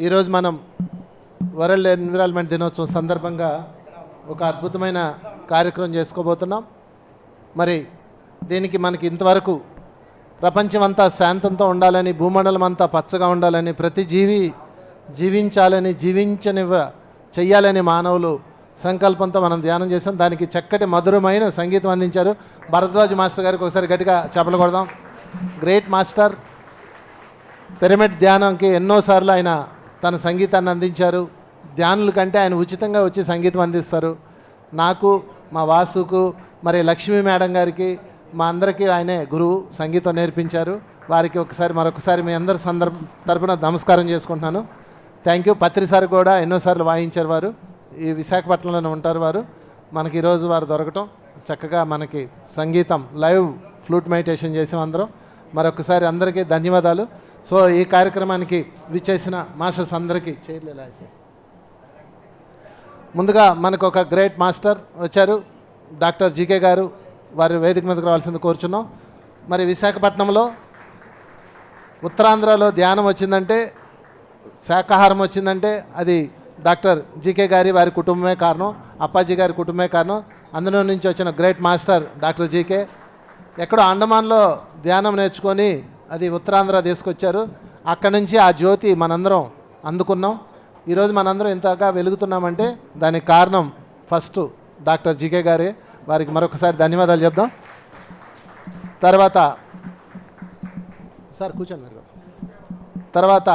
ఈరోజు మనం world environment దినోత్సవం సందర్భంగా ఒక అద్భుతమైన కార్యక్రమం చేసుకోబోతున్నాం. మరి దీనికి మనకి ఇంతవరకు ప్రపంచమంతా శాంతంతో ఉండాలని, భూమండలం అంతా పచ్చగా ఉండాలని, ప్రతి జీవి జీవించాలని, చెయ్యాలని మానవులు సంకల్పంతో మనం ధ్యానం చేసాం. దానికి చక్కటి మధురమైన సంగీతం అందించారు భరద్వాజ్ మాస్టర్ గారికి. ఒకసారి గట్టిగా చప్పట్లు కొడదాం. Great master. పిరమిడ్ ధ్యానంకి ఎన్నోసార్లు ఆయన తన సంగీతాన్ని అందించారు. ధ్యానుల కంటే ఆయన ఉచితంగా వచ్చి సంగీతం అందిస్తారు. నాకు, మా వాసుకు, మరి లక్ష్మీ మేడం గారికి, మా అందరికీ ఆయనే గురువు, సంగీతం నేర్పించారు. వారికి మరొకసారి మీ అందరి తరపున నమస్కారం చేసుకుంటున్నాను. Thank you. పత్రి సార్ కూడా ఎన్నోసార్లు వాయించారు. వారు ఈ విశాఖపట్నంలోనే ఉంటారు. మనకి ఈరోజు వారు దొరకటం, చక్కగా మనకి సంగీతం లైవ్ ఫ్లూట్ మెడిటేషన్ చేసాం అందరం. మరొకసారి అందరికీ ధన్యవాదాలు. సో ఈ కార్యక్రమానికి విచ్చేసిన మాస్టర్స్ అందరికీ చేయలేలా. ముందుగా మనకు ఒక గ్రేట్ మాస్టర్ వచ్చారు, డాక్టర్ జీకే గారు. వారి వేదిక మీదకి రావాల్సింది కోరుచున్నాం. మరి విశాఖపట్నంలో ఉత్తరాంధ్రలో ధ్యానం వచ్చిందంటే, శాకాహారం వచ్చిందంటే అది డాక్టర్ జీకే గారి వారి కుటుంబమే కారణం, అప్పాజీ గారి కుటుంబమే కారణం. అందులో నుంచి వచ్చిన గ్రేట్ మాస్టర్ డాక్టర్ జీకే ఎక్కడో అండమాన్లో ధ్యానం నేర్చుకొని అది ఉత్తరాంధ్ర తీసుకొచ్చారు. అక్కడి నుంచి ఆ జ్యోతి మనందరం అందుకున్నాం. ఈరోజు మనందరం ఇంతగా వెలుగుతున్నామంటే దానికి కారణం ఫస్ట్ డాక్టర్ జీకే గారే. వారికి మరొకసారి ధన్యవాదాలు చెప్దాం. తర్వాత సార్ కూర్చోండి మీరు. తర్వాత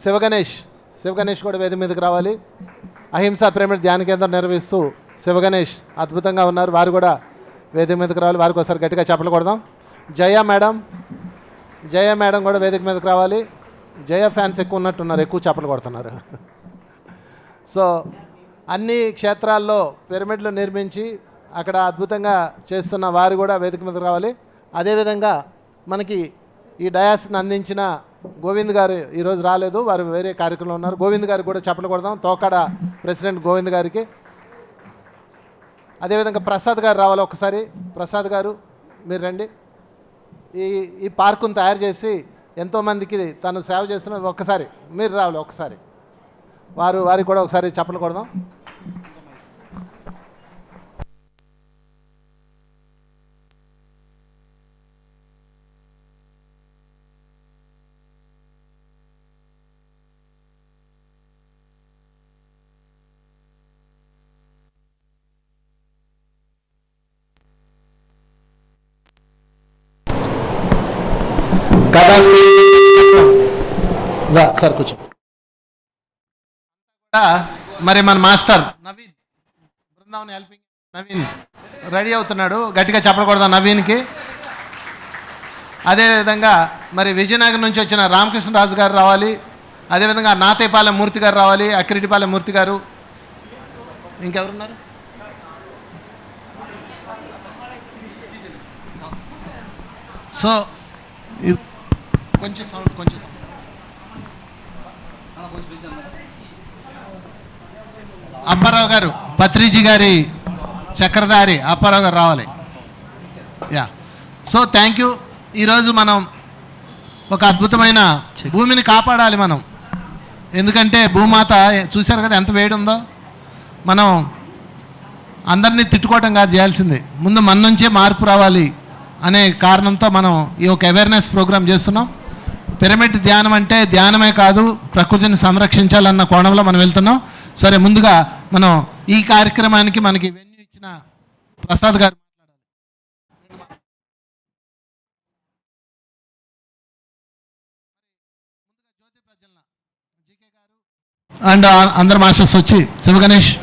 శివగణేష్ కూడా వేదిక మీదకి రావాలి. అహింసా పిరమిడ్ ధ్యాన కేంద్రం నిర్వహిస్తూ శివగణేష్ అద్భుతంగా ఉన్నారు. వారు కూడా వేదిక మీదకి రావాలి. వారికి ఒకసారి గట్టిగా చప్పట్లు కొడదాం. జయ మేడం కూడా వేదిక మీదకి రావాలి. జయ ఫ్యాన్స్ ఎక్కువ ఉన్నట్టున్నారు, ఎక్కువ చప్పట్లు కొడుతున్నారు. సో అన్ని క్షేత్రాల్లో పిరమిడ్లు నిర్మించి అక్కడ అద్భుతంగా చేస్తున్న వారు కూడా వేదిక మీదకి రావాలి. అదేవిధంగా మనకి ఈ డయాస్ని అందించిన గోవింద్ గారు ఈరోజు రాలేదు, వారు వేరే కార్యక్రమంలో ఉన్నారు. గోవింద్ గారికి కూడా చప్పట్లు కొడదాం. తోకాడ ప్రెసిడెంట్ గోవింద్ గారికి. అదేవిధంగా ప్రసాద్ గారు రావాలి. ఒకసారి ప్రసాద్ గారు మీరు రండి. ఈ పార్కును తయారు చేసి ఎంతోమందికి తను సేవ చేస్తున్న ఒక్కసారి మీరు రావాలి. ఒకసారి వారికి కూడా ఒకసారి చప్పట్లు కొడదాం. సార్ కూర్చో. మరి మన master Naveen, Brindavan helping Naveen ready అవుతున్నాడు. గట్టిగా చెప్పకూడదు నవీన్కి. అదేవిధంగా మరి విజయనగరం నుంచి వచ్చిన రామకృష్ణరాజు గారు రావాలి. అదేవిధంగా నాతేపాలెం మూర్తి గారు రావాలి, అక్కిరెడ్డిపాలెం మూర్తి గారు. ఇంకెవరున్నారు? సో కొంచెం సౌండ్ అప్పారావు గారు, పత్రిజీ గారి చక్రధారి అప్పారావు గారు రావాలి. యా. So thank you. ఈరోజు మనం ఒక అద్భుతమైన భూమిని కాపాడాలి మనం. ఎందుకంటే భూమాత చూశారు కదా ఎంత వేడి ఉందో. మనం అందరినీ తిట్టుకోవటం కాదు చేయాల్సింది, ముందు మన నుంచే మార్పు రావాలి అనే కారణంతో మనం ఈ ఒక అవేర్నెస్ ప్రోగ్రాం చేస్తున్నాం. పిరమిడ్ ధ్యానం అంటే ధ్యానమే కాదు, ప్రకృతిని సంరక్షించాలన్న కోణంలో మనం వెళ్తున్నాం. సరే, ముందుగా మనం ఈ కార్యక్రమానికి మనకి వెన్యూ ఇచ్చిన ప్రసాద్ గారు అండ్ అందరు మాస్టర్స్ వచ్చి శివగణేష్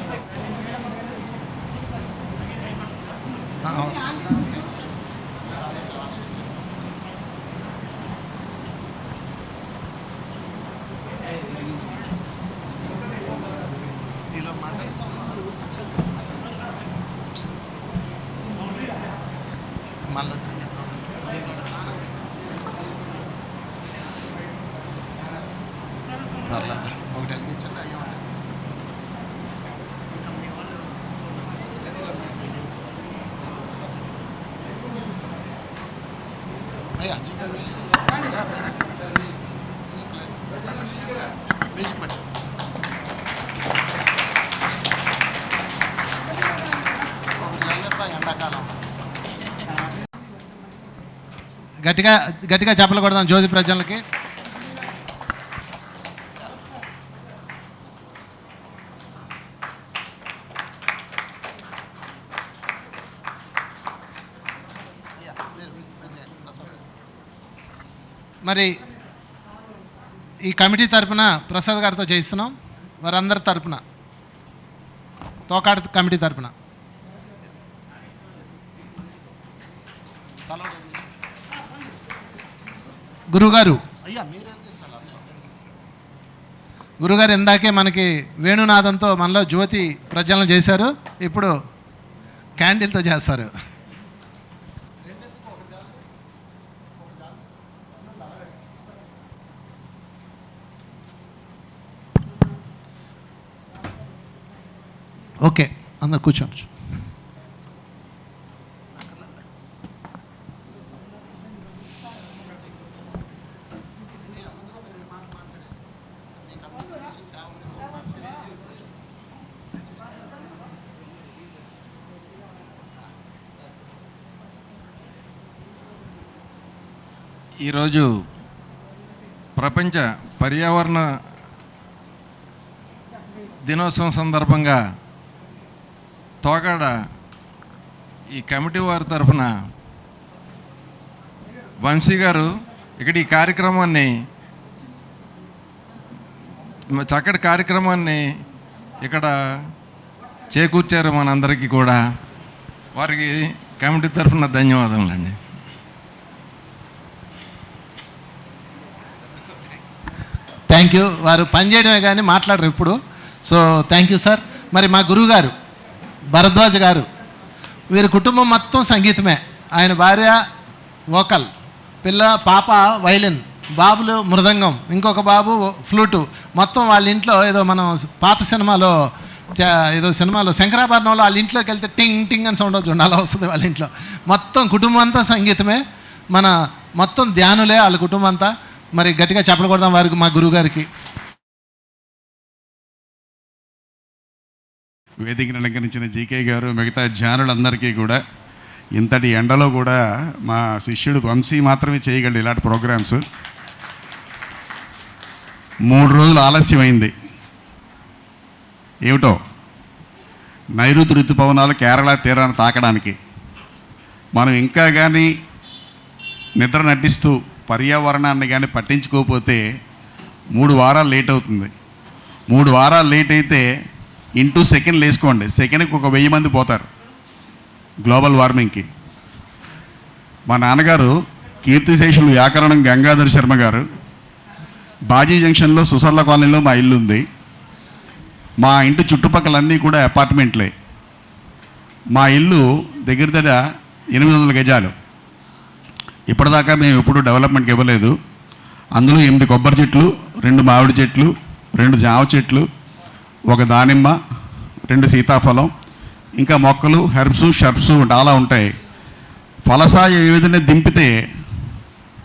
గట్టిగా గట్టిగా చెప్పలు కొడదాం జ్యోతి ప్రజలకి. మరి ఈ కమిటీ తరఫున ప్రసాద్ గారితో చేయిస్తున్నాం, వారందరి తరఫున, తోకాడు కమిటీ తరఫున. గురుగారు గురుగారు ఇందాకే మనకి వేణునాదంతో మనలో జ్యోతి ప్రజ్వలన చేశారు, ఇప్పుడు క్యాండిల్తో చేస్తారు. ఓకే, అందరు కూర్చోండి. ఈరోజు ప్రపంచ పర్యావరణ దినోత్సవం సందర్భంగా తోకాడ ఈ కమిటీ వారి తరఫున వంశీ గారు ఇక్కడ ఈ కార్యక్రమాన్ని, చక్కటి కార్యక్రమాన్ని ఇక్కడ చేకూర్చారు మనందరికీ కూడా. వారికి కమిటీ తరఫున ధన్యవాదములండి. Thank you. వారు పనిచేయడమే కానీ మాట్లాడరు ఇప్పుడు. So thank you sir. మరి మా గురువు గారు భరద్వాజ్ గారు, వీరి కుటుంబం మొత్తం సంగీతమే. ఆయన భార్య వోకల్, పాప వైలిన్, బాబులు మృదంగం, ఇంకొక బాబు ఫ్లూటు. మొత్తం వాళ్ళ ఇంట్లో ఏదో మనం పాత సినిమాలో శంకరాభరణంలో వాళ్ళ ఇంట్లోకి వెళ్తే టింగ్ టింగ్ అని సౌండ్ అవుతుంది, అలా వస్తుంది వాళ్ళ ఇంట్లో. మొత్తం కుటుంబం అంతా సంగీతమే, మన మొత్తం ధ్యానులే వాళ్ళ కుటుంబం అంతా. మరి గట్టిగా చెప్పలు కొడదాం వారికి, మా గురువు గారికి. వేదికను అలంకరించిన జీకే గారు, మిగతా ధ్యానులందరికీ కూడా, ఇంతటి ఎండలో కూడా మా శిష్యుడు వంశీ మాత్రమే చేయగలడు ఇలాంటి ప్రోగ్రామ్స్. 3 రోజులు ఆలస్యమైంది. ఏమిటో నైరుతి ఋతుపవనాలు కేరళ తీరాన్ని తాకడానికి. మనం ఇంకా కానీ నిద్ర నటిస్తూ పర్యావరణాన్ని కానీ పట్టించుకోకపోతే 3 వారాలు లేట్ అవుతుంది. 3 వారాలు లేట్ అయితే ఇంటూ సెకండ్లు వేసుకోండి, సెకండ్కి 1000 మంది పోతారు గ్లోబల్ వార్మింగ్కి. మా నాన్నగారు కీర్తిశేషులు వ్యాకరణం గంగాధర్ శర్మ గారు, బాజీ జంక్షన్లో సుసర్ల కాలనీలో మా ఇల్లు ఉంది. మా ఇంటి చుట్టుపక్కలన్నీ కూడా అపార్ట్మెంట్లే. మా ఇల్లు దగ్గర 800 గజాలు. ఇప్పటిదాకా మేము ఎప్పుడు డెవలప్మెంట్కి ఇవ్వలేదు. అందులో 8 కొబ్బరి చెట్లు, 2 మామిడి చెట్లు, 2 జామ చెట్లు, 1 దానిమ్మ, 2 సీతాఫలం, ఇంకా మొక్కలు హెర్బ్స్ షర్బ్స్ చాలా ఉంటాయి. ఫలసాయ ఏ విధంగా దింపితే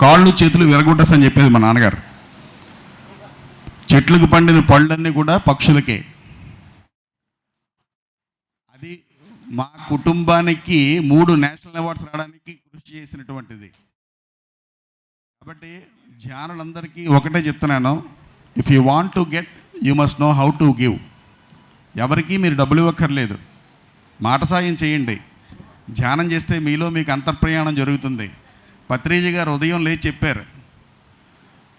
కాళ్ళు చేతులు విరగొట్టని చెప్పేది మా నాన్నగారు. చెట్లకు పండిన పళ్ళన్నీ కూడా పక్షులకే. అది మా కుటుంబానికి 3 నేషనల్ అవార్డ్స్ రావడానికి కృషి చేసినటువంటిది. కాబట్టి ధ్యానులందరికీ ఒకటే చెప్తున్నాను, if you want to get you must know how to give. ఎవరికీ మీరు డబ్బులు ఇవ్వక్కర్లేదు, మాట సాయం చేయండి. ధ్యానం చేస్తే మీలో మీకు అంతర్ప్రయాణం జరుగుతుంది. పత్రిజీ గారు ఉదయం లేచి చెప్పారు,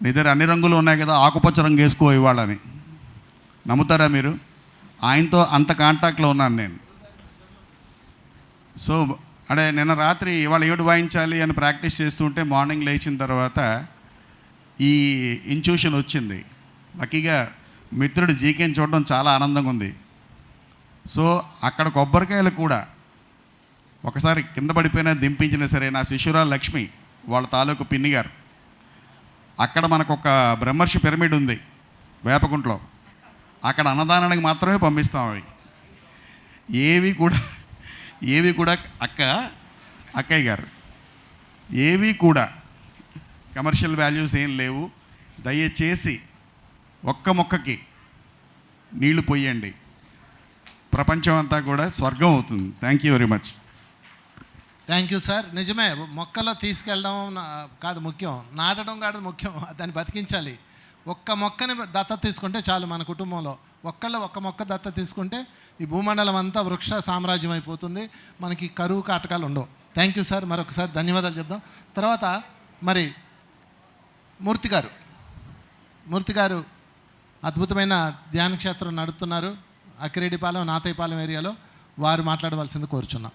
నీ దగ్గర అన్ని రంగులు ఉన్నాయి కదా, ఆకుపచ్చ రంగు వేసుకో ఇవ్వాలని. నమ్ముతారా మీరు? ఆయనతో అంత కాంటాక్ట్లో ఉన్నాను నేను. సో అంటే నిన్న రాత్రి ఇవాళ 7 వాయించాలి అని ప్రాక్టీస్ చేస్తుంటే మార్నింగ్ లేచిన తర్వాత ఈ ఇంట్యూషన్ వచ్చింది. లక్కీగా మిత్రుడు జీకేని చూడడం చాలా ఆనందంగా ఉంది. సో అక్కడ కొబ్బరికాయలు కూడా ఒకసారి కింద పడిపోయినా దింపించినా సరే, నా శిష్యురాలు లక్ష్మి వాళ్ళ తాలూకు పిన్ని గారు, అక్కడ మనకు ఒక బ్రహ్మర్షి పిరమిడ్ ఉంది వేపకుంట్లో, అక్కడ అన్నదానానికి మాత్రమే పంపిస్తాం. అవి ఏవి కూడా అక్కయ్య గారు ఏవి కూడా కమర్షియల్ వాల్యూస్ ఏం లేవు. దయచేసి ఒక్క మొక్కకి నీళ్లు పోయండి, ప్రపంచం అంతా కూడా స్వర్గం అవుతుంది. Thank you very much. Thank you sir. నిజమే, మొక్కలో తీసుకెళ్ళడం కాదు ముఖ్యం, నాటడం కాదు ముఖ్యం, దాన్ని బతికించాలి. ఒక్క మొక్కని దత్తత తీసుకుంటే చాలు. మన కుటుంబంలో ఒక్క మొక్క దత్తత తీసుకుంటే ఈ భూమండలం అంతా వృక్ష సామ్రాజ్యం అయిపోతుంది, మనకి కరువు కాటకాలు ఉండవు. థ్యాంక్ యూ సార్, మరొకసారి ధన్యవాదాలు చెప్దాం. తర్వాత మరి మూర్తి గారు అద్భుతమైన ధ్యాన క్షేత్రం నడుపుతున్నారు అక్కిరెడ్డిపాలెం, నాతయ్యపాలెం ఏరియాలో. వారు మాట్లాడవలసింది కోరుచున్నాం.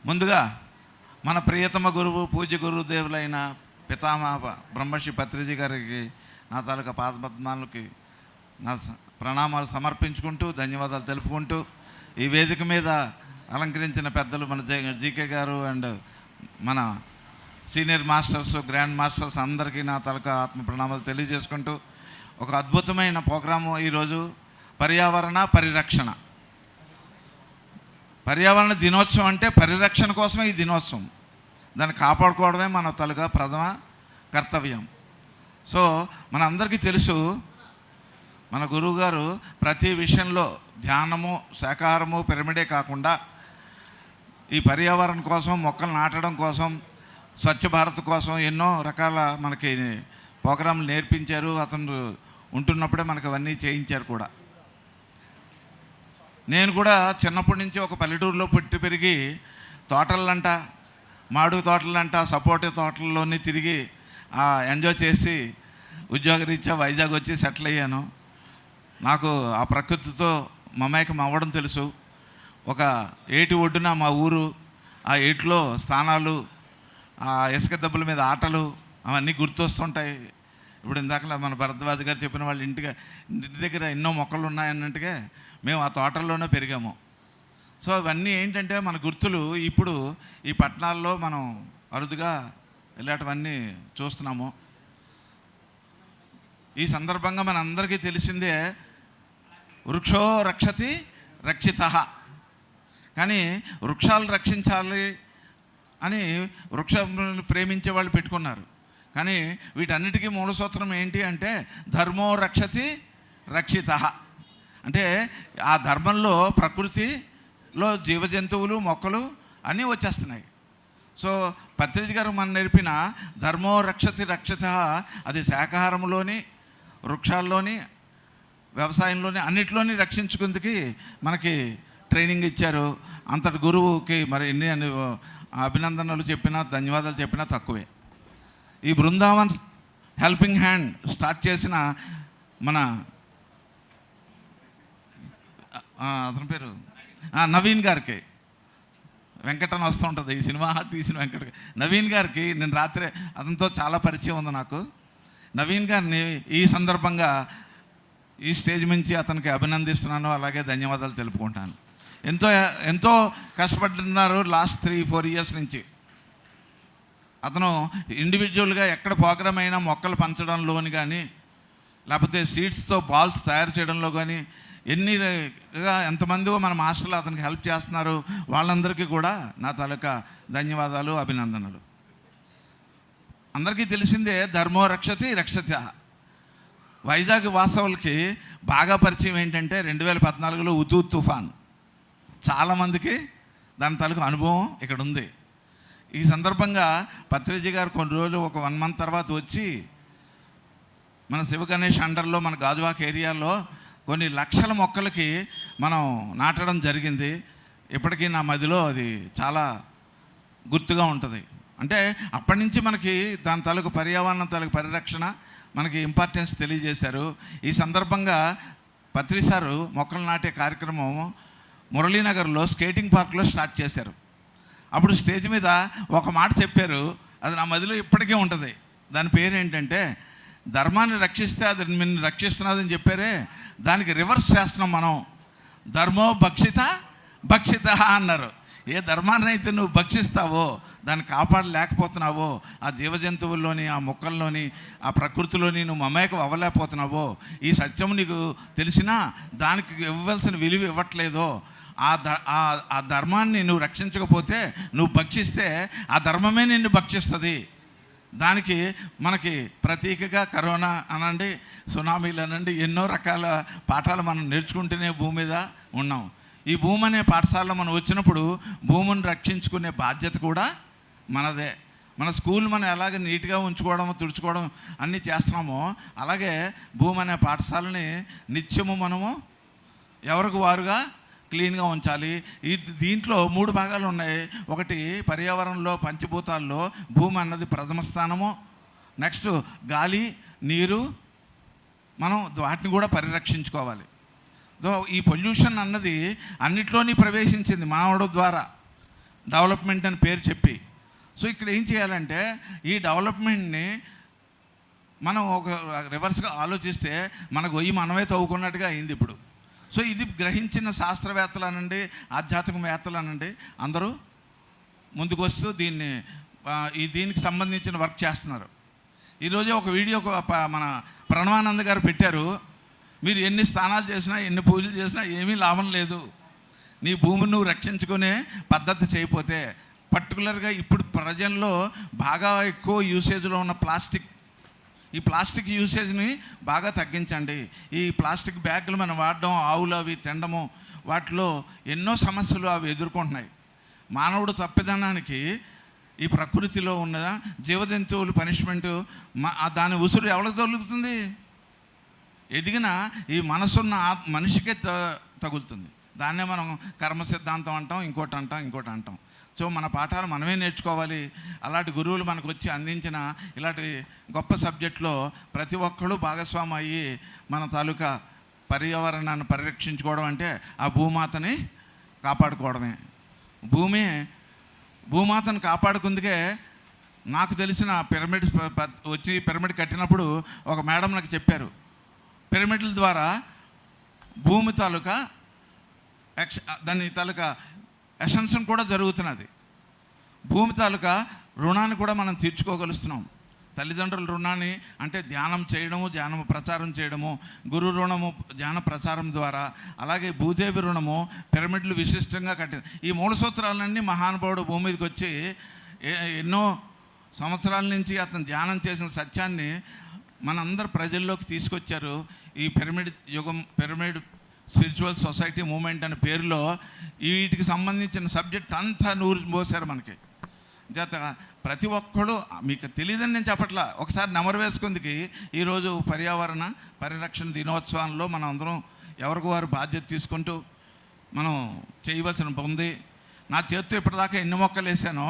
ముందుగా మన ప్రియతమ గురువు పూజ్య గురుదేవులైన పితామహ బ్రహ్మశ్రీ పత్రిజీ గారికి నా తాలూకా పాదపద్మాలకి నా ప్రణామాలు సమర్పించుకుంటూ ధన్యవాదాలు తెలుపుకుంటూ, ఈ వేదిక మీద అలంకరించిన పెద్దలు మన జీకే గారు అండ్ మన సీనియర్ మాస్టర్స్, గ్రాండ్ మాస్టర్స్ అందరికీ నా తాలూకా ఆత్మ ప్రణామాలు తెలియజేసుకుంటూ, ఒక అద్భుతమైన ప్రోగ్రాము ఈరోజు పర్యావరణ పరిరక్షణ. పర్యావరణ దినోత్సవం అంటే పరిరక్షణ కోసమే ఈ దినోత్సవం. దాన్ని కాపాడుకోవడమే మన తాలూకా ప్రథమ కర్తవ్యం. సో మన అందరికీ తెలుసు, మన గురువుగారు ప్రతి విషయంలో ధ్యానము, శాకాహారము, పిరమిడే కాకుండా ఈ పర్యావరణ కోసం, మొక్కలు నాటడం కోసం, స్వచ్ఛ భారత్ కోసం ఎన్నో రకాల మనకి ప్రోగ్రాంలు నేర్పించారు. అతను ఉంటున్నప్పుడే మనకు అవన్నీ చేయించారు కూడా. నేను కూడా చిన్నప్పటి నుంచి ఒక పల్లెటూరులో పుట్టి పెరిగి తోటలంట, మామిడి తోటలంట, సపోటా తోటల్లోని తిరిగి ఎంజాయ్ చేసి ఉద్యోగరీత్యా వైజాగ్ వచ్చి సెటిల్ అయ్యాను. నాకు ఆ ప్రకృతితో మమేకం అవ్వడం తెలుసు. ఒక ఏటి ఒడ్డున మా ఊరు, ఆ ఏటిలో స్థానాలు, ఆ ఇసుక దెబ్బల మీద ఆటలు అవన్నీ గుర్తొస్తుంటాయి. ఇప్పుడు ఇందాక మన భరద్వాజ్ గారు చెప్పిన వాళ్ళ ఇంటి దగ్గర ఎన్నో మొక్కలు ఉన్నాయన్నట్టుగా మేము ఆ తోటల్లోనే పెరిగాము. సో ఇవన్నీ ఏంటంటే మన గుర్తులు. ఇప్పుడు ఈ పట్టణాల్లో మనం అరుదుగా ఇలాంటివన్నీ చూస్తున్నాము. ఈ సందర్భంగా మన అందరికీ తెలిసిందే, వృక్షో రక్షతి రక్షితః. కానీ వృక్షాలు రక్షించాలి అని వృక్షాలను ప్రేమించే వాళ్ళు పెట్టుకున్నారు. కానీ వీటన్నిటికీ మూల సూత్రం ఏంటి అంటే ధర్మో రక్షతి రక్షితః. అంటే ఆ ధర్మంలో ప్రకృతిలో జీవజంతువులు, మొక్కలు అన్నీ వచ్చేస్తున్నాయి. సో పత్రిజీ గారు మనం నేర్పిన ధర్మో రక్షతి రక్షితః అది శాకాహారంలోని, వృక్షాల్లోని, వ్యవసాయంలోని అన్నిట్లోని రక్షించుకుందుకి మనకి ట్రైనింగ్ ఇచ్చారు. అంతటి గురువుకి మరి ఎన్ని అభినందనలు చెప్పినా, ధన్యవాదాలు చెప్పినా తక్కువే. ఈ బృందావన్ హెల్పింగ్ హ్యాండ్ స్టార్ట్ చేసిన మన అతని పేరు నవీన్ గారికి, వెంకటన్ వస్తూ ఉంటుంది ఈ సినిమా తీసిన వెంకట నవీన్ గారికి నేను రాత్రి అతనితో చాలా పరిచయం ఉంది నాకు. నవీన్ గారిని ఈ సందర్భంగా ఈ స్టేజ్ నుంచి అతనికి అభినందిస్తున్నాను, అలాగే ధన్యవాదాలు తెలుపుకుంటాను. ఎంతో కష్టపడుతున్నారు లాస్ట్ 3-4 ఇయర్స్ నుంచి. అతను ఇండివిజువల్గా ఎక్కడ ప్రోగ్రామ్ అయినా మొక్కలు పంచడంలోని కానీ, లేకపోతే సీడ్స్తో బాల్స్ తయారు చేయడంలో కానీ ఎంతమంది మన మాస్టర్లు అతనికి హెల్ప్ చేస్తున్నారు. వాళ్ళందరికీ కూడా నా తాలూకా ధన్యవాదాలు, అభినందనలు. అందరికీ తెలిసిందే ధర్మో రక్షతి రక్షత. వైజాగ్ వాస్తవులకి బాగా పరిచయం ఏంటంటే 2014లో హుదూద్ తుఫాన్. చాలామందికి దాని తాలూకు అనుభవం ఇక్కడ ఉంది. ఈ సందర్భంగా పత్రిజీ గారు కొన్ని రోజులు ఒక 1 month తర్వాత వచ్చి మన శివ గణేష్ అండర్లో మన గాజువాక ఏరియాలో కొన్ని లక్షల మొక్కలకి మనం నాటడం జరిగింది. ఇప్పటికీ నా మదిలో అది చాలా గుర్తుగా ఉంటుంది. అంటే అప్పటి నుంచి మనకి దాని తాలూకు పర్యావరణం తాలూకు పరిరక్షణ మనకి ఇంపార్టెన్స్ తెలియజేశారు. ఈ సందర్భంగా పత్రి సారు మొక్కలు నాటే కార్యక్రమం మురళీనగర్లో స్కేటింగ్ పార్క్లో స్టార్ట్ చేశారు. అప్పుడు స్టేజ్ మీద ఒక మాట చెప్పారు, అది నా మదిలో ఇప్పటికీ ఉంటుంది. దాని పేరు ఏంటంటే ధర్మాన్ని రక్షిస్తే అది నిన్ను రక్షిస్తున్నదని చెప్పారే, దానికి రివర్స్ చేస్తున్నాం మనం. ధర్మో భక్షిత అన్నారు. ఏ ధర్మాన్ని అయితే నువ్వు భక్షిస్తావో, దాన్ని కాపాడలేకపోతున్నావో, ఆ జీవజంతువుల్లోని, ఆ మొక్కల్లోని, ఆ ప్రకృతిలోని నువ్వు మమేకం అవ్వలేకపోతున్నావో, ఈ సత్యం నీకు తెలిసినా దానికి ఇవ్వాల్సిన విలువ ఇవ్వట్లేదో, ఆ ధర్మాన్ని నువ్వు రక్షించకపోతే, నువ్వు భక్షిస్తే ఆ ధర్మమే నిన్ను భక్షిస్తుంది దానికి మనకి ప్రతీకగా కరోనా అనండి, సునామీలు అనండి, ఎన్నో రకాల పాఠాలు మనం నేర్చుకుంటూనే భూమి మీద ఉన్నాం. ఈ భూమి అనే పాఠశాలలో మనం వచ్చినప్పుడు భూమిని రక్షించుకునే బాధ్యత కూడా మనదే. మన స్కూల్ మనం ఎలాగ నీట్గా ఉంచుకోవడం, తుడుచుకోవడం అన్నీ చేస్తున్నామో అలాగే భూమి అనే పాఠశాలని నిత్యము మనము ఎవరికి వారుగా క్లీన్గా ఉంచాలి. దీంట్లో 3 భాగాలు ఉన్నాయి. ఒకటి పర్యావరణంలో, పంచభూతాల్లో భూమి అన్నది ప్రథమ స్థానము. నెక్స్ట్ గాలి, నీరు, మనం వాటిని కూడా పరిరక్షించుకోవాలి. ఈ పొల్యూషన్ అన్నది అన్నిట్లోని ప్రవేశించింది మానవుడు ద్వారా, డెవలప్మెంట్ అని పేరు చెప్పి. సో ఇక్కడ ఏం చేయాలంటే ఈ డెవలప్మెంట్ని మనం ఒక రివర్స్గా ఆలోచిస్తే మన గొయ్యి మనమే తవ్వుకున్నట్టుగా అయింది ఇప్పుడు. సో ఇది గ్రహించిన శాస్త్రవేత్తలు అనండి, ఆధ్యాత్మికవేత్తలు అనండి, అందరూ ముందుకు వస్తూ దీనికి సంబంధించిన వర్క్ చేస్తున్నారు. ఈరోజు ఒక వీడియో మన ప్రణవానంద గారు పెట్టారు. మీరు ఎన్ని స్నానాలు చేసినా, ఎన్ని పూజలు చేసినా ఏమీ లాభం లేదు, నీ భూమిని నువ్వు రక్షించుకునే పద్ధతి చేయకపోతే. పర్టికులర్గా ఇప్పుడు ప్రజల్లో బాగా ఎక్కువ యూసేజ్లో ఉన్న ఈ ప్లాస్టిక్ యూసేజ్ని బాగా తగ్గించండి. ఈ ప్లాస్టిక్ బ్యాగులు మనం వాడడం, ఆవులు అవి తినడము, వాటిలో ఎన్నో సమస్యలు అవి ఎదుర్కొంటున్నాయి. మానవుడు తప్పిదనానికి ఈ ప్రకృతిలో ఉన్న జీవజంతువులు పనిష్మెంటు దాని ఉసురు ఎవరికి తగులుతుంది? ఎదిగిన ఈ మనసున్న మనిషికే తగులుతుంది. దాన్నే మనం కర్మ సిద్ధాంతం అంటాం, ఇంకోటి అంటాం. సో మన పాఠాలు మనమే నేర్చుకోవాలి. అలాంటి గురువులు మనకు వచ్చి అందించిన ఇలాంటి గొప్ప సబ్జెక్టులో ప్రతి ఒక్కళ్ళు భాగస్వామి అయ్యి మన తాలూకా పర్యావరణాన్ని పరిరక్షించుకోవడం అంటే ఆ భూమాతని కాపాడుకోవడమే. భూమాతను కాపాడుకుందుకే నాకు తెలిసిన పిరమిడ్ కట్టినప్పుడు ఒక మేడం నాకు చెప్పారు, పిరమిడ్ల ద్వారా భూమి తాలూకా దాని తాలూకా ఎసెన్షన్ కూడా జరుగుతున్నది. భూమి తాలూకా రుణాన్ని కూడా మనం తీర్చుకోగలుస్తున్నాం. తల్లిదండ్రుల రుణాన్ని అంటే ధ్యానం చేయడము, ధ్యానము ప్రచారం చేయడము, గురు రుణము ధ్యాన ప్రచారం ద్వారా, అలాగే భూదేవి రుణము, పిరమిడ్లు విశిష్టంగా కట్టిన ఈ 3 సూత్రాలన్నీ మహానుభావుడు భూమి మీదకి వచ్చి ఎన్నో సంవత్సరాల నుంచి అతను ధ్యానం చేసిన సత్యాన్ని మనందరు ప్రజల్లోకి తీసుకొచ్చారు. ఈ పిరమిడ్ స్పిరిచువల్ సొసైటీ మూమెంట్ అనే పేరులో వీటికి సంబంధించిన సబ్జెక్ట్ అంతా నూరు పోసారు మనకి. చేత ప్రతి ఒక్కడు మీకు తెలియదని నేను చెప్పట్లా, ఒకసారి నెమరు వేసుకుందికి ఈరోజు పర్యావరణ పరిరక్షణ దినోత్సవంలో మనం అందరం ఎవరికి వారు బాధ్యత తీసుకుంటూ మనం చేయవలసిన ఉంది. నా చేతితో ఇప్పటిదాకా ఎన్ని మొక్కలు వేసానో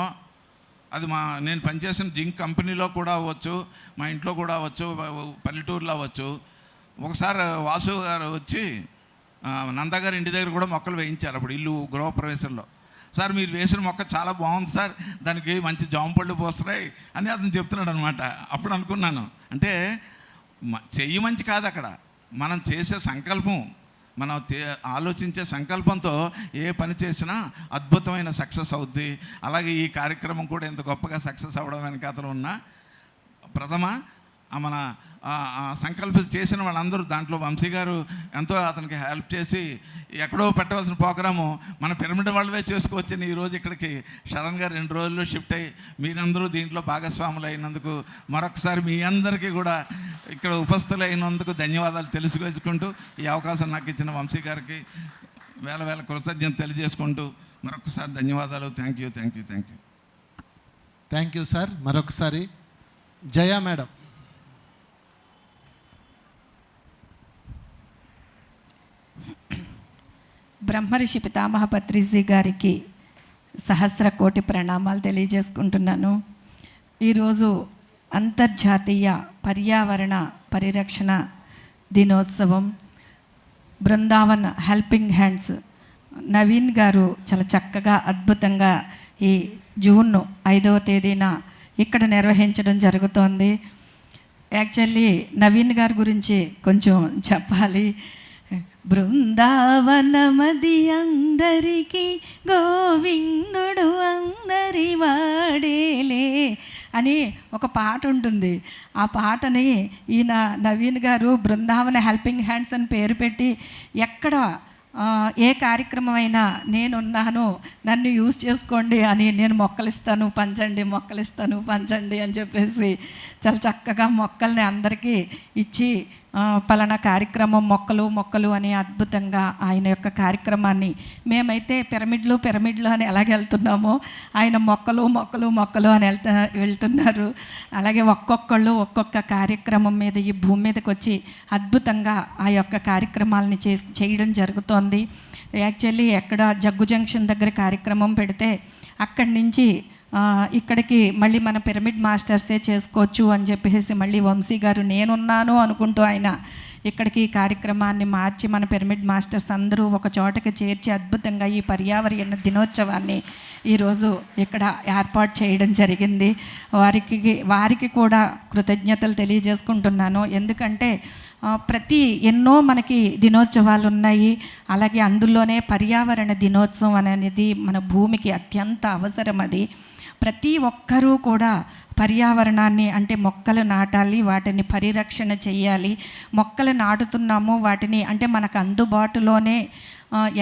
అది నేను పనిచేసిన జింక్ కంపెనీలో కూడా అవ్వచ్చు, మా ఇంట్లో కూడా అవ్వచ్చు, పల్లెటూరులో అవ్వచ్చు. ఒకసారి వాసు గారు వచ్చి నందగారి ఇంటి దగ్గర కూడా మొక్కలు వేయించారు. అప్పుడు ఇల్లు గృహప్రవేశంలో, సార్ మీరు వేసిన మొక్క చాలా బాగుంది సార్, దానికి మంచి జాంపళ్ళు పోస్తున్నాయి అని అతను చెప్తున్నాడు అనమాట. అప్పుడు అనుకున్నాను, అంటే చెయ్యి మంచి కాదు, అక్కడ మనం చేసే సంకల్పం, మనం ఆలోచించే సంకల్పంతో ఏ పని చేసినా అద్భుతమైన సక్సెస్ అవుద్ది. అలాగే ఈ కార్యక్రమం కూడా ఎంత గొప్పగా సక్సెస్ అవ్వడం వెనకాతలు ఉన్న ప్రథమ మన సంకల్పం చేసిన వాళ్ళందరూ, దాంట్లో వంశీ గారు ఎంతో అతనికి హెల్ప్ చేసి ఎక్కడో పెట్టవలసిన ప్రోగ్రాము మన పిరమిడ్ వాళ్ళవే చేసుకొచ్చిన ఈరోజు ఇక్కడికి సడన్గా 2 రోజుల్లో షిఫ్ట్ అయ్యి మీరందరూ దీంట్లో భాగస్వాములు అయినందుకు మరొకసారి మీ అందరికీ కూడా ఇక్కడ ఉపస్థితులు అయినందుకు ధన్యవాదాలు తెలుసుకుంటూ ఈ అవకాశం నాకు ఇచ్చిన వంశీ గారికి వేల కృతజ్ఞత తెలియజేసుకుంటూ మరొకసారి ధన్యవాదాలు. Thank you. Thank you sir. మరొకసారి జయ మేడం. బ్రహ్మర్షి పితామహ పత్రిజీ గారికి సహస్ర కోటి ప్రణామాలు తెలియజేసుకుంటున్నాను. ఈరోజు అంతర్జాతీయ పర్యావరణ పరిరక్షణ దినోత్సవం. బృందావన్ హెల్పింగ్ హ్యాండ్స్ నవీన్ గారు చాలా చక్కగా అద్భుతంగా ఈ జూన్ 5వ తేదీన ఇక్కడ నిర్వహించడం జరుగుతోంది. యాక్చువల్లీ నవీన్ గారి గురించి కొంచెం చెప్పాలి. బృందావనమది అందరికీ గోవిందుడు అందరి వాడేలే అని ఒక పాట ఉంటుంది. ఆ పాటని ఈయన నవీన్ గారు బృందావన హెల్పింగ్ హ్యాండ్స్ అని పేరు పెట్టి ఎక్కడ ఏ కార్యక్రమం అయినా నేనున్నాను, నన్ను యూజ్ చేసుకోండి అని, నేను మొక్కలిస్తాను పంచండి అని చెప్పేసి చాలా చక్కగా మొక్కల్ని అందరికీ ఇచ్చి పలానా కార్యక్రమం మొక్కలు అని అద్భుతంగా ఆయన యొక్క కార్యక్రమాన్ని, మేమైతే పిరమిడ్లు అని ఎలాగెళ్తున్నామో ఆయన మొక్కలు అని వెళ్తున్నారు. అలాగే ఒక్కొక్కళ్ళు ఒక్కొక్క కార్యక్రమం మీద ఈ భూమి మీదకి వచ్చి అద్భుతంగా ఆ యొక్క కార్యక్రమాలని చేయడం జరుగుతోంది. యాక్చువల్లీ ఎక్కడ జగ్గు జంక్షన్ దగ్గర కార్యక్రమం పెడితే అక్కడి నుంచి ఇక్కడికి మళ్ళీ మన పిరమిడ్ మాస్టర్సే చేసుకోవచ్చు అని చెప్పేసి మళ్ళీ వంశీ గారు నేనున్నాను అనుకుంటూ ఆయన ఇక్కడికి కార్యక్రమాన్ని మార్చి మన పిరమిడ్ మాస్టర్స్ అందరూ ఒక చోటకి చేర్చి అద్భుతంగా ఈ పర్యావరణ దినోత్సవాన్ని ఈరోజు ఇక్కడ ఏర్పాటు చేయడం జరిగింది. వారికి కూడా కృతజ్ఞతలు తెలియజేసుకుంటున్నాను. ఎందుకంటే ఎన్నో మనకి దినోత్సవాలు ఉన్నాయి. అలాగే అందులోనే పర్యావరణ దినోత్సవం అనేది మన భూమికి అత్యంత అవసరం. అది ప్రతి ఒక్కరూ కూడా పర్యావరణాన్ని అంటే మొక్కలు నాటాలి, వాటిని పరిరక్షణ చేయాలి. మొక్కలు నాటుతున్నామో వాటిని అంటే మనకు అందుబాటులోనే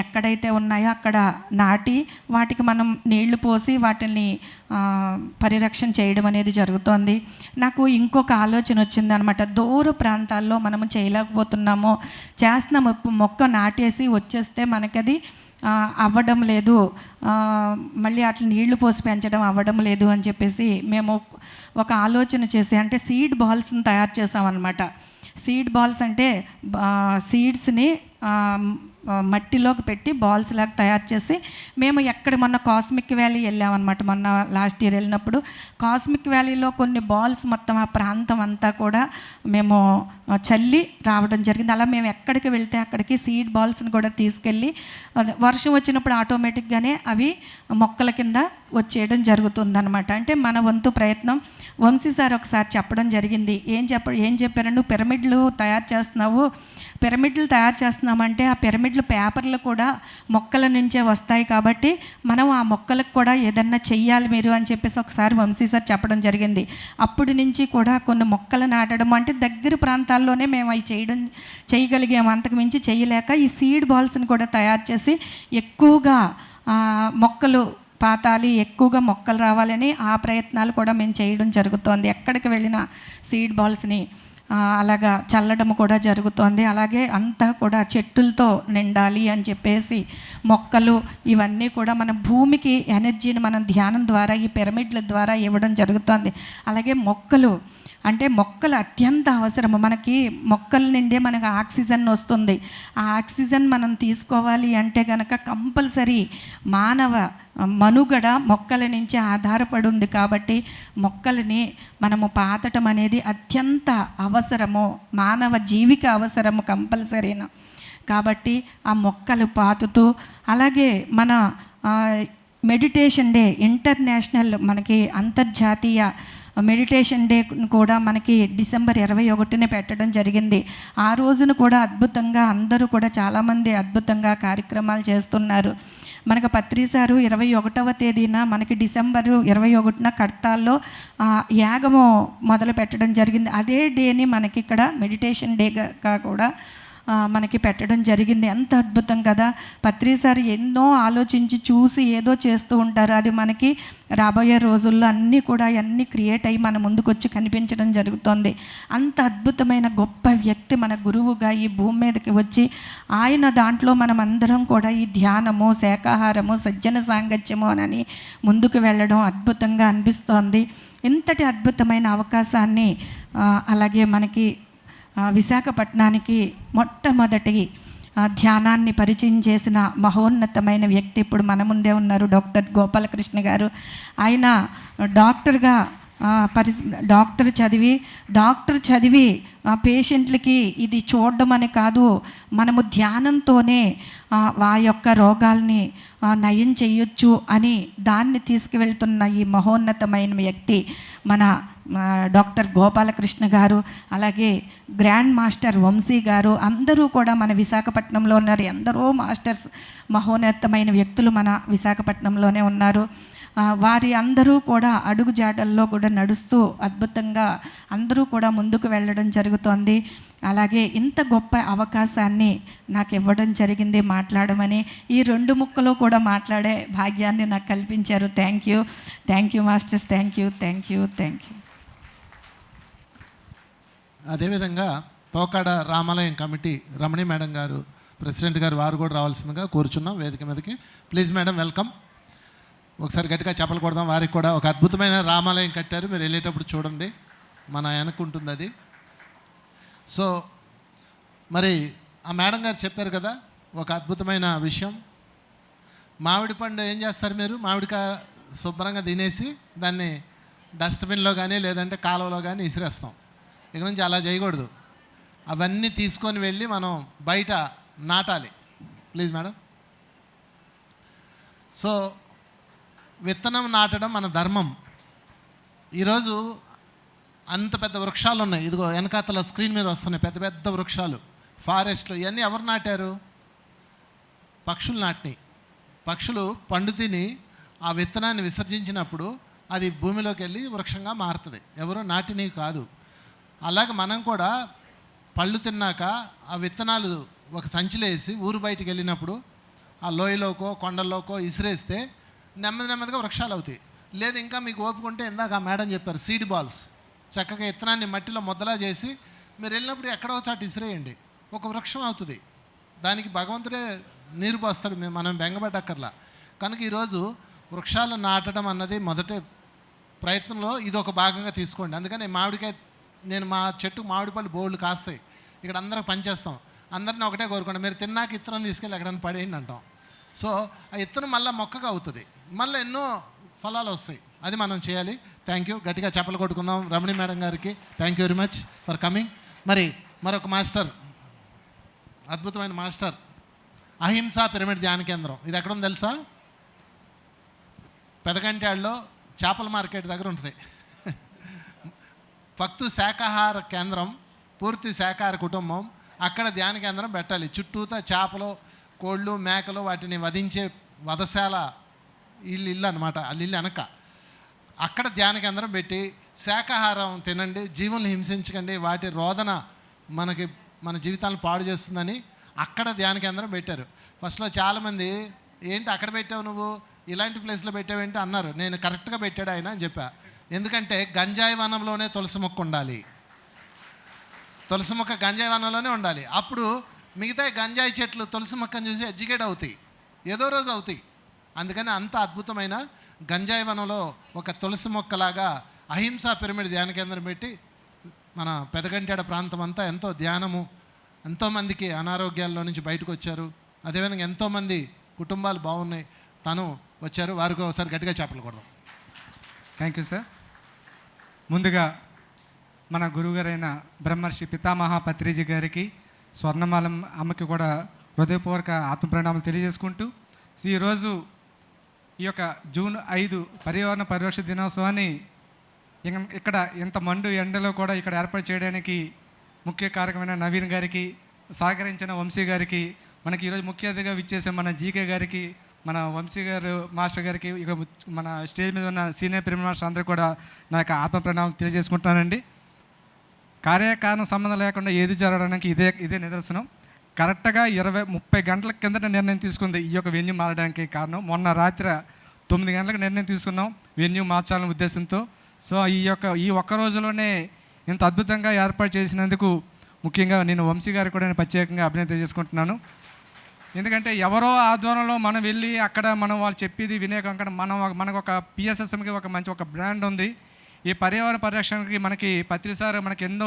ఎక్కడైతే ఉన్నాయో అక్కడ నాటి వాటికి మనం నీళ్లు పోసి వాటిని పరిరక్షణ చేయడం అనేది జరుగుతోంది. నాకు ఇంకొక ఆలోచన వచ్చిందనమాట. దూర ప్రాంతాల్లో మనము చేయలేకపోతున్నామో, చేస్తున్నాము, మొక్క నాటేసి వచ్చేస్తే మనకది అవ్వడం లేదు, మళ్ళీ అట్లా నీళ్లు పోసి పెంచడం అవ్వడం లేదు అని చెప్పేసి మేము ఒక ఆలోచన చేసి అంటే సీడ్ బాల్స్ని తయారు చేసామన్నమాట. సీడ్ బాల్స్ అంటే సీడ్స్ని మట్టిలోకి పెట్టి బాల్స్ లాగా తయారు చేసి మేము మొన్న కాస్మిక్ వ్యాలీ వెళ్ళామన్నమాట. మొన్న లాస్ట్ ఇయర్ వెళ్ళినప్పుడు కాస్మిక్ వ్యాలీలో కొన్ని బాల్స్ మొత్తం ఆ ప్రాంతం అంతా కూడా మేము చల్లి రావడం జరిగింది. అలా మేము ఎక్కడికి వెళ్తే అక్కడికి సీడ్ బాల్స్ని కూడా తీసుకెళ్ళి వర్షం వచ్చినప్పుడు ఆటోమేటిక్గానే అవి మొక్కల కింద వచ్చేయడం జరుగుతుందన్నమాట. అంటే మన వంతు ప్రయత్నం. వంశీ సార్ ఒకసారి చెప్పడం జరిగింది. ఏం చెప్పారంటే పిరమిడ్లు తయారు చేస్తున్నామంటే ఆ పిరమిడ్లు పేపర్లు కూడా మొక్కల నుంచే వస్తాయి కాబట్టి మనం ఆ మొక్కలకు కూడా ఏదన్నా చెయ్యాలి మీరు అని చెప్పేసి ఒకసారి వంశీ సార్ చెప్పడం జరిగింది. అప్పటి నుంచి కూడా కొన్ని మొక్కలు నాటడం అంటే దగ్గర ప్రాంతాల్లోనే మేము అవి చేయగలిగాము. అంతకు మించి చేయలేక ఈ సీడ్ బాల్స్ని కూడా తయారు చేసి ఎక్కువగా మొక్కలు పాతాలి, ఎక్కువగా మొక్కలు రావాలని ఆ ప్రయత్నాలు కూడా మేము చేయడం జరుగుతోంది. ఎక్కడికి వెళ్ళినా సీడ్ బాల్స్ని అలాగా చల్లడం కూడా జరుగుతోంది. అలాగే అంతా కూడా చెట్టులతో నిండాలి అని చెప్పేసి మొక్కలు ఇవన్నీ కూడా మన భూమికి ఎనర్జీని మనం ధ్యానం ద్వారా ఈ పిరమిడ్ల ద్వారా ఇవ్వడం జరుగుతోంది. అలాగే మొక్కలు అత్యంత అవసరము. మనకి మొక్కల నుండే మనకు ఆక్సిజన్ వస్తుంది. ఆ ఆక్సిజన్ మనం తీసుకోవాలి అంటే కనుక కంపల్సరీ మానవ మనుగడ మొక్కల నుంచి ఆధారపడి ఉంది. కాబట్టి మొక్కలని మనము పాతటం అనేది అత్యంత అవసరము, మానవ జీవికి అవసరము కంపల్సరీనా. కాబట్టి ఆ మొక్కలు పాతుతూ అలాగే మన మెడిటేషన్ డే ఇంటర్నేషనల్ మనకి అంతర్జాతీయ మెడిటేషన్ డే కూడా మనకి డిసెంబర్ 21న పెట్టడం జరిగింది. ఆ రోజున కూడా అద్భుతంగా అందరూ కూడా చాలామంది అద్భుతంగా కార్యక్రమాలు చేస్తున్నారు. మనకు పత్రిసారు 21వ తేదీన మనకి డిసెంబరు 21న కడతాల్లో యాగము మొదలు పెట్టడం జరిగింది. అదే డేని మనకి ఇక్కడ మెడిటేషన్ డేగా కూడా మనకి పెట్టడం జరిగింది. ఎంత అద్భుతం కదా. పత్రిసారి ఎన్నో ఆలోచించి చూసి ఏదో చేస్తూ ఉంటారు. అది మనకి రాబోయే రోజుల్లో అన్నీ క్రియేట్ అయ్యి మన ముందుకు వచ్చి కనిపించడం జరుగుతుంది. అంత అద్భుతమైన గొప్ప వ్యక్తి మన గురువుగా ఈ భూమి మీదకి వచ్చి ఆయన దాంట్లో మనం అందరం కూడా ఈ ధ్యానము, శాకాహారము, సజ్జన సాంగత్యము అని ముందుకు వెళ్ళడం అద్భుతంగా అనిపిస్తోంది. ఇంతటి అద్భుతమైన అవకాశాన్ని అలాగే మనకి విశాఖపట్నానికి మొట్టమొదటి ధ్యానాన్ని పరిచయం చేసిన మహోన్నతమైన వ్యక్తి ఇప్పుడు మన ముందే ఉన్నారు, డాక్టర్ గోపాలకృష్ణ గారు. ఆయన డాక్టర్ చదివి పేషెంట్లకి ఇది చూడడం అని కాదు, మనము ధ్యానంతోనే ఆ యొక్క రోగాల్ని నయం చేయొచ్చు అని దాన్ని తీసుకువెళ్తున్న ఈ మహోన్నతమైన వ్యక్తి మన డాక్టర్ గోపాలకృష్ణ గారు. అలాగే గ్రాండ్ మాస్టర్ వంశీ గారు అందరూ కూడా మన విశాఖపట్నంలో ఉన్నారు. ఎందరో మాస్టర్స్ మహోన్నతమైన వ్యక్తులు మన విశాఖపట్నంలోనే ఉన్నారు. వారి అందరూ కూడా అడుగుజాడల్లో కూడా నడుస్తూ అద్భుతంగా అందరూ కూడా ముందుకు వెళ్ళడం జరుగుతోంది. అలాగే ఇంత గొప్ప అవకాశాన్ని నాకు ఇవ్వడం జరిగింది మాట్లాడమని. ఈ 2 ముక్కలు కూడా మాట్లాడే భాగ్యాన్ని నాకు కల్పించారు. Thank you masters, thank you. అదేవిధంగా తోకాడ రామాలయం కమిటీ రమణి మేడం గారు, ప్రెసిడెంట్ గారు, వారు కూడా రావాల్సిందిగా కోరుచున్నాం వేదిక మీదకి. Please madam, welcome. ఒకసారి గట్టిగా చెప్పలు కొడదాం. వారికి కూడా ఒక అద్భుతమైన రామాలయం కట్టారు, మీరు వెళ్ళేటప్పుడు చూడండి, మన వెనక్కుంటుంది అది. సో మరి ఆ మేడం గారు చెప్పారు కదా ఒక అద్భుతమైన విషయం. మామిడి పండు ఏం చేస్తారు మీరు? మామిడికాయ శుభ్రంగా తినేసి దాన్ని డస్ట్బిన్లో కానీ లేదంటే కాలువలో కానీ విసిరేస్తాం. ఇక నుంచి అలా చేయకూడదు. అవన్నీ తీసుకొని వెళ్ళి మనం బయట నాటాలి. Please madam. సో విత్తనం నాటడం మన ధర్మం. ఈరోజు అంత పెద్ద వృక్షాలు ఉన్నాయి, ఇదిగో వెనకాతల స్క్రీన్ మీద వస్తున్నాయి పెద్ద పెద్ద వృక్షాలు, ఫారెస్ట్లు. ఇవన్నీ ఎవరు నాటారు? పక్షులు నాటినాయి. పక్షులు పండు తిని ఆ విత్తనాన్ని విసర్జించినప్పుడు అది భూమిలోకి వెళ్ళి వృక్షంగా మారుతుంది, ఎవరు నాటినవి కాదు. అలాగే మనం కూడా పళ్ళు తిన్నాక ఆ విత్తనాలు ఒక సంచిలో వేసి ఊరు బయటికి వెళ్ళినప్పుడు ఆ లోయలోకో కొండల్లోకో ఇసిరేస్తే నెమ్మదిగా వృక్షాలు అవుతాయి. లేదు ఇంకా మీకు ఓపుకుంటే ఇందాక ఆ మేడం చెప్పారు సీడ్ బాల్స్, చక్కగా విత్తనాన్ని మట్టిలో ముద్దలా చేసి మీరు వెళ్ళినప్పుడు ఎక్కడో చాటు ఇసిరేయండి, ఒక వృక్షం అవుతుంది. దానికి భగవంతుడే నీరు పోస్తాడు, మనం బెంగపడక్కర్లా. కనుక ఈరోజు వృక్షాలు నాటడం అన్నది మొదటి ప్రయత్నంలో ఇది ఒక భాగంగా తీసుకోండి. అందుకని మామిడికాయ, నేను మా చెట్టు మామిడి పళ్ళు బోల్డ్ కాస్తాయి, ఇక్కడ అందరూ పనిచేస్తాం, అందరిని ఒకటే కోరుకోండి, మీరు తిన్నాక ఇత్తనం తీసుకెళ్ళి ఎక్కడైనా పడేయండి అంటాం. సో ఆ ఇత్తనం మళ్ళీ మొక్కగా అవుతుంది, మళ్ళీ ఎన్నో ఫలాలు వస్తాయి. అది మనం చేయాలి. Thank you. గట్టిగా చెప్పలు కొట్టుకుందాం రమణి మేడం గారికి. Thank you very much for coming. మరి మరొక మాస్టర్, అద్భుతమైన మాస్టర్, అహింసా పిరమిడ్ ధ్యాన కేంద్రం. ఇది ఎక్కడుంది తెలుసా? పెదగంట్యాళ్ళలో చేపల మార్కెట్ దగ్గర ఉంటుంది. భక్తు శాకాహార కేంద్రం, పూర్తి శాకాహార కుటుంబం. అక్కడ ధ్యాన కేంద్రం పెట్టాలి. చుట్టూతా చేపలు, కోళ్ళు, మేకలు, వాటిని వధించే వధశాల ఇల్లు అనమాట. వాళ్ళ ఇల్లు వెనక అక్కడ ధ్యాన కేంద్రం పెట్టి శాకాహారం తినండి, జీవులను హింసించకండి, వాటి రోదన మన జీవితాలను పాడు చేస్తుందని అక్కడ ధ్యాన కేంద్రం పెట్టారు. ఫస్ట్లో చాలామంది ఏంటి అక్కడ పెట్టావు నువ్వు, ఇలాంటి ప్లేస్లో పెట్టావేంటి అన్నారు. నేను కరెక్ట్గా పెట్టాడు ఆయన అని చెప్పా. ఎందుకంటే గంజాయి వనంలోనే తులసి మొక్క ఉండాలి, తులసి మొక్క గంజాయి వనంలోనే ఉండాలి. అప్పుడు మిగతా గంజాయి చెట్లు తులసి మొక్కను చూసి ఎడ్యుకేట్ అవుతాయి, ఏదో రోజు అవుతాయి. అందుకని అంత అద్భుతమైన గంజాయి వనంలో ఒక తులసి మొక్కలాగా అహింసా పిరమిడ్ ధ్యాన కేంద్రం పెట్టి మన పెదగంట్యాడ ప్రాంతం అంతా ఎంతో ధ్యానము, ఎంతోమందికి అనారోగ్యాల్లో నుంచి బయటకు వచ్చారు. అదేవిధంగా ఎంతోమంది కుటుంబాలు బాగున్నాయి, తను వచ్చారు. వారికి ఒకసారి గట్టిగా చెప్పలు కొడదాం. Thank you sir. ముందుగా మన గురువుగారైన బ్రహ్మర్షి పితామహ పత్రిజీ గారికి, స్వర్ణమాలం అమ్మకి కూడా హృదయపూర్వక ఆత్మప్రణామాలు తెలియజేసుకుంటూ, ఈరోజు ఈ యొక్క జూన్ 5 పర్యావరణ పరిరక్షణ దినోత్సవాన్ని ఇక్కడ ఇంత మండు ఎండలో కూడా ఇక్కడ ఏర్పాటు చేయడానికి ముఖ్య కారకమైన నవీన్ గారికి, సహకరించిన వంశీ గారికి, మనకి ఈరోజు ముఖ్య అతిథిగా విచ్చేసే మన జీకే గారికి, మన వంశీ గారు మాస్టర్ గారికి, ఇక మన స్టేజ్ మీద ఉన్న సీనియర్ పిరమిడ్ మాస్టర్ అందరూ కూడా నా యొక్క ఆత్మ ప్రణామాలు తెలియజేసుకుంటున్నానండి. కార్యకారణ సంబంధం లేకుండా ఏది జరగడానికి ఇదే నిదర్శనం. కరెక్ట్గా 20-30 గంటల కిందట నిర్ణయం తీసుకుంది ఈ యొక్క వెన్యూ మారడానికి కారణం. మొన్న రాత్రి 9 గంటలకు నిర్ణయం తీసుకున్నాం వెన్యూ మార్చాలనే ఉద్దేశంతో. సో ఈ ఒక్క రోజులోనే ఇంత అద్భుతంగా ఏర్పాటు చేసినందుకు ముఖ్యంగా నేను వంశీ గారికి కూడా నేను ప్రత్యేకంగా అభినందన చేసుకుంటున్నాను. ఎందుకంటే ఎవరో ఆధ్వర్యంలో మనం వెళ్ళి అక్కడ మనం వాళ్ళు చెప్పేది వినేకం, మనకు ఒక పిఎస్ఎస్ఎంకి ఒక మంచి ఒక బ్రాండ్ ఉంది. ఈ పర్యావరణ పరిరక్షణకి మనకి పత్రిసారి మనకి ఎన్నో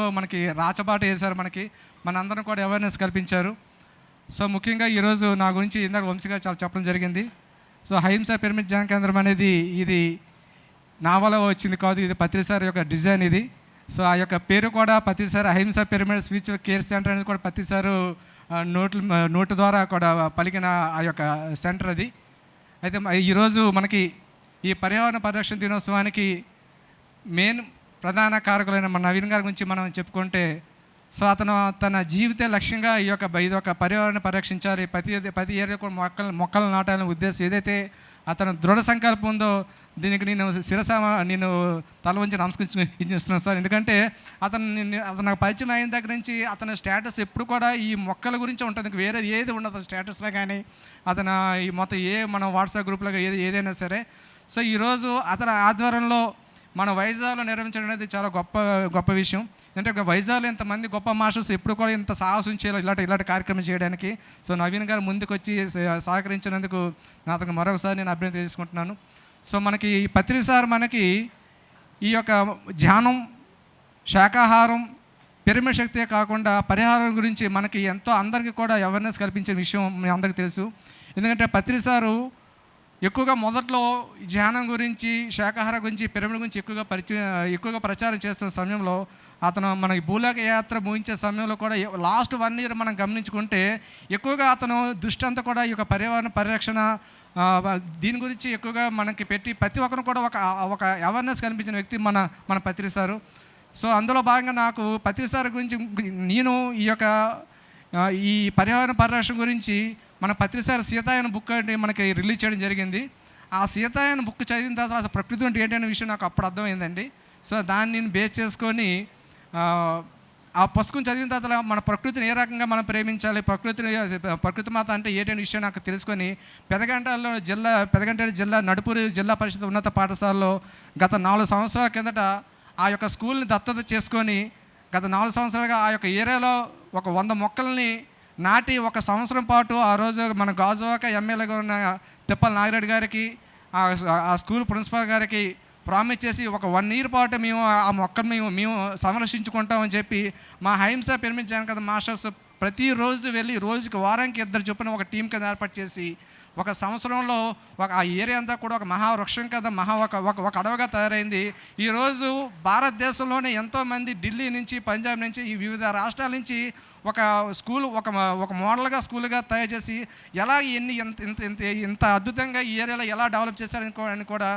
రాచబాట వేశారు, మనందరం కూడా అవేర్నెస్ కల్పించారు. సో ముఖ్యంగా ఈరోజు నా గురించి ఇందాక వంశీగా చాలా చెప్పడం జరిగింది. సో అహింసా పిరమిడ్ ధ్యాన కేంద్రం అనేది ఇది నా వల్ల వచ్చింది కాదు, ఇది పత్రిసారి యొక్క డిజైన్ ఇది. సో ఆ యొక్క పేరు కూడా పత్రిసారి అహింసా పిరమిడ్ స్పిరిచువల్ కేర్ సెంటర్ అనేది కూడా పత్రిసారి నోటు ద్వారా కూడా పలికిన ఆ యొక్క సెంటర్ అది. అయితే ఈరోజు మనకి ఈ పర్యావరణ పరిరక్షణ దినోత్సవానికి మెయిన్ ప్రధాన కారకులైన మన నవీన్ గారి గురించి మనం చెప్పుకుంటే, సో అతను తన జీవిత లక్ష్యంగా ఇది ఒక పర్యావరణ పరిరక్షించాలి, ప్రతి ఏరియా కూడా మొక్కలు నాటాలనే ఉద్దేశం ఏదైతే అతను దృఢ సంకల్పం ఉందో దీనికి నేను తల వంచి నమస్కరిస్తున్నాను సార్. ఎందుకంటే అతను నాకు పరిచయం అయిన దగ్గర నుంచి అతని స్టేటస్ ఎప్పుడు కూడా ఈ మొక్కల గురించి ఉంటుంది, ఇంక వేరే ఏది ఉండదు స్టేటస్లో కానీ, అతను ఈ మొత్తం మన వాట్సాప్ గ్రూప్లో ఏదైనా సరే. సో ఈరోజు అతని ఆధ్వర్యంలో మన వైజాగ్లో నిర్వహించడం అనేది చాలా గొప్ప విషయం. అంటే వైజాగ్లో ఇంతమంది గొప్ప మాస్టర్స్ ఎప్పుడు కూడా ఇంత సాహసం చేయాలి ఇలాంటి కార్యక్రమం చేయడానికి. సో నవీన్ గారు ముందుకు వచ్చి సహకరించినందుకు అతనికి మరొకసారి నేను అభినందన తెలుసుకుంటున్నాను. సో మనకి పత్రి సార్ మనకి ఈ యొక్క ధ్యానం, శాకాహారం, పిరమిడ్ శక్తే కాకుండా పరిహారం గురించి మనకి ఎంతో అందరికీ కూడా అవేర్నెస్ కల్పించే విషయం మీ అందరికీ తెలుసు. ఎందుకంటే పత్రి సారు ఎక్కువగా మొదట్లో ధ్యానం గురించి, శాకాహారం గురించి, పిరమిడ్ గురించి ఎక్కువగా ప్రచారం చేస్తున్న సమయంలో అతను మన భూలోక యాత్ర ముగించే సమయంలో కూడా లాస్ట్ 1 year మనం గమనించుకుంటే ఎక్కువగా అతను దృష్టి అంతా కూడా ఈ యొక్క పర్యావరణ పరిరక్షణ దీని గురించి ఎక్కువగా మనకి పెట్టి ప్రతి ఒక్కరు కూడా ఒక అవేర్నెస్ కనిపించిన వ్యక్తి మన పత్రి సారు. సో అందులో భాగంగా నాకు పత్రి సార్ గురించి నేను ఈ పర్యావరణ పరిరక్షణ గురించి మన పత్రి సార్ సీతాయన బుక్ అంటే మనకి రిలీజ్ చేయడం జరిగింది. ఆ సీతాయన బుక్ చదివిన తర్వాత అసలు ప్రకృతి అంటే ఏంటనే విషయం నాకు అప్పుడు అర్థమైందండి. సో దాన్ని నేను బేస్ చేసుకొని ఆ పుస్తకం చదివిన తర్వాత మన ప్రకృతిని ఏ రకంగా మనం ప్రేమించాలి, ప్రకృతి మాత అంటే ఏంటనే విషయం నాకు తెలుసుకొని పెదగంట జిల్లా నడుపూరి జిల్లా పరిషత్ ఉన్నత పాఠశాలలో గత 4 సంవత్సరాల కిందట ఆ యొక్క స్కూల్ని దత్తత చేసుకొని గత 4 సంవత్సరాలుగా ఆ యొక్క ఏరియాలో ఒక 100 మొక్కల్ని నాటి 1 సంవత్సరం పాటు ఆ రోజు మన గాజువాక ఎమ్మెల్యేగా ఉన్న తిప్పల నాగిరెడ్డి గారికి, ఆ స్కూల్ ప్రిన్సిపాల్ గారికి ప్రామిస్ చేసి ఒక 1 year పాటు మేము ఆ మొక్కను మేము సంరక్షించుకుంటామని చెప్పి మా హైంస పిరమిడ్ జానకథ మాస్టర్స్ ప్రతిరోజు వెళ్ళి రోజుకి వారానికి 2 చొప్పున ఒక టీం కింద ఏర్పాటు చేసి 1 సంవత్సరంలో ఆ ఏరియా అంతా కూడా ఒక మహావృక్షం కదా ఒక అడవిగా తయారైంది. ఈరోజు భారతదేశంలోనే ఎంతోమంది ఢిల్లీ నుంచి, పంజాబ్ నుంచి, ఈ వివిధ రాష్ట్రాల నుంచి ఒక స్కూల్ ఒక మోడల్గా స్కూల్గా తయారు చేసి ఎలా ఇంత అద్భుతంగా ఈ ఏరియాలో ఎలా డెవలప్ చేశారని కూడా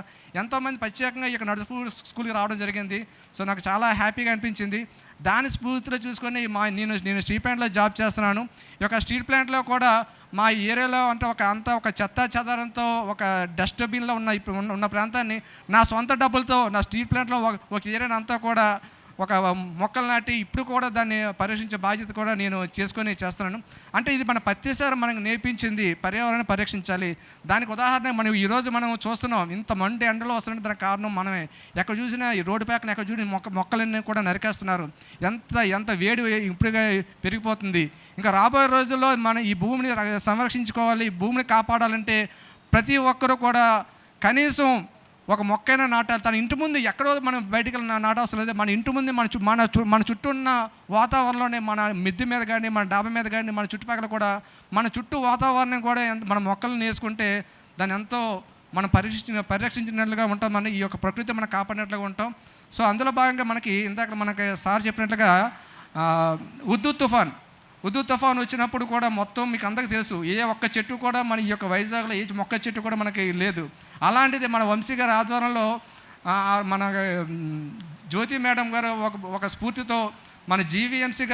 ఎంతోమంది ప్రత్యేకంగా ఇక్కడ నడుపూర్ స్కూల్కి రావడం జరిగింది. సో నాకు చాలా హ్యాపీగా అనిపించింది. దాని స్ఫూర్తిలో చూసుకొని నేను స్టీల్ ప్లాంట్లో జాబ్ చేస్తున్నాను. ఈ యొక్క స్టీల్ ప్లాంట్లో కూడా మా ఏరియాలో అంటే ఒక చెత్త చెదారంతో ఒక డస్ట్బిన్లో ఉన్న ప్రాంతాన్ని నా సొంత డబ్బులతో నా స్టీల్ ప్లాంట్లో ఒక ఏరియాని అంతా కూడా ఒక మొక్కలు నాటి ఇప్పుడు కూడా దాన్ని పరిరక్షించే బాధ్యత కూడా నేను చేస్తున్నాను. అంటే ఇది మన పత్రి సార్ మనకు నేర్పించింది పర్యావరణాన్ని పరిరక్షించాలి. దానికి ఉదాహరణ ఈరోజు మనం చూస్తున్నాం, ఇంత మండి ఎండలో వస్తున్నట్టు దానికి కారణం మనమే. ఎక్కడ చూసినా ఈ రోడ్డు పక్కన ఎక్కడ చూసి మొక్కలన్నీ కూడా నరికేస్తున్నారు. ఎంత వేడి ఇప్పుడుగా పెరిగిపోతుంది. ఇంకా రాబోయే రోజుల్లో మనం ఈ భూమిని సంరక్షించుకోవాలి, ఈ భూమిని కాపాడాలంటే ప్రతి ఒక్కరూ కూడా కనీసం ఒక మొక్కైనా నాటాలి. తన ఇంటి ముందు ఎక్కడో మనం బయటికి నాటవసరం లేదు. మన ఇంటి ముందు మన చుట్టూ ఉన్న వాతావరణంలోనే మన మిద్దె మీద కానీ, మన డాబా మీద కానీ, మన చుట్టుపక్కల కూడా మన చుట్టూ వాతావరణం కూడా మన మొక్కలను వేసుకుంటే దాన్ని ఎంతో మనం పరిరక్షించినట్లుగా ఉంటాం. మన ఈ యొక్క ప్రకృతి మనం కాపాడినట్లుగా ఉంటాం. సో అందులో భాగంగా మనకి సార్ చెప్పినట్లుగా ఉద్దు తుఫాన్ వచ్చినప్పుడు కూడా మొత్తం మీకు అందరికీ తెలుసు, ఏ ఒక్క చెట్టు కూడా మన ఈ యొక్క వైజాగ్లో ఏ మొక్క చెట్టు కూడా మనకి లేదు. అలాంటిది మన వంశీ గారి ఆధ్వర్యంలో మన జ్యోతి మేడం గారు ఒక స్ఫూర్తితో మన జీవీఎంసీ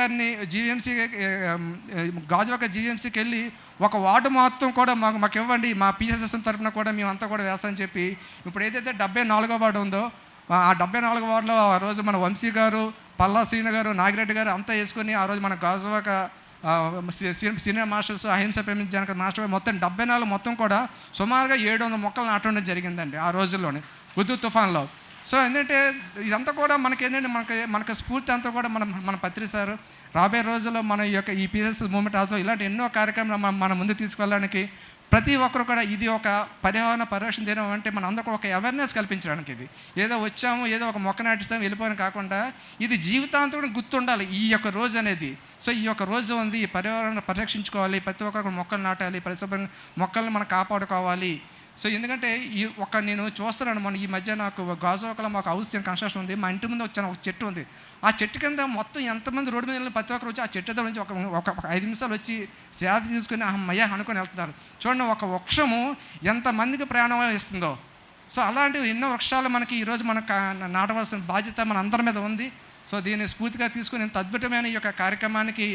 గాజువాక జీవీఎంసీకి వెళ్ళి ఒక వార్డు మొత్తం కూడా మాకు ఇవ్వండి, మా పిఎస్ఎస్ఎం తరఫున కూడా మేమంతా కూడా వేస్తామని చెప్పి ఇప్పుడు ఏదైతే 74వ వార్డు ఉందో ఆ 74వ వార్డులో ఆ రోజు మన వంశీ గారు, పల్లా శ్రీను గారు, నాగిరెడ్డి గారు అంతా వేసుకొని ఆ రోజు మన గాజువాక సీనియర్ మాస్టర్స్, అహింస పిరమిడ్ జానకథ మాస్టర్ మొత్తం 74 మొత్తం కూడా సుమారుగా 700 మొక్కలు నాటడం జరిగిందండి ఆ రోజుల్లోనే ఉద్దు తుఫాన్లో. సో ఏంటంటే ఇదంతా కూడా మనకి స్ఫూర్తి అంతా కూడా మన పత్రి సార్ రాబోయే రోజుల్లో మన ఈ పిఎస్ మూవ్మెంట్ అవుతాం ఇలాంటి ఎన్నో కార్యక్రమాలు మన ముందు తీసుకెళ్ళడానికి ప్రతి ఒక్కరు కూడా ఇది ఒక పర్యావరణ పరిరక్షణ దినం అంటే మన అందరూ ఒక అవేర్నెస్ కల్పించడానికి. ఇది ఏదో వచ్చాము ఏదో ఒక మొక్క నాటిస్తాము వెళ్ళిపోయిన కాకుండా ఇది జీవితాంతం కూడా గుర్తుండాలి ఈ యొక్క రోజు అనేది. సో ఈ యొక్క రోజు ఉంది, ఈ పర్యావరణ పరిరక్షించుకోవాలి, ప్రతి ఒక్కరు మొక్కలు నాటాలి, పరిశుభ్రంగా మొక్కలను మనం కాపాడుకోవాలి. సో ఎందుకంటే నేను చూస్తున్నాను, మన ఈ మధ్య నాకు గాజువాకలో మాకు హౌస్ కన్స్ట్రక్షన్ ఉంది. మా ఇంటి ముందు ఒక చెట్టు ఉంది. ఆ చెట్టు కింద మొత్తం ఎంతమంది రోడ్డు మీద ప్రతి ఒక్కరు వచ్చి ఆ చెట్టు దగ్గర నుంచి ఒక 5 నిమిషాలు వచ్చి సేద తీసుకుని అమ్మయ్య అనుకొని వెళ్తున్నారు. చూడండి, ఒక వృక్షము ఎంతమందికి ప్రాణం ఇస్తుందో. సో అలాంటివి ఎన్నో వృక్షాలు మనకి ఈరోజు నాటవలసిన బాధ్యత మన అందరి మీద ఉంది. సో దీన్ని స్ఫూర్తిగా తీసుకుని ఇంత అద్భుతమైన ఈ యొక్క కార్యక్రమానికి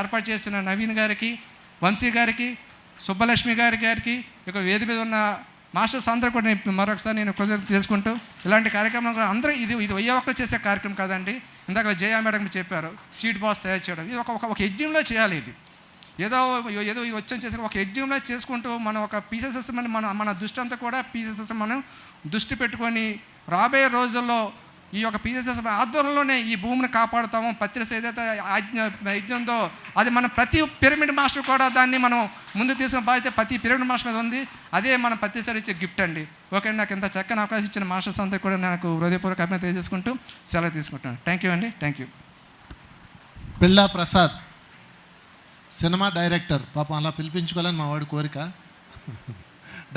ఏర్పాటు చేసిన నవీన్ గారికి, వంశీ గారికి, సుబ్బలక్ష్మి గారికి, ఇక వేది మీద ఉన్న మాస్టర్స్ అందరూ కూడా మరొకసారి నేను కృతజ్ఞత చేసుకుంటూ ఇలాంటి కార్యక్రమం అందరూ ఇది వెయ్యి ఒక్కరు చేసే కార్యక్రమం కాదండి. ఇందాక జయ మేడం చెప్పారు సీడ్ బాక్స్ తయారు చేయడం, ఇది ఒక యజ్ఞంలో చేయాలి. ఇది ఏదో వచ్చి చేసే ఒక యజ్ఞంలో చేసుకుంటూ మనం ఒక పీసెస్ మన దృష్టి అంతా కూడా పీసెస్ మనం దృష్టి పెట్టుకొని రాబోయే రోజుల్లో ఈ యొక్క పీసెస్ ఆధ్వర్యంలోనే ఈ భూమిని కాపాడుతాము. పత్రిక ఏదైతే యజ్ఞంతో అది మన ప్రతి పిరమిడ్ మాస్టర్ కూడా దాన్ని మనం ముందు తీసుకున్న బాధ్యత ప్రతి పిరమిడ్ మాస్టర్ మీద ఉంది. అదే మన ప్రతిసారి ఇచ్చే గిఫ్ట్ అండి. ఓకే అండి, నాకు ఇంత చక్కని అవకాశం ఇచ్చిన మాస్టర్స్ అంతా కూడా నాకు హృదయపూర్వక అభినందనలు తెలియజేసుకుంటూ సెలవు తీసుకుంటున్నాను. థ్యాంక్ యూ అండి. Thank you. పిల్లా ప్రసాద్ సినిమా డైరెక్టర్, పాపం అలా పిలిపించుకోవాలని మా వాడి కోరిక.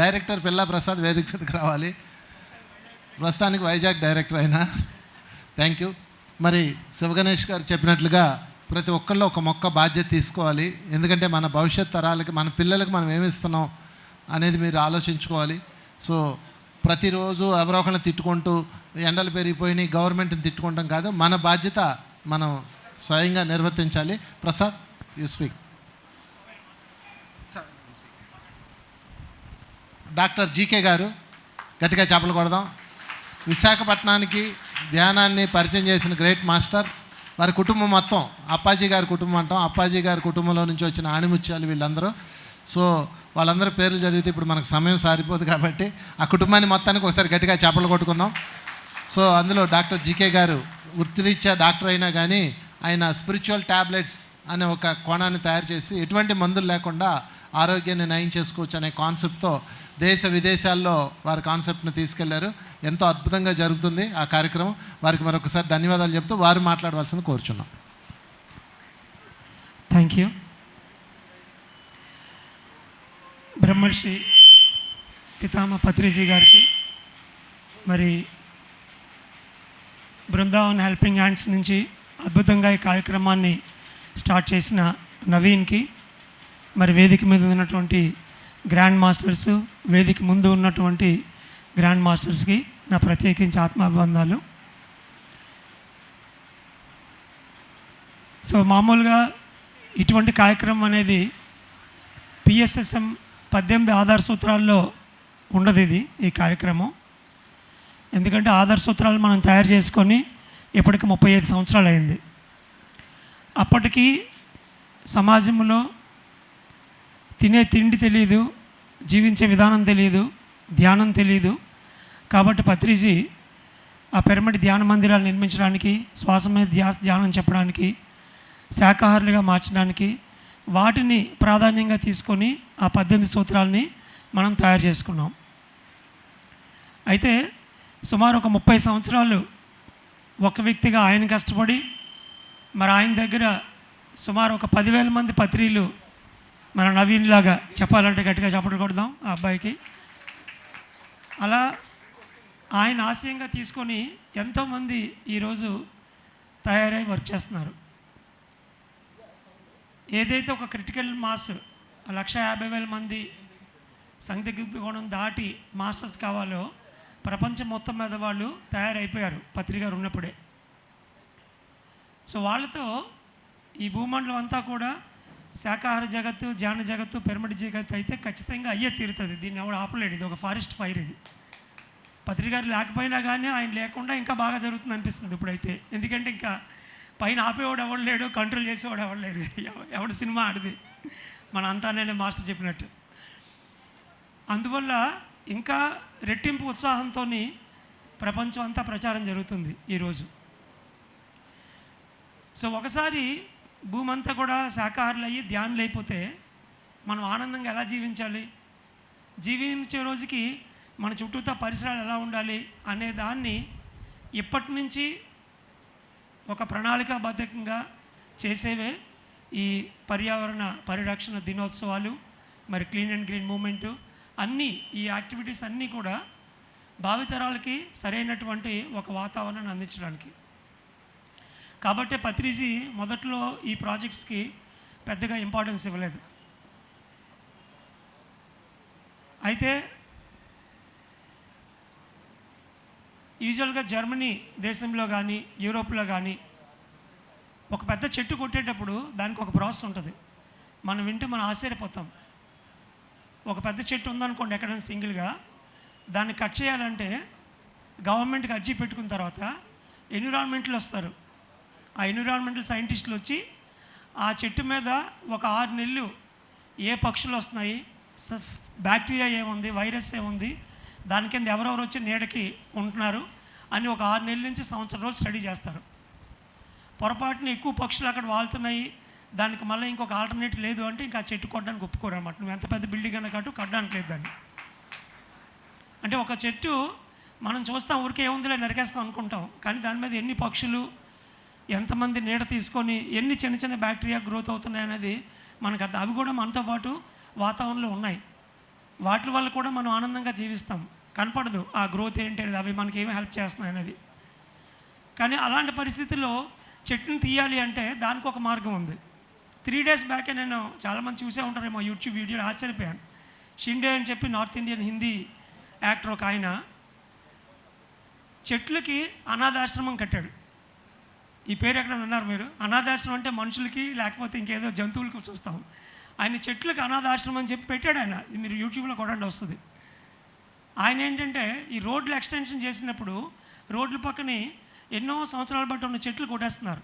డైరెక్టర్ పిల్లా ప్రసాద్ వేదిక మీదకి రావాలి. ప్రస్తుతానికి వైజాగ్ డైరెక్టర్ అయినా. Thank you. మరి శివగణేష్ గారు చెప్పినట్లుగా ప్రతి ఒక్కళ్ళు ఒక మొక్క బాధ్యత తీసుకోవాలి. ఎందుకంటే మన భవిష్యత్ తరాలకి, మన పిల్లలకి మనం ఏమిస్తున్నాం అనేది మీరు ఆలోచించుకోవాలి. సో ప్రతిరోజు ఎవరో ఒకరిని తిట్టుకుంటూ ఎండలు పెరిగిపోయినాయి గవర్నమెంట్ని తిట్టుకుంటాం కాదు, మన బాధ్యత మనం స్వయంగా నిర్వర్తించాలి. Prasad, you speak. Doctor GK గారు, గట్టిగా చప్పలు కొడదాం. విశాఖపట్నానికి ధ్యానాన్ని పరిచయం చేసిన గ్రేట్ మాస్టర్. వారి కుటుంబం మొత్తం అప్పాజీ గారి కుటుంబం అంటాం. అప్పాజీ గారి కుటుంబంలో నుంచి వచ్చిన ఆణిముత్యాలు వీళ్ళందరూ. సో వాళ్ళందరూ పేర్లు చదివితే ఇప్పుడు మనకు సమయం సారిపోదు కాబట్టి ఆ కుటుంబాన్ని మొత్తానికి ఒకసారి గట్టిగా చప్పలు కొట్టుకుందాం. సో అందులో డాక్టర్ జీకే గారు వృత్తిరీత్యా డాక్టర్ అయినా కానీ ఆయన స్పిరిచువల్ ట్యాబ్లెట్స్ అనే ఒక కోణాన్ని తయారు చేసి ఎటువంటి మందులు లేకుండా ఆరోగ్యాన్ని నయం చేసుకోవచ్చు అనే కాన్సెప్ట్తో దేశ విదేశాల్లో వారి కాన్సెప్ట్ని తీసుకెళ్లారు. ఎంతో అద్భుతంగా జరుగుతుంది ఆ కార్యక్రమం. వారికి మరొకసారి ధన్యవాదాలు చెప్తూ వారు మాట్లాడవలసింది కోరుచున్నాం. Thank you. బ్రహ్మర్షి పితామహ పత్రిజీ గారికి, మరి బృందావన్ హెల్పింగ్ హ్యాండ్స్ నుంచి అద్భుతంగా ఈ కార్యక్రమాన్ని స్టార్ట్ చేసిన నవీన్కి, మరి వేదిక మీద ఉన్నటువంటి గ్రాండ్ మాస్టర్స్, వేదిక ముందు ఉన్నటువంటి గ్రాండ్ మాస్టర్స్కి నా ప్రత్యేకించి ఆత్మాభివందనాలు. సో మామూలుగా ఇటువంటి కార్యక్రమం అనేది పిఎస్ఎస్ఎం 18 ఆధార సూత్రాల్లో ఉండదు ఈ కార్యక్రమం. ఎందుకంటే ఆధార సూత్రాలు మనం తయారు చేసుకొని ఇప్పటికి 35 సంవత్సరాలు అయింది. అప్పటికి సమాజంలో తినే తిండి తెలియదు, జీవించే విధానం తెలియదు, ధ్యానం తెలియదు. కాబట్టి పత్రిజీ ఆ పిరమిడ్ ధ్యాన మందిరాలు నిర్మించడానికి, శ్వాస మీద ధ్యానం చెప్పడానికి, శాకాహారులుగా మార్చడానికి వాటిని ప్రాధాన్యంగా తీసుకొని ఆ 18 సూత్రాలని మనం తయారు చేసుకున్నాం. అయితే సుమారు ఒక 30 సంవత్సరాలు ఒక వ్యక్తిగా ఆయన కష్టపడి, మరి ఆయన దగ్గర సుమారు ఒక 10,000 మంది పత్రిలు మన నవీన్ లాగా చెప్పాలంటే గట్టిగా చప్పట్లు కొడదాం ఆ అబ్బాయికి. అలా ఆయన ఆశయంగా తీసుకొని ఎంతోమంది ఈరోజు తయారై వర్క్ చేస్తున్నారు. ఏదైతే ఒక క్రిటికల్ మాస్ 150,000 మంది సందిగ్ధ గుణం దాటి మాస్టర్స్ కావాలో ప్రపంచం మొత్తం మీద వాళ్ళు తయారైపోయారు పత్రికారు ఉన్నప్పుడే. సో వాళ్ళతో ఈ భూమండలం అంతా కూడా శాకాహార జగత్తు, ధ్యాన జగత్తు, పిరమిడ్ జగత్తు అయితే ఖచ్చితంగా అయ్యే తీరుతుంది. దీన్ని ఎవడు ఆపలేడు. ఇది ఒక ఫారెస్ట్ ఫైర్. ఇది పత్రికారు లేకపోయినా కానీ ఆయన లేకుండా ఇంకా బాగా జరుగుతుంది అనిపిస్తుంది ఇప్పుడైతే. ఎందుకంటే ఇంకా పైన ఆపేవాడు ఎవడు లేడు, కంట్రోల్ చేసేవాడు ఎవడు లేరు. ఎవడు సినిమా ఆడిది మన అంతా నేను మాస్టర్ చెప్పినట్టు. అందువల్ల ఇంకా రెట్టింపు ఉత్సాహంతో ప్రపంచం అంతా ప్రచారం జరుగుతుంది ఈరోజు. సో ఒకసారి భూమి అంతా కూడా శాకాహారులు అయ్యి ధ్యానులు అయిపోతే మనం ఆనందంగా ఎలా జీవించాలి, జీవించే రోజుకి మన చుట్టూతా పరిసరాలు ఎలా ఉండాలి అనే దాన్ని ఇప్పటి నుంచి ఒక ప్రణాళికాబద్ధంగా చేసేవే ఈ పర్యావరణ పరిరక్షణ దినోత్సవాలు, మరి క్లీన్ అండ్ గ్రీన్ మూమెంటు అన్నీ. ఈ యాక్టివిటీస్ అన్నీ కూడా భావితరాలకి సరైనటువంటి ఒక వాతావరణాన్ని అందించడానికి. కాబట్టి పత్రిజీ మొదట్లో ఈ ప్రాజెక్ట్స్కి పెద్దగా ఇంపార్టెన్స్ ఇవ్వలేదు. అయితే యూజువల్గా జర్మనీ దేశంలో కానీ యూరోప్లో కానీ ఒక పెద్ద చెట్టు కొట్టేటప్పుడు దానికి ఒక ప్రాసెస్ ఉంటుంది. మనం వింటే మనం ఆశ్చర్యపోతాం. ఒక పెద్ద చెట్టు ఉందనుకోండి ఎక్కడైనా సింగిల్గా, దాన్ని కట్ చేయాలంటే గవర్నమెంట్కి అర్జీ పెట్టుకున్న తర్వాత ఎన్విరాన్మెంట్లు వస్తారు. ఆ ఎన్విరాన్మెంటల్ సైంటిస్టులు వచ్చి ఆ చెట్టు మీద ఒక 6 నెలలు ఏ పక్షులు వస్తున్నాయి, బ్యాక్టీరియా ఏముంది, వైరస్ ఏముంది, దాని కింద ఎవరెవరు వచ్చి నీడకి ఉంటున్నారు అని ఒక 6 నెలల నుంచి సంవత్సరం రోజులు స్టడీ చేస్తారు. పొరపాటున ఎక్కువ పక్షులు అక్కడ వాళ్తున్నాయి, దానికి మళ్ళీ ఇంకొక ఆల్టర్నేటివ్ లేదు అంటే ఇంకా ఆ చెట్టు కొట్టడానికి ఒప్పుకోరు అన్నమాట. నువ్వు ఎంత పెద్ద బిల్డింగ్ అన్న కట్టు, కట్టడానికి లేదు దాన్ని. అంటే ఒక చెట్టు మనం చూస్తాం, ఊరికే ఏముందిలే నరికేస్తాం అనుకుంటాం, కానీ దాని మీద ఎన్ని పక్షులు, ఎంతమంది నీడ తీసుకొని ఎన్ని చిన్న చిన్న బ్యాక్టీరియా గ్రోత్ అవుతున్నాయి అనేది మనకు అర్థం. అవి కూడా మనతో పాటు వాతావరణంలో ఉన్నాయి. వాటి వల్ల కూడా మనం ఆనందంగా జీవిస్తాం. కనపడదు ఆ గ్రోత్ ఏంటి అనేది, అవి మనకి ఏమి హెల్ప్ చేస్తున్నాయి అనేది. కానీ అలాంటి పరిస్థితుల్లో చెట్టుని తీయాలి అంటే దానికి ఒక మార్గం ఉంది. 3 days బ్యాకే నేను చాలామంది చూసే ఉంటారేమో యూట్యూబ్ వీడియోలు, ఆశ్చర్యపోయాను. షిండే అని చెప్పి నార్త్ ఇండియన్ హిందీ యాక్టర్ ఒక ఆయన చెట్లకి అనాథాశ్రమం కట్టాడు. ఈ పేరు ఎక్కడ విన్నారు మీరు? అనాథాశ్రమం అంటే మనుషులకి లేకపోతే ఇంకేదో జంతువులకు చూస్తాం. ఆయన చెట్లకి అనాథాశ్రమం అని చెప్పి పెట్టాడు ఆయన. ఇది మీరు యూట్యూబ్లో కొట్టండి వస్తుంది. ఆయన ఏంటంటే ఈ రోడ్లు ఎక్స్టెన్షన్ చేసినప్పుడు రోడ్ల పక్కనే ఎన్నో సంవత్సరాల బట్టి ఉన్న చెట్లు కొట్టేస్తున్నారు.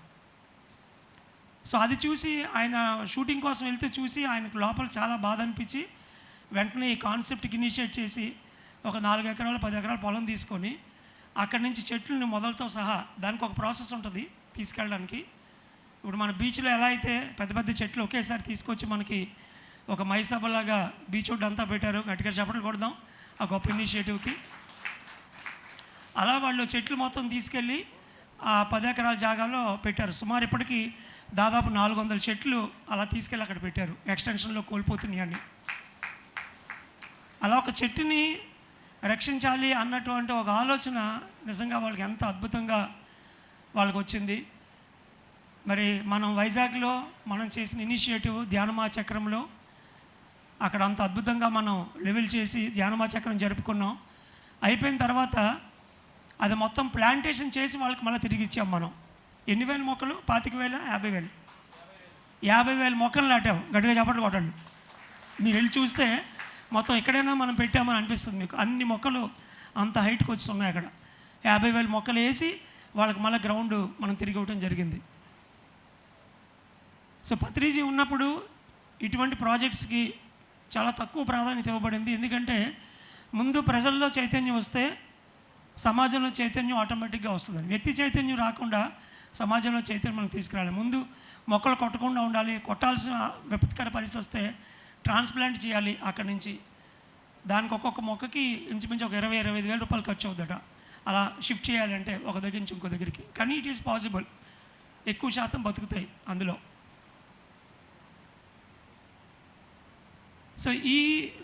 సో అది చూసి ఆయన షూటింగ్ కోసం వెళ్తే చూసి ఆయనకు లోపల చాలా బాధ అనిపించి వెంటనే ఈ కాన్సెప్ట్కి ఇనిషియేట్ చేసి ఒక 4 ఎకరాలు 10 ఎకరాల పొలం తీసుకొని అక్కడి నుంచి చెట్లని మొదలతో సహా, దానికి ఒక ప్రాసెస్ ఉంటుంది తీసుకెళ్ళడానికి. ఇప్పుడు మన బీచ్లో ఎలా అయితే పెద్ద పెద్ద చెట్లు ఒకేసారి తీసుకొచ్చి మనకి ఒక మైసభలాగా బీచ్ రోడ్ అంతా పెట్టారు, గట్టిగా చప్పట్లు కొడదాం ఆ గొప్ప ఇనిషియేటివ్కి. అలా వాళ్ళు చెట్లు మొత్తం తీసుకెళ్ళి ఆ 10 ఎకరాల జాగాలో పెట్టారు. సుమారు ఇప్పటికీ దాదాపు 400 చెట్లు అలా తీసుకెళ్ళి అక్కడ పెట్టారు, ఎక్స్టెన్షన్లో కోల్పోతున్నాయి అని. అలా ఒక చెట్టుని రక్షించాలి అన్నటువంటి ఒక ఆలోచన నిజంగా వాళ్ళకి ఎంత అద్భుతంగా వాళ్ళకి వచ్చింది. మరి మనం వైజాగ్లో మనం చేసిన ఇనిషియేటివ్ ధ్యానమా చక్రంలో అక్కడ అంత అద్భుతంగా మనం లెవెల్ చేసి ధ్యానమా చక్రం జరుపుకున్నాం. అయిపోయిన తర్వాత అది మొత్తం ప్లాంటేషన్ చేసి వాళ్ళకి మళ్ళీ తిరిగి ఇచ్చాం మనం. ఎన్ని వేల మొక్కలు? 25,000 50,000 50,000 మొక్కలు నాటాం. గట్టిగా చప్పట్లు కొట్టండి. మీరు వెళ్ళి చూస్తే మొత్తం ఎక్కడైనా మనం పెట్టామని అనిపిస్తుంది మీకు. అన్ని మొక్కలు అంత హైట్కి వచ్చి ఉన్నాయి అక్కడ. 50,000 మొక్కలు వేసి వాళ్ళకి మళ్ళీ గ్రౌండ్ మనం తిరిగి ఇవ్వటం జరిగింది. సో పత్రిజీ ఉన్నప్పుడు ఇటువంటి ప్రాజెక్ట్స్కి చాలా తక్కువ ప్రాధాన్యత ఇవ్వబడింది. ఎందుకంటే ముందు ప్రజల్లో చైతన్యం వస్తే సమాజంలో చైతన్యం ఆటోమేటిక్గా వస్తుంది. వ్యక్తి చైతన్యం రాకుండా సమాజంలో చైతన్యం మనం తీసుకురాలి. ముందు మొక్కలు కొట్టకుండా ఉండాలి. కొట్టాల్సిన విపత్కర పరిస్థితి వస్తే ట్రాన్స్ప్లాంట్ చేయాలి. అక్కడి నుంచి దానికి ఒక్కొక్క మొక్కకి ఇంచుమించు ఒక 20-25 వేల రూపాయలు ఖర్చు అవుద్దట. అలా షిఫ్ట్ చేయాలంటే ఒక దగ్గర నుంచి ఇంకో దగ్గరికి. కానీ ఇట్ ఈస్ పాసిబుల్. ఎక్కువ శాతం బతుకుతాయి అందులో. సో ఈ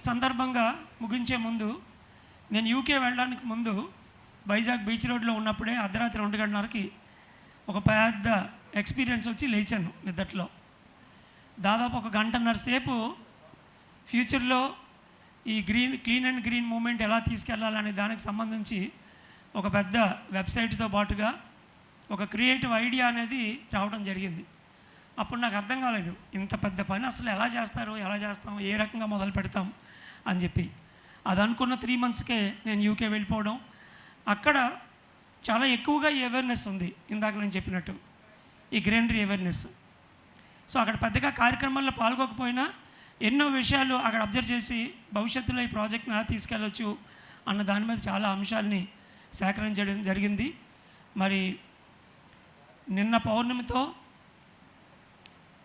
సందర్భంగా ముగించే ముందు, నేను యూకే వెళ్ళడానికి ముందు వైజాగ్ బీచ్ రోడ్లో ఉన్నప్పుడే అర్ధరాత్రి 2:30కి ఒక పెద్ద ఎక్స్పీరియన్స్ వచ్చి లేచాను నిద్దట్లో. దాదాపు 1 గంటన్నర సేపు ఫ్యూచర్లో ఈ క్లీన్ అండ్ గ్రీన్ మూమెంట్ ఎలా తీసుకెళ్లాలనే దానికి సంబంధించి ఒక పెద్ద వెబ్సైట్తో పాటుగా ఒక క్రియేటివ్ ఐడియా అనేది రావడం జరిగింది. అప్పుడు నాకు అర్థం కాలేదు, ఇంత పెద్ద పని అసలు ఎలా చేస్తారు, ఎలా చేస్తాం, ఏ రకంగా మొదలు పెడతాం అని చెప్పి. అది అనుకున్న 3 monthsకే నేను యూకే వెళ్ళిపోవడం. అక్కడ చాలా ఎక్కువగా ఈ అవేర్నెస్ ఉంది. ఇందాక నేను చెప్పినట్టు ఈ గ్రీనరీ అవేర్నెస్. సో అక్కడ పెద్దగా కార్యక్రమాల్లో పాల్గొకపోయినా ఎన్నో విషయాలు అక్కడ అబ్జర్వ్ చేసి భవిష్యత్తులో ఈ ప్రాజెక్ట్ని ఎలా తీసుకెళ్ళవచ్చు అన్న దాని మీద చాలా అంశాలని సేకరించడం జరిగింది. మరి నిన్న పౌర్ణమితో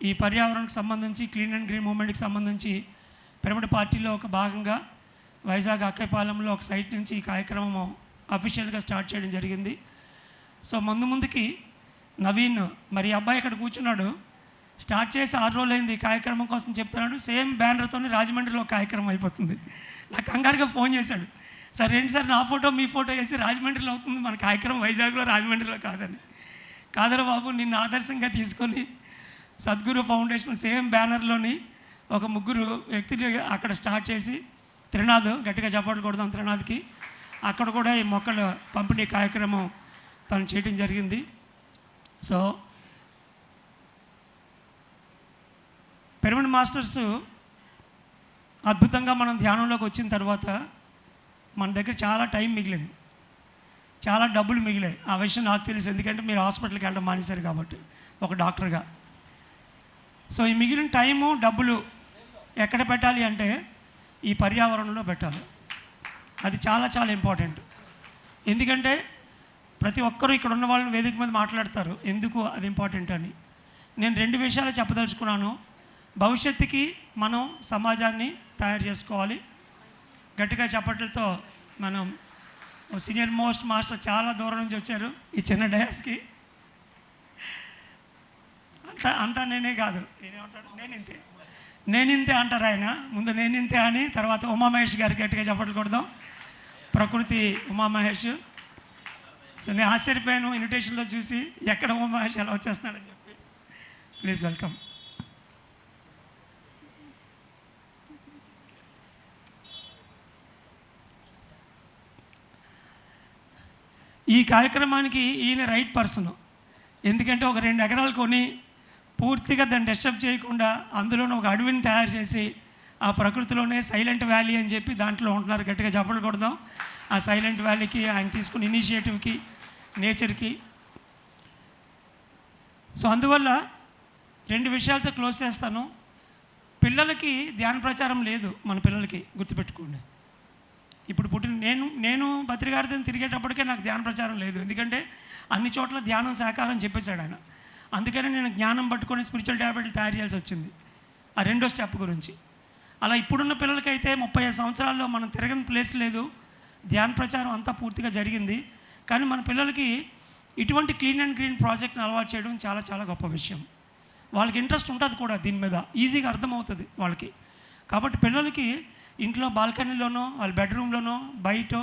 ఈ పర్యావరణకు సంబంధించి క్లీన్ అండ్ గ్రీన్ మూవ్మెంట్కి సంబంధించి పిరమిడ్ పార్టీలో ఒక భాగంగా వైజాగ్ అక్కైపాలెంలో ఒక సైట్ నుంచి ఈ కార్యక్రమం అఫీషియల్గా స్టార్ట్ చేయడం జరిగింది. సో ముందుకి నవీన్, మరి అబ్బాయి ఇక్కడ కూర్చున్నాడు, స్టార్ట్ చేసి 6 రోజులైంది. కార్యక్రమం కోసం చెప్తున్నాడు. సేమ్ బ్యానర్తో రాజమండ్రిలో కార్యక్రమం అయిపోతుంది. నాకు కంగారుగా ఫోన్ చేశాడు, సార్ ఏంటి సార్ నా ఫోటో మీ ఫోటో వేసి రాజమండ్రిలో అవుతుంది, మన కార్యక్రమం వైజాగ్లో రాజమండ్రిలో కాదని. కాదరా బాబు, నిన్ను ఆదర్శంగా తీసుకొని సద్గురు ఫౌండేషన్ సేమ్ బ్యానర్లోని ఒక 3 వ్యక్తులు అక్కడ స్టార్ట్ చేసి త్రినాథ్, గట్టిగా చప్పట్లు కొడదాం త్రినాథ్కి, అక్కడ కూడా ఈ మొక్కల పంపిణీ కార్యక్రమం తను చేయడం జరిగింది. సో పిరమిడ్ మాస్టర్స్ అద్భుతంగా మనం ధ్యానంలోకి వచ్చిన తర్వాత మన దగ్గర చాలా టైం మిగిలింది, చాలా డబ్బులు మిగిలాయి. ఆ విషయం నాకు తెలుసు, ఎందుకంటే మీరు హాస్పిటల్కి వెళ్ళడం మానేశారు కాబట్టి ఒక డాక్టర్గా. సో ఈ మిగిలిన టైము డబ్బులు ఎక్కడ పెట్టాలి అంటే ఈ పర్యావరణంలో పెట్టాలి. అది చాలా చాలా ఇంపార్టెంట్. ఎందుకంటే ప్రతి ఒక్కరూ ఇక్కడ ఉన్న వాళ్ళు వేదిక మీద మాట్లాడతారు ఎందుకు అది ఇంపార్టెంట్ అని. నేను 2 విషయాలు చెప్పదలుచుకున్నాను. భవిష్యత్తుకి మనం సమాజాన్ని తయారు చేసుకోవాలి. గట్టిగా చప్పట్లతో మనం సీనియర్ మోస్ట్ మాస్టర్ చాలా దూరం నుంచి వచ్చారు ఈ చిన్న డయాస్కి. అంతా నేనే కాదు, నేనేమంటాడు, నేనింతే అంటారు ఆయన. ముందు నేనింతే అని, తర్వాత ఉమామహేష్ గారికి గట్టిగా చప్పట్లు కొడదాం. ప్రకృతి ఉమామహేష్. సో నేను ఆశ్చర్యపోయాను ఇన్విటేషన్లో చూసి, ఎక్కడ ఉమామహేష్ ఎలా వచ్చేస్తున్నాడని చెప్పి. Please welcome. ఈ కార్యక్రమానికి ఈయన రైట్ పర్సన్. ఎందుకంటే ఒక 2 ఎకరాలు కొని పూర్తిగా దాన్ని డిస్టర్బ్ చేయకుండా అందులోనే ఒక అడవిని తయారు చేసి ఆ ప్రకృతిలోనే సైలెంట్ వ్యాలీ అని చెప్పి దాంట్లో ఉంటున్నారు. గట్టిగా చప్పట్లు కొడదాం ఆ సైలెంట్ వ్యాలీకి, ఆయన తీసుకున్న ఇనిషియేటివ్కి, నేచర్కి. సో అందువల్ల 2 విషయాలతో క్లోజ్ చేస్తాను. పిల్లలకి ధ్యాన ప్రచారం లేదు, మన పిల్లలకి గుర్తుపెట్టుకోండి. ఇప్పుడు నేను భద్రిగారితో తిరిగేటప్పటికే నాకు ధ్యాన ప్రచారం లేదు, ఎందుకంటే అన్ని చోట్ల ధ్యానం సాకారం చెప్పేశాడు ఆయన. అందుకని నేను జ్ఞానం పట్టుకొని స్పిరిచువల్ ట్యాబ్లెట్లు తయారు చేయాల్సి వచ్చింది ఆ 2వ స్టెప్ గురించి. అలా ఇప్పుడున్న పిల్లలకైతే 35 సంవత్సరాల్లో మనం తిరగని ప్లేస్ లేదు, ధ్యాన ప్రచారం అంతా పూర్తిగా జరిగింది. కానీ మన పిల్లలకి ఇటువంటి క్లీన్ అండ్ గ్రీన్ ప్రాజెక్ట్ని అలవాటు చేయడం చాలా చాలా గొప్ప విషయం. వాళ్ళకి ఇంట్రెస్ట్ ఉంటుంది కూడా దీని మీద, ఈజీగా అర్థమవుతుంది వాళ్ళకి. కాబట్టి పిల్లలకి ఇంట్లో బాల్కనీలోనో, వాళ్ళ బెడ్రూమ్లోనో, బయట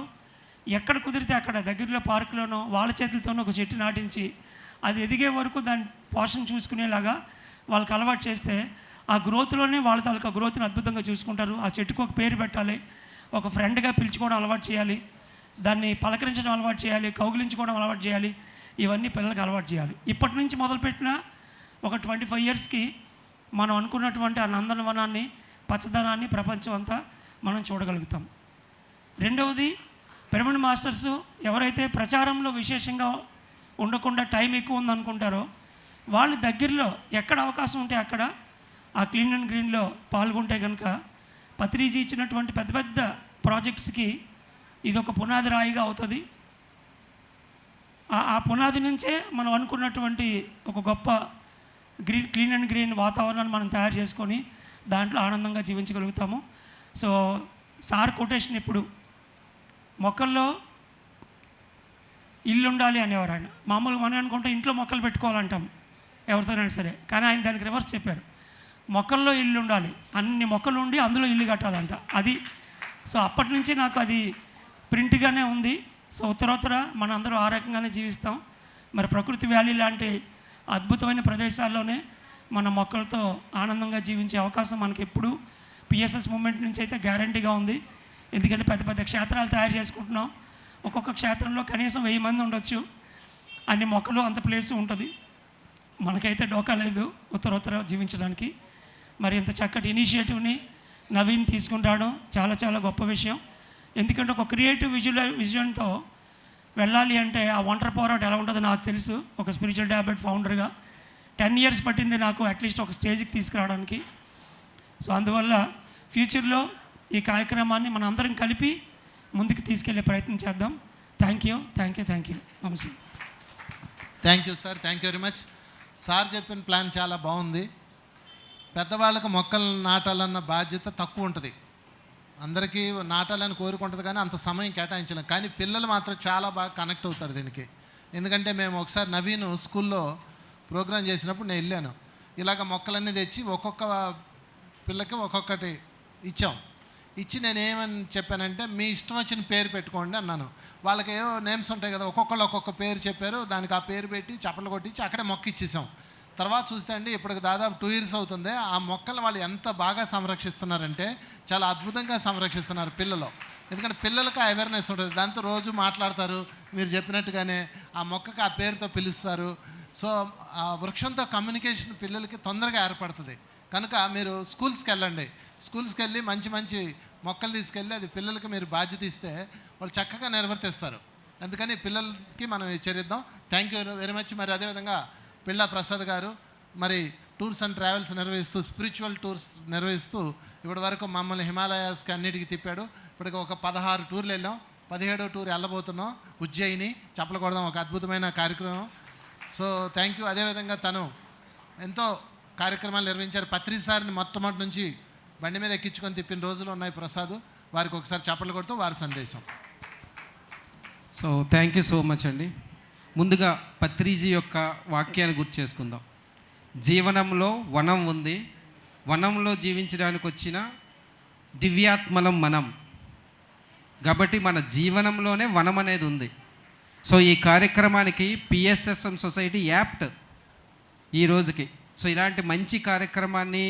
ఎక్కడ కుదిరితే అక్కడ దగ్గరలో పార్కులోనో వాళ్ళ చేతులతోనో ఒక చెట్టు నాటించి అది ఎదిగే వరకు దాని పోషణ చూసుకునేలాగా వాళ్ళకి అలవాటు చేస్తే ఆ గ్రోత్లోనే వాళ్ళ తాలూకా గ్రోత్ని అద్భుతంగా చూసుకుంటారు. ఆ చెట్టుకు ఒక పేరు పెట్టాలి, ఒక ఫ్రెండ్గా పిలుచుకోవడం అలవాటు చేయాలి, దాన్ని పలకరించడం అలవాటు చేయాలి, కౌగిలించుకోవడం అలవాటు చేయాలి. ఇవన్నీ పిల్లలకి అలవాటు చేయాలి. ఇప్పటి నుంచి మొదలుపెట్టిన ఒక 25 ఇయర్స్కి మనం అనుకున్నటువంటి ఆ నందనవనాన్ని, పచ్చదనాన్ని ప్రపంచం అంతా మనం చూడగలుగుతాం. రెండవది, పిరమిడ్ మాస్టర్స్ ఎవరైతే ప్రచారంలో విశేషంగా ఉండకుండా టైం ఎక్కువ ఉందనుకుంటారో వాళ్ళు దగ్గరలో ఎక్కడ అవకాశం ఉంటే అక్కడ ఆ క్లీన్ అండ్ గ్రీన్లో పాల్గొంటే కనుక పత్రిజీ ఇచ్చినటువంటి పెద్ద పెద్ద ప్రాజెక్ట్స్కి ఇదొక పునాది రాయిగా అవుతుంది. ఆ పునాది నుంచే మనం అనుకున్నటువంటి ఒక గొప్ప క్లీన్ అండ్ గ్రీన్ వాతావరణాన్ని మనం తయారు చేసుకొని దాంట్లో ఆనందంగా జీవించగలుగుతాము. సో సార్ కొటేషన్ ఇప్పుడు మొక్కల్లో ఇల్లు ఉండాలి అనేవారు ఆయన. మామూలుగా మనం అనుకుంటే ఇంట్లో మొక్కలు పెట్టుకోవాలంటాం ఎవరితోనైనా సరే, కానీ ఆయన దానికి రివర్స్ చెప్పారు. మొక్కల్లో ఇల్లు ఉండాలి, అన్ని మొక్కలు ఉండి అందులో ఇల్లు కట్టాలంట. అది సో అప్పటి నుంచి నాకు అది ప్రింట్గానే ఉంది. సో ఉత్తరోత్తర మన అందరూ ఆ రకంగానే జీవిస్తాం. మరి ప్రకృతి వ్యాలీ లాంటి అద్భుతమైన ప్రదేశాల్లోనే మన మొక్కలతో ఆనందంగా జీవించే అవకాశం మనకి ఎప్పుడు పిఎస్ఎస్ మూమెంట్ నుంచి అయితే గ్యారంటీగా ఉంది. ఎందుకంటే పెద్ద పెద్ద క్షేత్రాలు తయారు చేసుకుంటున్నాం. ఒక్కొక్క క్షేత్రంలో కనీసం 1000 మంది ఉండొచ్చు, అన్ని మొక్కలు అంత ప్లేస్ ఉంటుంది. మనకైతే డోకా లేదు ఉత్తరోత్తర జీవించడానికి. మరి ఇంత చక్కటి ఇనిషియేటివ్ని నవీన్ తీసుకుని రావడం చాలా చాలా గొప్ప విషయం. ఎందుకంటే ఒక క్రియేటివ్ విజన్తో వెళ్ళాలి అంటే ఆ ఒంటరి పోరాటం ఎలా ఉంటుందో నాకు తెలుసు. ఒక స్పిరిచువల్ ట్యాబ్లెట్ ఫౌండర్గా 10 ఇయర్స్ పట్టింది నాకు అట్లీస్ట్ ఒక స్టేజ్కి తీసుకురావడానికి. సో అందువల్ల ఫ్యూచర్లో ఈ కార్యక్రమాన్ని మనం అందరం కలిపి ముందుకు తీసుకెళ్లే ప్రయత్నం చేద్దాం. Thank you. నమస్తే. Thank you sir, thank you very much. Sir చెప్పిన ప్లాన్ చాలా బాగుంది. పెద్దవాళ్ళకు మొక్కలు నాటాలన్న బాధ్యత తక్కువ ఉంటుంది, అందరికీ నాటాలని కోరుకుంటుంది, కానీ అంత సమయం కేటాయించలేం. కానీ పిల్లలు మాత్రం చాలా బాగా కనెక్ట్ అవుతారు దీనికి. ఎందుకంటే మేము ఒకసారి నవీన్ స్కూల్లో ప్రోగ్రాం చేసినప్పుడు నేను వెళ్ళాను. ఇలాగ మొక్కలన్నీ తెచ్చి ఒక్కొక్క పిల్లకి ఒక్కొక్కటి ఇచ్చి నేను ఏమని చెప్పానంటే మీ ఇష్టం వచ్చిన పేరు పెట్టుకోండి అన్నాను. వాళ్ళకి ఏవో నేమ్స్ ఉంటాయి కదా, ఒక్కొక్కళ్ళు ఒక్కొక్క పేరు చెప్పారు. దానికి ఆ పేరు పెట్టి చప్పట్లు కొట్టించి అక్కడే మొక్క ఇచ్చేసాం. తర్వాత చూస్తే అండి ఇప్పటికి దాదాపు 2 ఇయర్స్ అవుతుంది. ఆ మొక్కలు వాళ్ళు ఎంత బాగా సంరక్షిస్తున్నారంటే చాలా అద్భుతంగా సంరక్షిస్తున్నారు పిల్లలు. ఎందుకంటే పిల్లలకు అవేర్నెస్ ఉంటుంది, దాంతో రోజు మాట్లాడతారు. మీరు చెప్పినట్టుగానే ఆ మొక్కకి ఆ పేరుతో పిలుస్తారు. సో ఆ వృక్షంతో కమ్యూనికేషన్ పిల్లలకి తొందరగా ఏర్పడుతుంది. కనుక మీరు స్కూల్స్కి వెళ్ళండి. స్కూల్స్కి వెళ్ళి మంచి మంచి మొక్కలు తీసుకెళ్ళి అది పిల్లలకి మీరు బాధ్యత ఇస్తే వాళ్ళు చక్కగా నిర్వర్తిస్తారు. అందుకని పిల్లలకి మనం హెచ్చరిద్దాం. Thank you very much. మరి అదేవిధంగా పిళ్ళా ప్రసాద్ గారు మరి టూర్స్ అండ్ ట్రావెల్స్ నిర్వహిస్తూ, స్పిరిచువల్ టూర్స్ నిర్వహిస్తూ ఇప్పటి వరకు మమ్మల్ని హిమాలయాస్కి అన్నిటికీ తిప్పాడు. ఇప్పటికి ఒక 16 టూర్లు వెళ్ళాం, 17వ టూర్ వెళ్ళబోతున్నాం. ఉజ్జయిని చప్పలు కొడదాం, ఒక అద్భుతమైన కార్యక్రమం. So thank you. అదేవిధంగా తను ఎంతో కార్యక్రమాలు నిర్వహించారు. పత్రి సార్ని మొట్టమొదటి నుంచి బండి మీద ఎక్కించుకొని తిప్పిన రోజులు ఉన్నాయి ప్రసాద్. వారికి ఒకసారి చప్పట్లు కొడుతూ వారి సందేశం. So thank you so much అండి. ముందుగా పత్రిజీ యొక్క వాక్యాన్ని గుర్తు చేసుకుందాం. జీవనంలో వనం ఉంది, వనంలో జీవించడానికి వచ్చిన దివ్యాత్మలం మనం. కాబట్టి మన జీవనంలోనే వనం అనేది ఉంది. సో ఈ కార్యక్రమానికి పిఎస్ఎస్ఎం సొసైటీ యాప్ట్ ఈ రోజుకి. సో ఇలాంటి మంచి కార్యక్రమాన్ని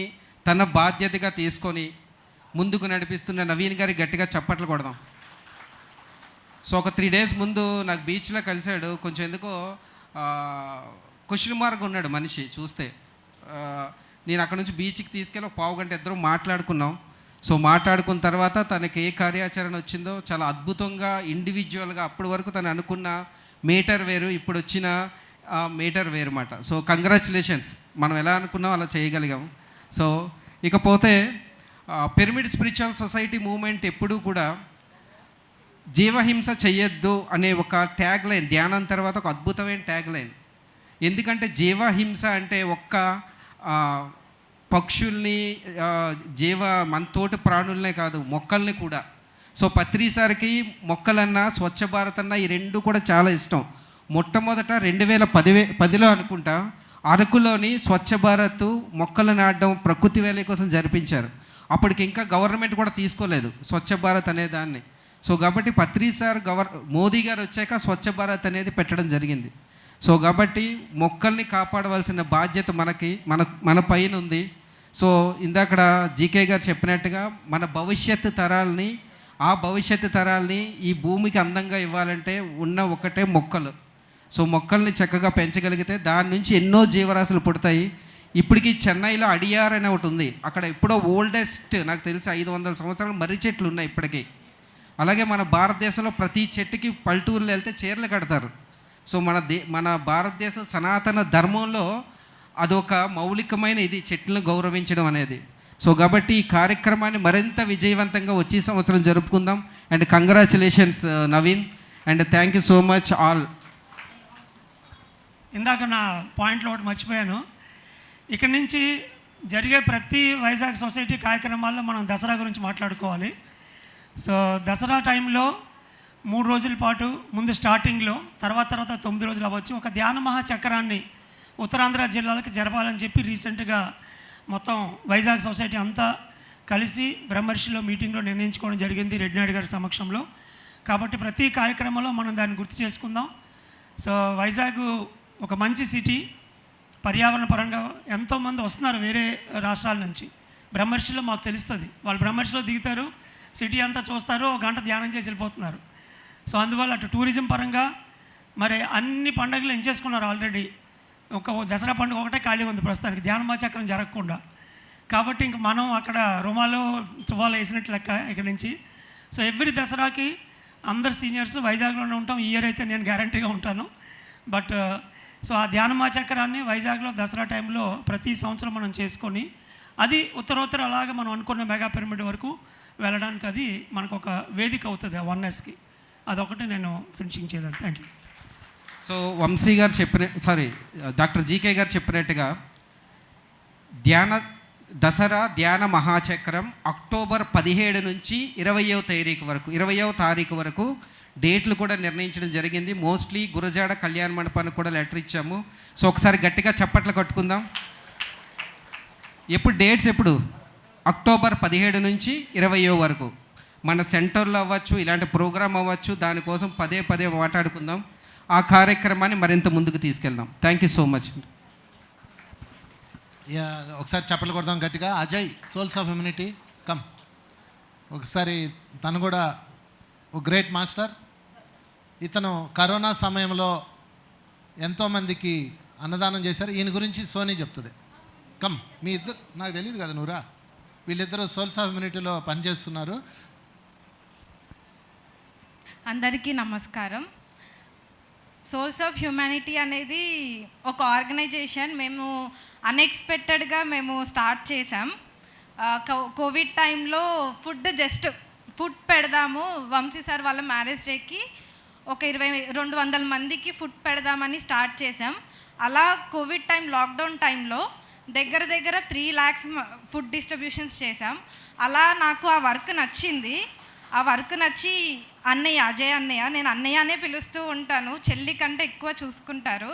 తన బాధ్యతగా తీసుకొని ముందుకు నడిపిస్తున్న నవీన్ గారికి గట్టిగా చప్పట్లు కొడదాం. సో ఒక 3 days ముందు నాకు బీచ్లో కలిశాడు. కొంచెం ఎందుకో క్వశ్చన్ మార్క్ ఉన్నాడు మనిషి చూస్తే. నేను అక్కడ నుంచి బీచ్కి తీసుకెళ్ళి ఒక 15 గంట ఇద్దరం మాట్లాడుకున్నాం. సో మాట్లాడుకున్న తర్వాత తనకి ఏ కార్యాచరణ వచ్చిందో చాలా అద్భుతంగా ఇండివిజువల్గా అప్పటి వరకు తను అనుకున్న మీటర్ వేరు, ఇప్పుడు వచ్చిన మీటర్ వేరు మాట. సో కంగ్రాచులేషన్స్, మనం ఎలా అనుకున్నాం అలా చేయగలిగాం. సో ఇకపోతే పిరమిడ్ స్పిరిచువల్ సొసైటీ మూవ్మెంట్ ఎప్పుడూ కూడా జీవహింస చెయ్యొద్దు అనే ఒక ట్యాగ్ లైన్, ధ్యానం తర్వాత ఒక అద్భుతమైన ట్యాగ్ లైన్. ఎందుకంటే జీవహింస అంటే ఒక్క పక్షుల్ని మన తోటి ప్రాణులనే కాదు, మొక్కల్ని కూడా. సో పత్రిసారికి మొక్కలన్నా స్వచ్ఛ భారత్ అన్నా ఈ రెండు కూడా చాలా ఇష్టం. మొట్టమొదట 2010లో అనుకుంటా అరకులోని స్వచ్ఛ భారత్ మొక్కలు నాటడం ప్రకృతి వేల కోసం జరిపించారు. అప్పటికి ఇంకా గవర్నమెంట్ కూడా తీసుకోలేదు స్వచ్ఛ భారత్ అనే దాన్ని. సో కాబట్టి పత్రిసార్ మోదీ గారు వచ్చాక స్వచ్ఛ భారత్ అనేది పెట్టడం జరిగింది. సో కాబట్టి మొక్కల్ని కాపాడవలసిన బాధ్యత మన పైన ఉంది. సో ఇందాక జీకే గారు చెప్పినట్టుగా మన భవిష్యత్తు తరాల్ని ఈ భూమికి అందంగా ఇవ్వాలంటే ఉన్న ఒకటే మొక్కలు. సో మొక్కల్ని చక్కగా పెంచగలిగితే దాని నుంచి ఎన్నో జీవరాశులు పుడతాయి. ఇప్పటికీ చెన్నైలో అడియార్ అనే ఒకటి ఉంది. అక్కడ ఎప్పుడో ఓల్డెస్ట్, నాకు తెలిసి 500 సంవత్సరాలు మర్రి చెట్లు ఉన్నాయి ఇప్పటికీ. అలాగే మన భారతదేశంలో ప్రతి చెట్టుకి పల్లెటూరులో వెళ్తే చీరలు కడతారు. సో మన భారతదేశ సనాతన ధర్మంలో అదొక మౌలికమైన ఇది, చెట్లను గౌరవించడం అనేది. సో కాబట్టి ఈ కార్యక్రమాన్ని మరింత విజయవంతంగా వచ్చే సంవత్సరం జరుపుకుందాం. And congratulations Naveen, and thank you so much all. ఇందాక నా పాయింట్లో ఒకటి మర్చిపోయాను. ఇక్కడి నుంచి జరిగే ప్రతి వైజాగ్ సొసైటీ కార్యక్రమాల్లో మనం దసరా గురించి మాట్లాడుకోవాలి. సో దసరా టైంలో 3 రోజుల పాటు ముందు స్టార్టింగ్లో తర్వాత 9 రోజులు అవ్వచ్చు ఒక ధ్యాన మహాచక్రాన్ని ఉత్తరాంధ్ర జిల్లాలకు జరపాలని చెప్పి రీసెంట్గా మొత్తం వైజాగ్ సొసైటీ అంతా కలిసి బ్రహ్మర్షిలో మీటింగ్లో నిర్ణయించుకోవడం జరిగింది రెడ్డినాయుడు గారి సమక్షంలో. కాబట్టి ప్రతి కార్యక్రమంలో మనం దాన్ని గుర్తు చేసుకుందాం. సో వైజాగ్ ఒక మంచి సిటీ, పర్యావరణ పరంగా ఎంతోమంది వస్తున్నారు వేరే రాష్ట్రాల నుంచి. బ్రహ్మర్షిలో మాకు తెలుస్తుంది, వాళ్ళు బ్రహ్మర్షిలో దిగుతారు, సిటీ అంతా చూస్తారు, 1 గంట ధ్యానం చేసి వెళ్ళిపోతున్నారు. సో అందువల్ల అటు టూరిజం పరంగా మరి అన్ని పండుగలు ఎంచేసుకున్నారు ఆల్రెడీ. ఒక దసరా పండుగ ఒకటే ఖాళీ ఉంది ప్రస్తుతానికి, ధ్యానమహాచక్రం జరగకుండా. కాబట్టి ఇంక మనం అక్కడ రుమాలో తువాలు వేసినట్లు లెక్క ఇక్కడి నుంచి. సో ఎవ్రీ దసరాకి అందరు సీనియర్స్ వైజాగ్లోనే ఉంటాం. ఈ ఇయర్ అయితే నేను గ్యారంటీగా ఉంటాను. బట్ సో ఆ ధ్యానమహాచక్రాన్ని వైజాగ్లో దసరా టైంలో ప్రతి సంవత్సరం మనం చేసుకొని అది ఉత్తరోత్తర అలాగా మనం అనుకున్న మెగా పిరమిడ్ వరకు వెళ్ళడానికి అది మనకు ఒక వేదిక అవుతుంది ఆ 1Sకి. అదొకటి నేను ఫినిషింగ్ చేయాలి. Thank you. సో వంశీ గారు డాక్టర్ జీకే గారు చెప్పినట్టుగా దసరా ధ్యాన మహాచక్రం అక్టోబర్ 17 నుంచి 20వ తారీఖు వరకు డేట్లు కూడా నిర్ణయించడం జరిగింది. మోస్ట్లీ గురజాడ కళ్యాణ మండపానికి కూడా లెటర్ ఇచ్చాము. సో ఒకసారి గట్టిగా చప్పట్లు కట్టుకుందాం. డేట్స్ ఎప్పుడు? అక్టోబర్ 17 నుంచి 20 వరకు మన సెంటర్లో అవ్వచ్చు, ఇలాంటి ప్రోగ్రామ్ అవ్వచ్చు, దానికోసం పదే మాట్లాడుకుందాం. ఆ కార్యక్రమాన్ని మరింత ముందుకు తీసుకెళ్దాం. Thank you so much. ఒకసారి చప్పట్లు కొడదాం గట్టిగా. Ajay, souls of humanity, come. ఒకసారి తను కూడా ఒక గ్రేట్ మాస్టర్. ఇతను కరోనా సమయంలో ఎంతోమందికి అన్నదానం చేశారు. ఈయన గురించి సోనీ చెప్తుంది. కమ్, మీ ఇద్దరు నాకు తెలియదు కదా నువ్వురా. వీళ్ళిద్దరూ సోల్స్ ఆఫ్ హ్యూమనిటీలో పనిచేస్తున్నారు. అందరికీ నమస్కారం. సోల్స్ ఆఫ్ హ్యూమానిటీ అనేది ఒక ఆర్గనైజేషన్. మేము అన్ఎక్స్పెక్టెడ్గా మేము స్టార్ట్ చేసాం. కోవిడ్ టైంలో ఫుడ్ పెడదాము, వంశీ సార్ వాళ్ళ మ్యారేజ్ డేకి ఒక 200 మందికి ఫుడ్ పెడదామని స్టార్ట్ చేసాం. అలా కోవిడ్ టైం, లాక్డౌన్ టైంలో దగ్గర 3 lakhs ఫుడ్ డిస్ట్రిబ్యూషన్స్ చేసాం. అలా నాకు ఆ వర్క్ నచ్చింది. ఆ వర్క్ నచ్చి అజయ్ అన్నయ్య, నేను అన్నయ్య అనే పిలుస్తూ ఉంటాను, చెల్లి కంటే ఎక్కువ చూసుకుంటారు.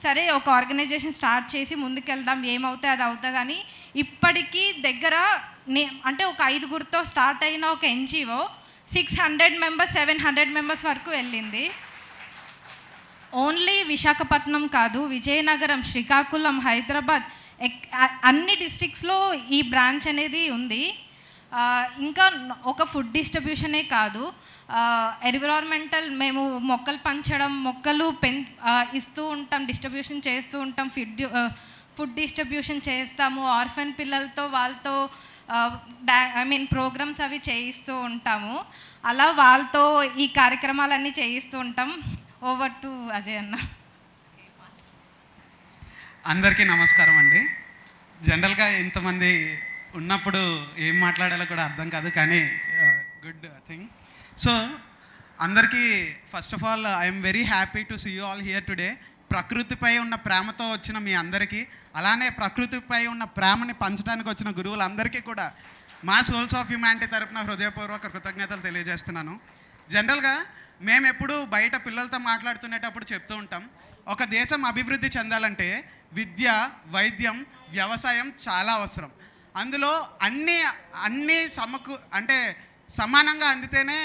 సరే ఒక ఆర్గనైజేషన్ స్టార్ట్ చేసి ముందుకెళ్దాం, ఏమవుతుంది అది అవుతుందని ఇప్పటికీ అంటే ఒక 5గురితో స్టార్ట్ అయిన ఒక NGO 600 members 700 members వరకు వెళ్ళింది. ఓన్లీ విశాఖపట్నం కాదు, విజయనగరం, శ్రీకాకుళం, హైదరాబాద్, అన్ని డిస్ట్రిక్ట్స్లో ఈ బ్రాంచ్ అనేది ఉంది. ఇంకా ఒక ఫుడ్ డిస్ట్రిబ్యూషనే కాదు, ఎన్విరాన్మెంటల్ మేము మొక్కలు పంచడం, మొక్కలు ఇస్తూ ఉంటాం, డిస్ట్రిబ్యూషన్ చేస్తూ ఉంటాం, ఫుడ్ డిస్ట్రిబ్యూషన్ చేస్తాము. ఆర్ఫన్ పిల్లలతో వాళ్ళతో ప్రోగ్రామ్స్ అవి చేయిస్తూ ఉంటాము. అలా వాళ్ళతో ఈ కార్యక్రమాలన్నీ చేయిస్తూ ఉంటాం. ఓవర్ టు అజయ్ అన్న. అందరికీ నమస్కారం అండి. జనరల్గా ఇంతమంది ఉన్నప్పుడు ఏం మాట్లాడాలో కూడా అర్థం కాదు, కానీ గుడ్ థింగ్. సో అందరికీ first of all I'm very happy to see you all here today. ప్రకృతిపై ఉన్న ప్రేమతో వచ్చిన మీ అందరికీ, అలానే ప్రకృతిపై ఉన్న ప్రేమని పంచడానికి వచ్చిన గురువులందరికీ కూడా మా సోల్స్ ఆఫ్ హ్యూమానిటీ తరపున హృదయపూర్వక కృతజ్ఞతలు తెలియజేస్తున్నాను. జనరల్గా మేము ఎప్పుడు బయట పిల్లలతో మాట్లాడుతునేటప్పుడు చెప్తూ ఉంటాం, ఒక దేశం అభివృద్ధి చెందాలంటే విద్య, వైద్యం, వ్యవసాయం చాలా అవసరం. అందులో అన్నీ సమానంగా అందితేనే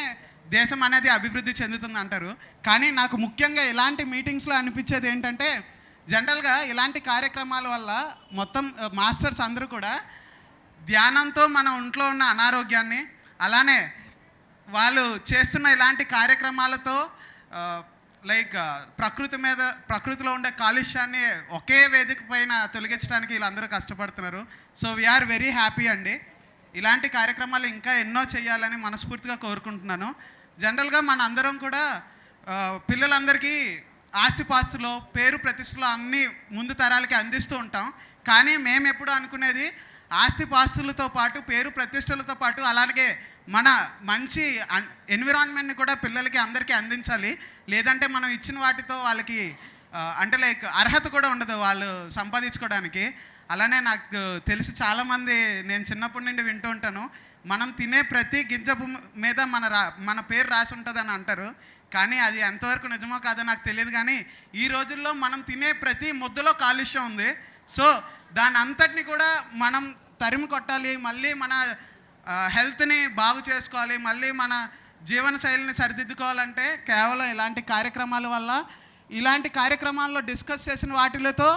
దేశం అనేది అభివృద్ధి చెందుతుంది అంటారు. కానీ నాకు ముఖ్యంగా ఇలాంటి మీటింగ్స్లో అనిపించేది ఏంటంటే, జనరల్గా ఇలాంటి కార్యక్రమాల వల్ల మొత్తం మాస్టర్స్ అందరూ కూడా ధ్యానంతో మన ఒంట్లో ఉన్న అనారోగ్యాన్ని, అలానే వాళ్ళు చేస్తున్న ఇలాంటి కార్యక్రమాలతో ప్రకృతిలో ఉండే కాలుష్యాన్ని ఒకే వేదిక పైన తొలగించడానికి వీళ్ళందరూ కష్టపడుతున్నారు. సో వీఆర్ వెరీ హ్యాపీ అండి. ఇలాంటి కార్యక్రమాలు ఇంకా ఎన్నో చేయాలని మనస్ఫూర్తిగా కోరుకుంటున్నాను. జనరల్గా మన అందరం కూడా పిల్లలందరికీ ఆస్తిపాస్తులో, పేరు ప్రతిష్టలో అన్నీ ముందు తరాలకి అందిస్తూ ఉంటాం. కానీ మేము ఎప్పుడు అనుకునేది, ఆస్తిపాస్తులతో పాటు, పేరు ప్రతిష్టలతో పాటు, అలాగే మన మంచి ఎన్విరాన్మెంట్ని కూడా పిల్లలకి అందరికీ అందించాలి. లేదంటే మనం ఇచ్చిన వాటితో వాళ్ళకి అర్హత కూడా ఉండదు వాళ్ళు సంపాదించుకోవడానికి. అలానే నాకు తెలిసి చాలామంది, నేను చిన్నప్పటి నుండి వింటూ ఉంటాను, మనం తినే ప్రతి గింజ మీద మన పేరు రాసి ఉంటుందని అంటారు. కానీ అది ఎంతవరకు నిజమో కాదో నాకు తెలియదు. కానీ ఈ రోజుల్లో మనం తినే ప్రతి ముద్దలో కాలుష్యం ఉంది. సో దాని అంతటిని కూడా మనం తరిమి కొట్టాలి. మళ్ళీ మన హెల్త్ని బాగు చేసుకోవాలి, మళ్ళీ మన జీవన శైలిని సరిదిద్దుకోవాలంటే కేవలం ఇలాంటి కార్యక్రమాల వల్ల, ఇలాంటి కార్యక్రమాల్లో డిస్కస్ చేసిన వాటిలతో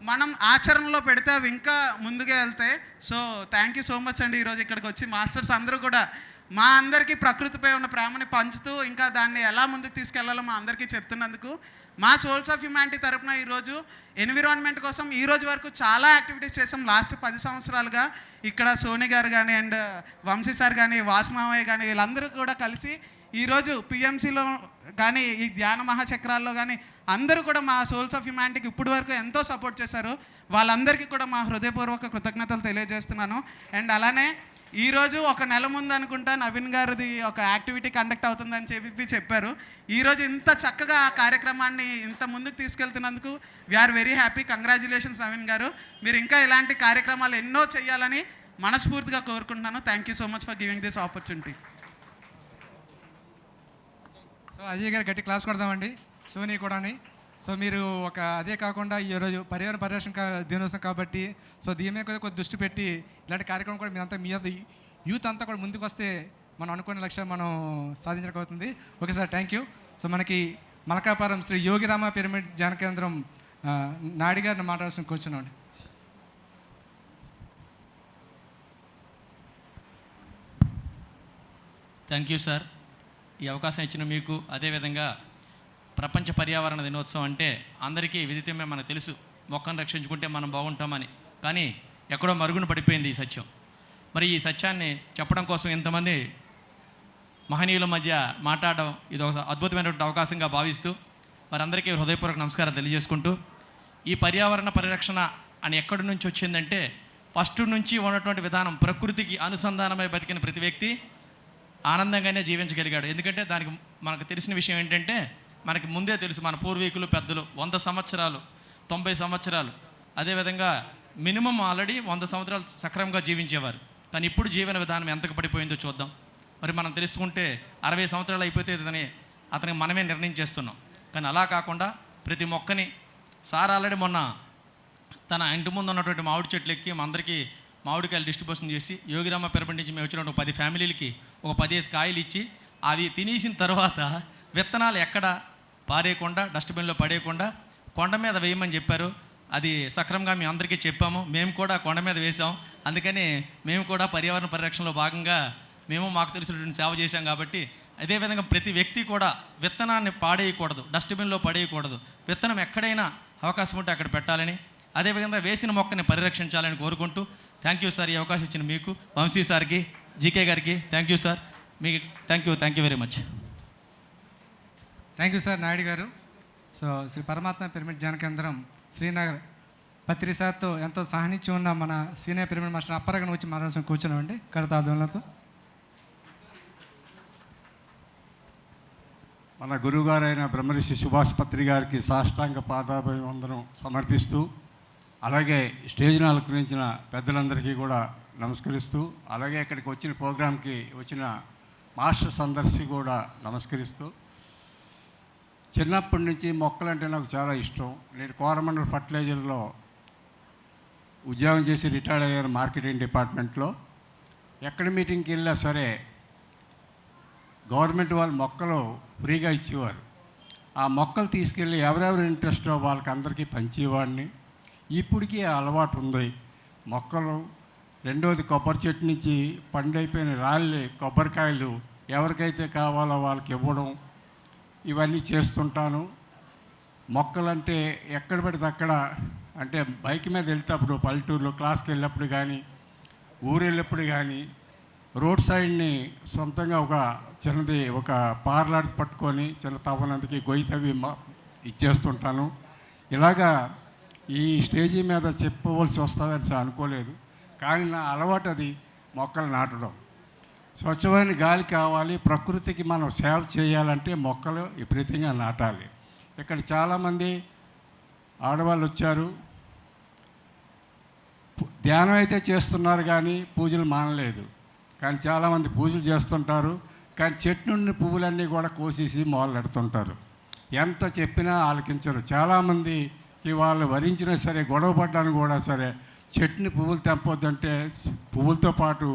మనం ఆచరణలో పెడితే అవి ఇంకా ముందుగా వెళ్తాయి. So thank you so much అండి. ఈరోజు ఇక్కడికి వచ్చి మాస్టర్స్ అందరూ కూడా మా అందరికీ ప్రకృతిపై ఉన్న ప్రేమని పంచుతూ ఇంకా దాన్ని ఎలా ముందుకు తీసుకెళ్లాలో మా అందరికీ చెప్తున్నందుకు మా సోల్స్ ఆఫ్ హ్యూమానిటీ తరపున ఈరోజు ఎన్విరాన్మెంట్ కోసం ఈ రోజు వరకు చాలా యాక్టివిటీస్ చేసాం. లాస్ట్ 10 సంవత్సరాలుగా ఇక్కడ సోని గారు కానీ, అండ్ వంశీ సార్ కానీ, వాసుమావయ్య కానీ, వీళ్ళందరూ కూడా కలిసి ఈరోజు పిఎంసిలో కానీ, ఈ ధ్యాన మహాచక్రాల్లో కానీ అందరూ కూడా మా సోల్స్ ఆఫ్ హ్యూమానిటీకి ఇప్పటి వరకు ఎంతో సపోర్ట్ చేశారు. వాళ్ళందరికీ కూడా మా హృదయపూర్వక కృతజ్ఞతలు తెలియజేస్తున్నాను. అండ్ అలానే ఈరోజు ఒక నెల ముందు అనుకుంటా నవీన్ గారిది ఒక యాక్టివిటీ కండక్ట్ అవుతుందని చెప్పారు. ఈరోజు ఇంత చక్కగా ఆ కార్యక్రమాన్ని ఇంత ముందుకు తీసుకెళ్తున్నందుకు we're very happy. Congratulations Naveen గారు. మీరు ఇంకా ఇలాంటి కార్యక్రమాలు ఎన్నో చేయాలని మనస్ఫూర్తిగా కోరుకుంటున్నాను. Thank you so much for giving this opportunity. So Ajay గారు గట్టి క్లాస్ కొడదామండి, సోనీ కూడాని. సో మీరు అదే కాకుండా ఈరోజు పర్యావరణ పరిరక్షణ దినోత్సవం కాబట్టి సో దీని మీద కొద్ది దృష్టి పెట్టి ఇలాంటి కార్యక్రమం కూడా మీరంతా మీ యూత్ అంతా కూడా ముందుకు వస్తే మనం అనుకున్న లక్ష్యం మనం సాధించకపోతుంది. Okay sir, thank you. So మనకి మలకాపురం శ్రీ యోగిరామ పిరమిడ్ ధ్యాన కేంద్రం నాయుడు గారిని మాట్లాడాల్సిన కూర్చున్నాండి. Thank you sir. ఈ అవకాశం ఇచ్చిన మీకు, అదేవిధంగా ప్రపంచ పర్యావరణ దినోత్సవం అంటే అందరికీ విదితమే మనకు తెలుసు, మొక్కను రక్షించుకుంటే మనం బాగుంటామని. కానీ ఎక్కడో మరుగున పడిపోయింది ఈ సత్యం. మరి ఈ సత్యాన్ని చెప్పడం కోసం ఇంతమంది మహనీయుల మధ్య మాట్లాడడం ఇది ఒక అద్భుతమైనటువంటి అవకాశంగా భావిస్తూ వారందరికీ హృదయపూర్వక నమస్కారాలు తెలియజేసుకుంటూ, ఈ పర్యావరణ పరిరక్షణ అని ఎక్కడి నుంచి వచ్చిందంటే ఫస్ట్ నుంచి ఉన్నటువంటి విధానం ప్రకృతికి అనుసంధానమై బతికిన ప్రతి వ్యక్తి ఆనందంగానే జీవించగలిగాడు. ఎందుకంటే దానికి మనకు తెలిసిన విషయం ఏంటంటే, మనకి ముందే తెలుసు మన పూర్వీకులు పెద్దలు 100 సంవత్సరాలు 90 సంవత్సరాలు అదేవిధంగా మినిమం ఆల్రెడీ 100 సంవత్సరాలు సక్రమంగా జీవించేవారు. కానీ ఇప్పుడు జీవన విధానం ఎంతకు పడిపోయిందో చూద్దాం. మరి మనం తెలుసుకుంటే 60 సంవత్సరాలు అయిపోతే అతనికి మనమే నిర్ణయం చేస్తున్నాం. కానీ అలా కాకుండా ప్రతి మొక్కని సార్ ఆల్రెడీ మొన్న తన ఇంటి ముందు ఉన్నటువంటి మామిడి చెట్లు ఎక్కి మా అందరికీ మామిడికాయలు డిస్ట్రిబ్యూషన్ చేసి యోగిరామ పిరమిడ్ నుంచి మేము వచ్చిన 10 ఫ్యామిలీలకి ఒక 10 కాయలు ఇచ్చి అవి తినేసిన తర్వాత విత్తనాలు ఎక్కడ పారేయకుండా డస్ట్బిన్లో పడేయకుండా కొండ మీద వేయమని చెప్పారు. అది సక్రమంగా మేము అందరికీ చెప్పాము. మేము కూడా కొండ మీద వేసాం. అందుకని మేము కూడా పర్యావరణ పరిరక్షణలో భాగంగా మేము మాకు తెలిసినటువంటి సేవ చేశాం. కాబట్టి అదేవిధంగా ప్రతి వ్యక్తి కూడా విత్తనాన్ని పాడేయకూడదు, డస్ట్బిన్లో పడేయకూడదు. విత్తనం ఎక్కడైనా అవకాశం ఉంటే అక్కడ పెట్టాలని, అదేవిధంగా వేసిన మొక్కని పరిరక్షించాలని కోరుకుంటూ థ్యాంక్ యూ సార్. ఈ అవకాశం ఇచ్చిన మీకు, వంశీ సార్కి, జీకే గారికి థ్యాంక్ యూ సార్. మీకు thank you very much. Thank you sir Naidu గారు. సో శ్రీ పరమాత్మ పిరమిడ్ ధ్యాన కేంద్రం శ్రీనగర్ పత్రి సార్తో ఎంతో సహనిత్యం ఉన్న మన సీనియర్ పిరమిడ్ మాస్టర్ అప్పారావు వచ్చి మాట్లాడాల్సిన కూర్చున్నామండి కరతార్థంలతో. మన గురువుగారైన బ్రహ్మర్షి సుభాష్ పత్రి గారికి సాష్టాంగ పాదాభివందనం సమర్పిస్తూ, అలాగే స్టేజ్ను అలంకరించిన పెద్దలందరికీ కూడా నమస్కరిస్తూ, అలాగే ఇక్కడికి వచ్చిన ప్రోగ్రాంకి వచ్చిన మాస్టర్స్ అందరికీ కూడా నమస్కరిస్తూ, చిన్నప్పటి నుంచి మొక్కలంటే నాకు చాలా ఇష్టం. నేను కోరమండల్ ఫర్టిలైజర్లో ఉద్యోగం చేసి రిటైర్డ్ అయ్యాను మార్కెటింగ్ డిపార్ట్మెంట్లో. ఎక్కడ మీటింగ్కి వెళ్ళినా సరే గవర్నమెంట్ వాళ్ళు మొక్కలు ఫ్రీగా ఇచ్చేవారు. ఆ మొక్కలు తీసుకెళ్ళి ఎవరెవరు ఇంట్రెస్టో వాళ్ళకి అందరికీ పంచేవాడిని. ఇప్పటికీ అలవాటు ఉంది మొక్కలు. రెండోది కొబ్బరి చెట్టు నుంచి పండైపోయిన రాళ్ళి కొబ్బరికాయలు ఎవరికైతే కావాలో వాళ్ళకి ఇవ్వడం, ఇవన్నీ చేస్తుంటాను. మొక్కలంటే ఎక్కడ పడితే అక్కడ, అంటే బైక్ మీద వెళ్తేప్పుడు పల్లెటూరులో క్లాస్కి వెళ్ళినప్పుడు కానీ, ఊరు వెళ్ళినప్పుడు కానీ, రోడ్ సైడ్ని సొంతంగా ఒక చిన్నది ఒక పార్లాడ్ పట్టుకొని చిన్న తవ్వనందుకి గొయ్యి తవ్వి ఇచ్చేస్తుంటాను. ఇలాగా ఈ స్టేజీ మీద చెప్పవలసి వస్తుందని అనుకోలేదు. కానీ నా అలవాటు అది మొక్కలు నాటడం. స్వచ్ఛమైన గాలి కావాలి, ప్రకృతికి మనం సేవ చేయాలంటే మొక్కలు విపరీతంగా నాటాలి. ఇక్కడ చాలామంది ఆడవాళ్ళు వచ్చారు, ధ్యానం అయితే చేస్తున్నారు కానీ పూజలు మానలేదు. కానీ చాలామంది పూజలు చేస్తుంటారు, కానీ చెట్టు నుండి పువ్వులన్నీ కూడా కోసేసి మొదలెడుతుంటారు. ఎంత చెప్పినా ఆలకించరు. చాలామందికి వాళ్ళు వరించినా సరే, గొడవ పడ్డానికి కూడా సరే, చెట్టుని పువ్వులు తెంపొద్దంటే పువ్వులతో పాటు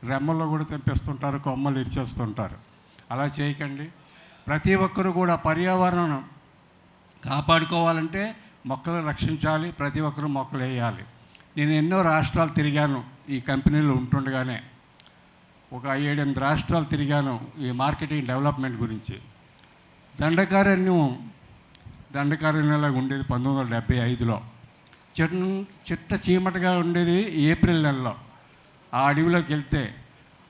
రెమ్మల్లో కూడా తెంపేస్తుంటారు, కొమ్మలు ఇరిచేస్తుంటారు. అలా చేయకండి. ప్రతి ఒక్కరు కూడా పర్యావరణం కాపాడుకోవాలంటే మొక్కలు రక్షించాలి, ప్రతి ఒక్కరు మొక్కలు వేయాలి. నేను ఎన్నో రాష్ట్రాలు తిరిగాను ఈ కంపెనీలో ఉంటుండగానే. ఒక 7-8 రాష్ట్రాలు తిరిగాను ఈ మార్కెటింగ్ డెవలప్మెంట్ గురించి. దండకారణ్యంలో ఉండేది 1975లో. చిట్ట చీమటగా ఉండేది ఏప్రిల్ నెలలో. ఆ అడవిలోకి వెళ్తే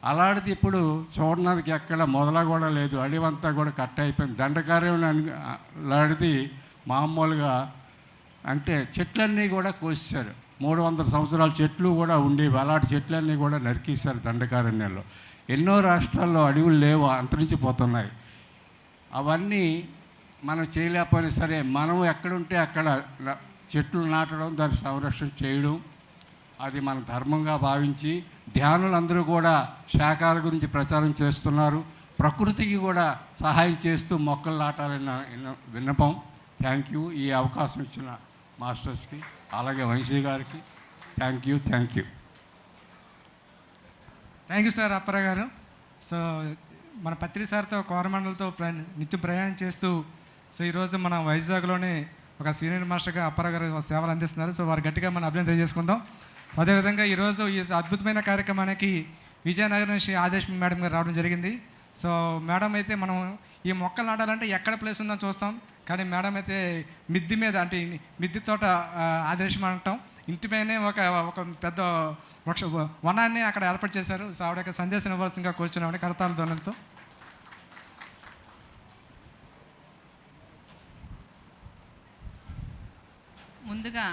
అలాంటిది ఇప్పుడు చూడడానికి ఎక్కడ మొదల కూడా లేదు. అడవంతా కూడా కట్ అయిపోయింది. దండకారణ్యం లాంటిది మామూలుగా అంటే చెట్లన్నీ కూడా కోసేశారు. 300 సంవత్సరాల చెట్లు కూడా ఉండేవి. అలాంటి చెట్లన్నీ కూడా నరికేశారు దండకారణ్యంలో. ఎన్నో రాష్ట్రాల్లో అడవులు లేవు, అంతరించిపోతున్నాయి. అవన్నీ మనం చేయలేకపోయినా సరే, మనం ఎక్కడుంటే అక్కడ చెట్లు నాటడం, దాన్ని సంరక్షణ చేయడం అది మన ధర్మంగా భావించి, ధ్యానులందరూ కూడా శాఖల గురించి ప్రచారం చేస్తున్నారు. ప్రకృతికి కూడా సహాయం చేస్తూ మొక్కలు నాటాలన్న విన్నపం. Thank you. ఈ అవకాశం ఇచ్చిన మాస్టర్స్కి, అలాగే వంశీ గారికి thank you. Thank you sir Apparao గారు. సో మన పత్రి సార్తో కోరమండలతో నిత్యం ప్రయాణం చేస్తూ, సో ఈరోజు మన వైజాగ్లోనే ఒక సీనియర్ మాస్టర్గా అప్పారావు గారు సేవలు అందిస్తున్నారు. సో వారు గట్టిగా మనం అభినందన తెలియజేసుకుందాం. అదేవిధంగా ఈరోజు ఈ అద్భుతమైన కార్యక్రమానికి విజయనగరం నుంచి ఆదేశ్ మేడం గారు రావడం జరిగింది. సో మేడం అయితే మనం ఈ మొక్కలు నాటాలంటే ఎక్కడ ప్లేస్ ఉందని చూస్తాం, కానీ మేడం అయితే మిద్ది మీద, అంటే మిద్ది తోట ఆదేశం అంటాం. ఇంటిపైనే ఒక పెద్ద వనాన్ని అక్కడ ఏర్పాటు చేశారు. సో ఆవిడ యొక్క సందేశం ఇవ్వాల్సిందిగా కూర్చున్నామని కరతాల ధ్వనులతో. ముందుగా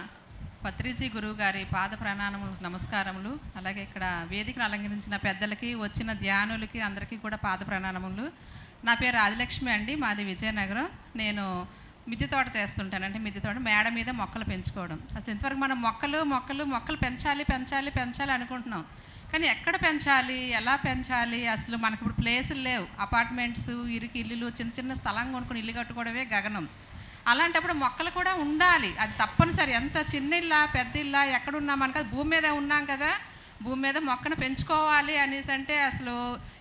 పత్రిజీ గురువు గారి పాద ప్రణామములు, నమస్కారములు. అలాగే ఇక్కడ వేదికను అలంకరించిన పెద్దలకి, వచ్చిన ధ్యానులకి అందరికీ కూడా పాద ప్రణామములు. నా పేరు ఆదిలక్ష్మి అండి, మాది విజయనగరం. నేను మిద్దె తోట చేస్తుంటాను. అంటే మిద్దె తోట మేడ మీద మొక్కలు పెంచుకోవడం. అసలు ఇంతవరకు మనం మొక్కలు పెంచాలి అనుకుంటున్నాం, కానీ ఎక్కడ పెంచాలి, ఎలా పెంచాలి, అసలు మనకి ఇప్పుడు ప్లేసులు లేవు. అపార్ట్మెంట్స్, ఇరుకు ఇల్లులు, చిన్న చిన్న స్థలం కొనుక్కుని ఇల్లు కట్టుకోవడమే గగనం. అలాంటప్పుడు మొక్కలు కూడా ఉండాలి, అది తప్పనిసరి. ఎంత చిన్న ఇల్లా పెద్ద ఇల్లా ఎక్కడున్నాం మనకు, భూమి మీద ఉన్నాం కదా, భూమి మీద మొక్కను పెంచుకోవాలి అనేసి అంటే అసలు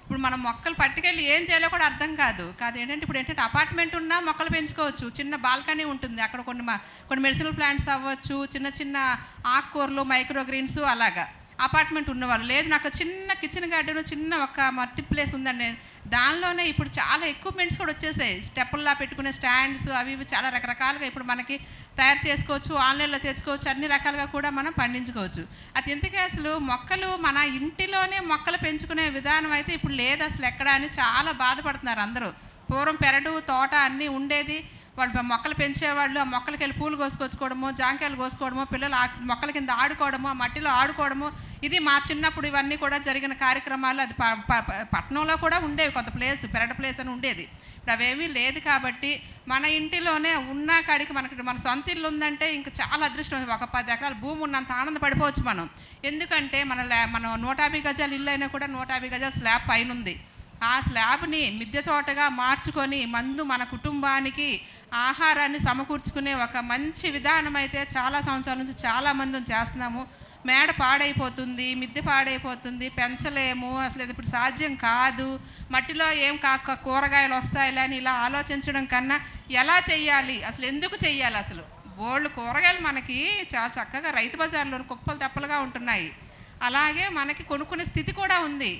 ఇప్పుడు మనం మొక్కలు పట్టుకెళ్ళి ఏం చేయాలో కూడా అర్థం కాదు. ఏంటంటే ఇప్పుడు ఏంటంటే అపార్ట్మెంట్ ఉన్నా మొక్కలు పెంచుకోవచ్చు, చిన్న బాల్కనీ ఉంటుంది, అక్కడ కొన్ని మెడిసినల్ ప్లాంట్స్ అవ్వచ్చు, చిన్న చిన్న ఆకుకూరలు, మైక్రో గ్రీన్స్ అలాగా. అపార్ట్మెంట్ ఉన్నవాళ్ళు లేదు, నాకు చిన్న కిచెన్ గార్డెన్, చిన్న ఒక మట్టి ప్లేస్ ఉందండి, దానిలోనే ఇప్పుడు చాలా ఎక్విప్మెంట్స్ కూడా వచ్చేసాయి. స్టెప్పుల్లా పెట్టుకునే స్టాండ్స్ అవి ఇవి చాలా రకరకాలుగా ఇప్పుడు మనకి తయారు చేసుకోవచ్చు, ఆన్లైన్లో తెచ్చుకోవచ్చు, అన్ని రకాలుగా కూడా మనం పండించుకోవచ్చు. అది ఎందుకే అసలు మొక్కలు మన ఇంటిలోనే మొక్కలు పెంచుకునే విధానం అయితే ఇప్పుడు లేదు అసలు ఎక్కడ అని చాలా బాధపడుతున్నారు అందరూ. పూర్వం పెరడు, తోట అన్నీ ఉండేది, వాళ్ళు మొక్కలు పెంచేవాళ్ళు. ఆ మొక్కలకి వెళ్ళి పూలు కోసుకొచ్చుకోవడము, జాంకాయలు కోసుకోవడము, పిల్లలు ఆ మొక్కల కింద ఆడుకోవడము, ఆ మట్టిలో ఆడుకోవడము, ఇది మా చిన్నప్పుడు ఇవన్నీ కూడా జరిగిన కార్యక్రమాలు. అది పట్టణంలో కూడా ఉండేవి, కొంత ప్లేస్ పెరడు ప్లేస్ అని ఉండేది. ఇప్పుడు అవేమీ లేదు కాబట్టి మన ఇంటిలోనే ఉన్న కాడికి మన సొంత ఇల్లు ఉందంటే ఇంకా చాలా అదృష్టం. ఒక 10 ఎకరాల భూమి ఉన్నంత ఆనందపడిపోవచ్చు మనం. ఎందుకంటే మనం 150 గజాల ఇల్లు అయినా కూడా 150 గజాల స్లాబ్ పైన ఉంది. ఆ స్లాబ్ని మిద్దె తోటగా మార్చుకొని మన కుటుంబానికి ఆహారాన్ని సమకూర్చుకునే ఒక మంచి విధానం అయితే చాలా సంవత్సరాల నుంచి చాలామంది చేస్తున్నాము. మేడ పాడైపోతుంది, మిద్దె పాడైపోతుంది, పెంచలేము, అసలు ఇది ఇప్పుడు సాధ్యం కాదు, మట్టిలో ఏం కూరగాయలు వస్తాయిలే అని ఇలా ఆలోచించడం కన్నా ఎలా చెయ్యాలి, అసలు ఎందుకు చెయ్యాలి, అసలు బోళ్ళు కూరగాయలు మనకి చాలా చక్కగా రైతు బజార్లో కుప్పలు తెప్పలుగా ఉంటున్నాయి. అలాగే మనకి కొనుక్కునే స్థితి కూడా ఉంది.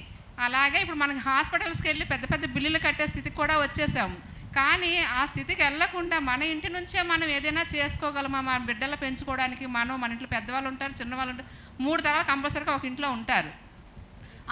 అలాగే ఇప్పుడు మనకి హాస్పిటల్స్కి వెళ్ళి పెద్ద పెద్ద బిల్లులు కట్టే స్థితికి కూడా వచ్చేసాం. కానీ ఆ స్థితికి వెళ్ళకుండా మన ఇంటి నుంచే మనం ఏదైనా చేసుకోగలమా, మన బిడ్డలు పెంచుకోవడానికి. మన ఇంట్లో పెద్దవాళ్ళు ఉంటారు, చిన్నవాళ్ళు ఉంటారు, 3 తరాలు కంపల్సరీగా ఒక ఇంట్లో ఉంటారు.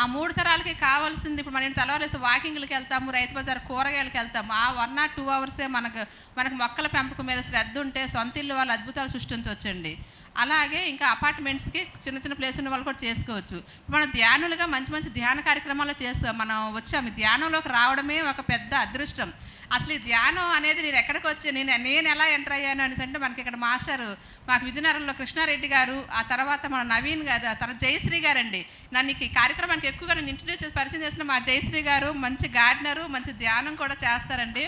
ఆ 3 తరాలకి కావాల్సింది ఇప్పుడు మన ఇంటి తెల్లవారేస్తే వాకింగ్లకి వెళ్తాము, రైతు బజార్ కూరగాయలకి వెళ్తాము. ఆ 1 or 2 అవర్సే మనకు మొక్కల పెంపకం మీద శ్రద్ధ ఉంటే సొంత ఇల్లు వాళ్ళు అద్భుతాలు సృష్టించవచ్చండి. అలాగే ఇంకా అపార్ట్మెంట్స్కి చిన్న చిన్న ప్లేస్ ఉన్న వాళ్ళు కూడా చేసుకోవచ్చు. మనం ధ్యానులుగా మంచి మంచి ధ్యాన కార్యక్రమాలు చేస్తాం. మనం వచ్చాము, ధ్యానంలోకి రావడమే ఒక పెద్ద అదృష్టం. అసలు ఈ ధ్యానం అనేది నేను ఎక్కడికి వచ్చి నేను ఎలా ఎంటర్ అయ్యాను అనేసి అంటే మనకి ఇక్కడ మాకు విజయనగరంలో కృష్ణారెడ్డి గారు, ఆ తర్వాత మన నవీన్ గారు, ఆ తర్వాత జయశ్రీ గారు అండి. నన్ను ఈ కార్యక్రమానికి ఎక్కువగా నేను ఇంట్రడ్యూస్ చేసి పరిచయం చేసిన మా జయశ్రీ గారు మంచి గార్డెనరు, మంచి ధ్యానం కూడా చేస్తారండి.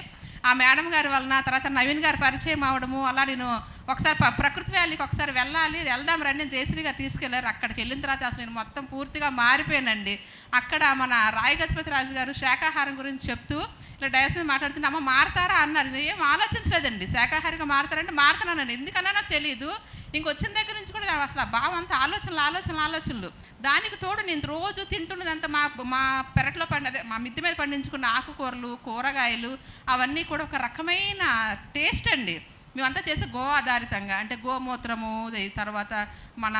ఆ మేడం గారి వలన తర్వాత నవీన్ గారు పరిచయం అవ్వడము, అలా నేను ఒకసారి ప్రకృతి వ్యాలీకి ఒకసారి వెళ్దాం రండి జయశ్రీ గారు తీసుకెళ్లారు. అక్కడికి వెళ్ళిన తర్వాత అసలు నేను మొత్తం పూర్తిగా మారిపోయానండి. అక్కడ మన రాయ గజపతి రాజు గారు శాకాహారం గురించి చెప్తూ ఇట్లా డయాస్ మీద మాట్లాడుతున్నా, అమ్మ మారతారా అన్నారు. నేను ఏం ఆలోచించలేదండి, శాకాహారిగా మారతారంటే మారుతున్నానండి, ఎందుకన్నా తెలియదు. ఇంకొచ్చిన దగ్గర నుంచి కూడా అసలు ఆ భావం అంతా ఆలోచనలు. దానికి తోడు నేను రోజు తింటున్నదంతా మా పెరట్లో మా మిద్దె మీద పండించుకున్న ఆకుకూరలు, కూరగాయలు అవన్నీ కూడా ఒక రకమైన టేస్ట్ అండి. మేమంతా చేసే గో ఆధారితంగా, అంటే గోమూత్రము, తర్వాత మన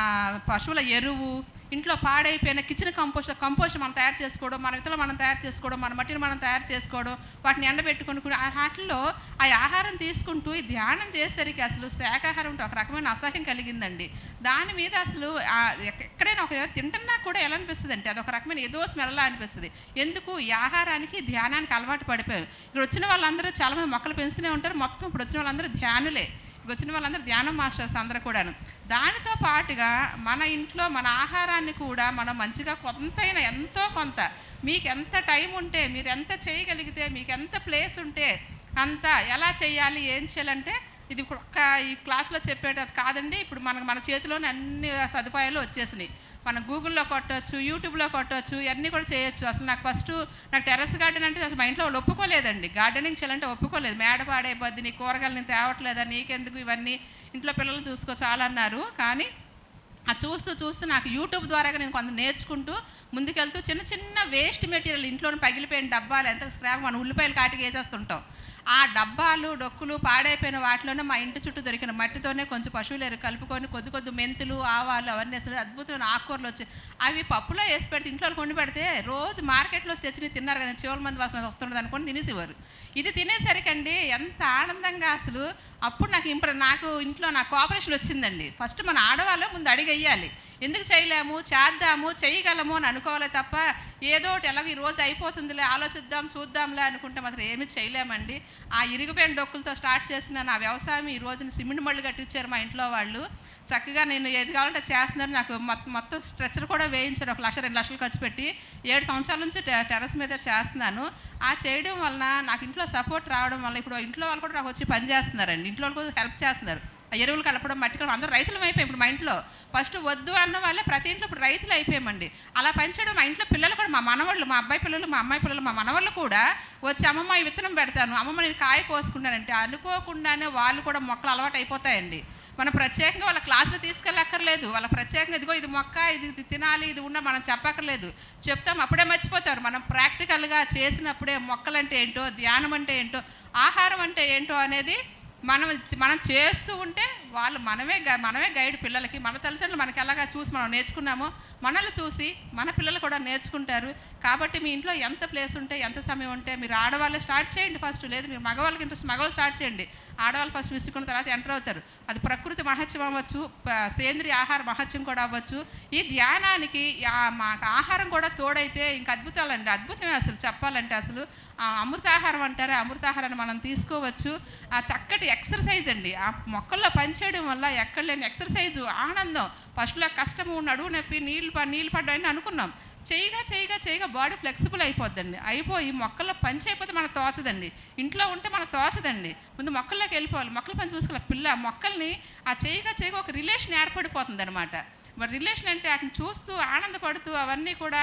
పశువుల ఎరువు, ఇంట్లో పాడైపోయిన కిచెన్ కంపోస్ట్ మనం తయారు చేసుకోవడం, మన విత్తనాలు మనం తయారు చేసుకోవడం, మన మట్టిని మనం తయారు చేసుకోవడం, వాటిని ఎండబెట్టుకుని వాటిలో ఆ ఆహారం తీసుకుంటూ ఈ ధ్యానం చేసేసరికి అసలు శాకాహారం ఉంటే ఒక రకమైన అసహ్యం కలిగిందండి. దాని మీద అసలు ఎక్కడైనా ఒక తింటున్నా కూడా ఎలా అనిపిస్తుంది అంటే అదొక రకమైన ఏదో స్మెల్లా అనిపిస్తుంది. ఎందుకు ఈ ఆహారానికి ధ్యానానికి అలవాటు పడిపోయారు. ఇక్కడ వచ్చిన వాళ్ళందరూ చాలామంది మొక్కలు పెంచుతూనే ఉంటారు. మొత్తం ఇప్పుడు వచ్చిన వాళ్ళందరూ ధ్యానులే, వచ్చిన వాళ్ళందరూ ధ్యానం మాస్టర్స్ అందరూ కూడాను. దానితో పాటుగా మన ఇంట్లో మన ఆహారాన్ని కూడా మనం మంచిగా కొంతైనా ఎంతో కొంత మీకు ఎంత టైం ఉంటే, మీరు ఎంత చేయగలిగితే, మీకు ఎంత ప్లేస్ ఉంటే అంత ఎలా చేయాలి, ఏం చేయాలంటే ఇది ఈ క్లాస్లో చెప్పేటది కాదండి. ఇప్పుడు మన చేతిలోనే అన్ని సదుపాయాలు వచ్చేసినాయి. మనం గూగుల్లో కొట్టవచ్చు, యూట్యూబ్లో కొట్టవచ్చు, ఇవన్నీ కూడా చేయొచ్చు. అసలు నాకు టెర్రస్ గార్డెన్ అంటే అసలు మా ఇంట్లో వాళ్ళు ఒప్పుకోలేదండి. గార్డెనింగ్ చేయాలంటే ఒప్పుకోలేదు. మేడ పాడైపోద్ది, నీ కూరగాయలు నేను తేవట్లేదా, నీకెందుకు ఇవన్నీ, ఇంట్లో పిల్లలు చూసుకో చాలా అన్నారు. కానీ అది చూస్తూ నాకు యూట్యూబ్ ద్వారా నేను కొంత నేర్చుకుంటూ ముందుకెళ్తూ చిన్న చిన్న వేస్ట్ మెటీరియల్ ఇంట్లోనే పగిలిపోయిన డబ్బాలు ఎంత స్క్రాప్, మనం ఉల్లిపాయలు కాటికి వేసేస్తుంటాం, ఆ డబ్బాలు డొక్కులు పాడైపోయిన వాటిలోనే మా ఇంటి చుట్టూ దొరికిన మట్టితోనే కొంచెం పశువులు ఎరువు కలుపుకొని కొద్ది మెంతులు ఆవాలు అవన్నీ వేస్తారు. అద్భుతమైన ఆకుకూరలు వచ్చాయి. అవి పప్పులో వేసి పెడితే ఇంట్లో కొండి పెడితే రోజు మార్కెట్లో తెచ్చి తిన్నారు కదా, చివరి మంది వాసన వస్తుండదు అనుకొని తినేసేవారు. ఇది తినేసరికండి ఎంత ఆనందంగా అసలు. అప్పుడు నాకు ఇంట్లో నాకు కోఆపరేషన్ వచ్చిందండి. ఫస్ట్ మన ఆడవాళ్ళం ముందు అడిగేయాలి, ఎందుకు చేయలేము, చేద్దాము, చేయగలము అని అనుకోవాలి తప్ప ఏదో ఒకటి ఎలాగో ఈ రోజు అయిపోతుందిలే, ఆలోచిద్దాం చూద్దాంలే అనుకుంటే మాత్రం ఏమీ చేయలేమండి. ఆ ఇరిగిపోయిన డొక్కులతో స్టార్ట్ చేసిన నా వ్యవసాయం ఈ రోజున సిమెంట్ మళ్ళు కట్టించారు మా ఇంట్లో వాళ్ళు. చక్కగా నేను ఏది కావాలంటే చేస్తున్నారు. నాకు మొత్తం స్ట్రెచ్చర్ కూడా వేయించారు. 1 లక్ష 2 లక్షలు ఖర్చు పెట్టి 7 సంవత్సరాల నుంచి టెర్రస్ మీద చేస్తున్నాను. ఆ చేయడం వలన నాకు ఇంట్లో సపోర్ట్ రావడం వల్ల ఇప్పుడు ఇంట్లో వాళ్ళు కూడా నాకు వచ్చి పని చేస్తున్నారండి. ఇంట్లో వాళ్ళు కూడా హెల్ప్ చేస్తున్నారు. ఎరువులు కలపడం, మట్టి కలపడం, అందరూ రైతులు అయిపోయాం ఇప్పుడు మా ఇంట్లో. ఫస్ట్ వద్దు అన్న వాళ్ళే ప్రతి ఇంట్లో ఇప్పుడు రైతులు అయిపోయామండి. అలా పనిచేయడం మా ఇంట్లో పిల్లలు కూడా, మా మనవాళ్ళు, మా అబ్బాయి పిల్లలు, మా అమ్మాయి పిల్లలు, మా మనవాళ్ళు కూడా వచ్చి అమ్మమ్మ ఈ విత్తనం పెడతాను, అమ్మమ్మ నేను కాయ కోసుకుంటానంటే అనుకోకుండానే వాళ్ళు కూడా మొక్కలు అలవాటు అయిపోతాయండి. మనం ప్రత్యేకంగా వాళ్ళ క్లాసులు తీసుకెళ్ళక్కర్లేదు. వాళ్ళ ప్రత్యేకంగా ఇదిగో ఇది మొక్క, ఇది తినాలి, ఇది ఉన్న మనం చెప్పక్కర్లేదు. చెప్తాం అప్పుడే మర్చిపోతారు. మనం ప్రాక్టికల్గా చేసినప్పుడే మొక్కలంటే ఏంటో, ధ్యానం అంటే ఏంటో, ఆహారం అంటే ఏంటో అనేది మనం చేస్తూ ఉంటే వాళ్ళు మనమే గైడ్ పిల్లలకి. మన తల్లిదండ్రులు మనకి ఎలాగా చూసి మనం నేర్చుకున్నామో మనల్ని చూసి మన పిల్లలు కూడా నేర్చుకుంటారు. కాబట్టి మీ ఇంట్లో ఎంత ప్లేస్ ఉంటే, ఎంత సమయం ఉంటే మీరు ఆడవాళ్ళే స్టార్ట్ చేయండి ఫస్ట్. లేదు మీరు మగవాళ్ళకి ఇంట్రెస్ట్, మగవాళ్ళు స్టార్ట్ చేయండి. ఆడవాళ్ళు ఫస్ట్ విసుకున్న తర్వాత ఎంటర్ అవుతారు. అది ప్రకృతి మహత్యం అవ్వచ్చు, సేంద్రియ ఆహార మహత్యం కూడా అవ్వచ్చు. ఈ ధ్యానానికి మాకు ఆహారం కూడా తోడైతే ఇంక అద్భుతాలండి. అద్భుతమే అసలు చెప్పాలంటే. అసలు అమృతాహారం అంటారు, అమృతాహారాన్ని మనం తీసుకోవచ్చు. ఆ చక్కటి ఎక్సర్సైజ్ అండి. ఆ మొక్కల్లో పనిచేయడం వల్ల ఎక్కడ లేని ఎక్సర్సైజు, ఆనందం. ఫస్ట్లో కష్టము, నడువు నొప్పి, నీళ్ళు పడ్డాయని అనుకున్నాం. చేయగా బాడీ ఫ్లెక్సిబుల్ అయిపోద్దండి. అయిపోయి మొక్కల్లో పని చేయకపోతే మనకు తోచదండి. ఇంట్లో ఉంటే మనకు తోచదండి. ముందు మొక్కల్లోకి వెళ్ళిపోవాలి, మొక్కల పని చూసుకోవాలి. మొక్కల్ని ఆ చేయగా ఒక రిలేషన్ ఏర్పడిపోతుంది అనమాట. మరి రిలేషన్ అంటే వాటిని చూస్తూ ఆనందపడుతూ అవన్నీ కూడా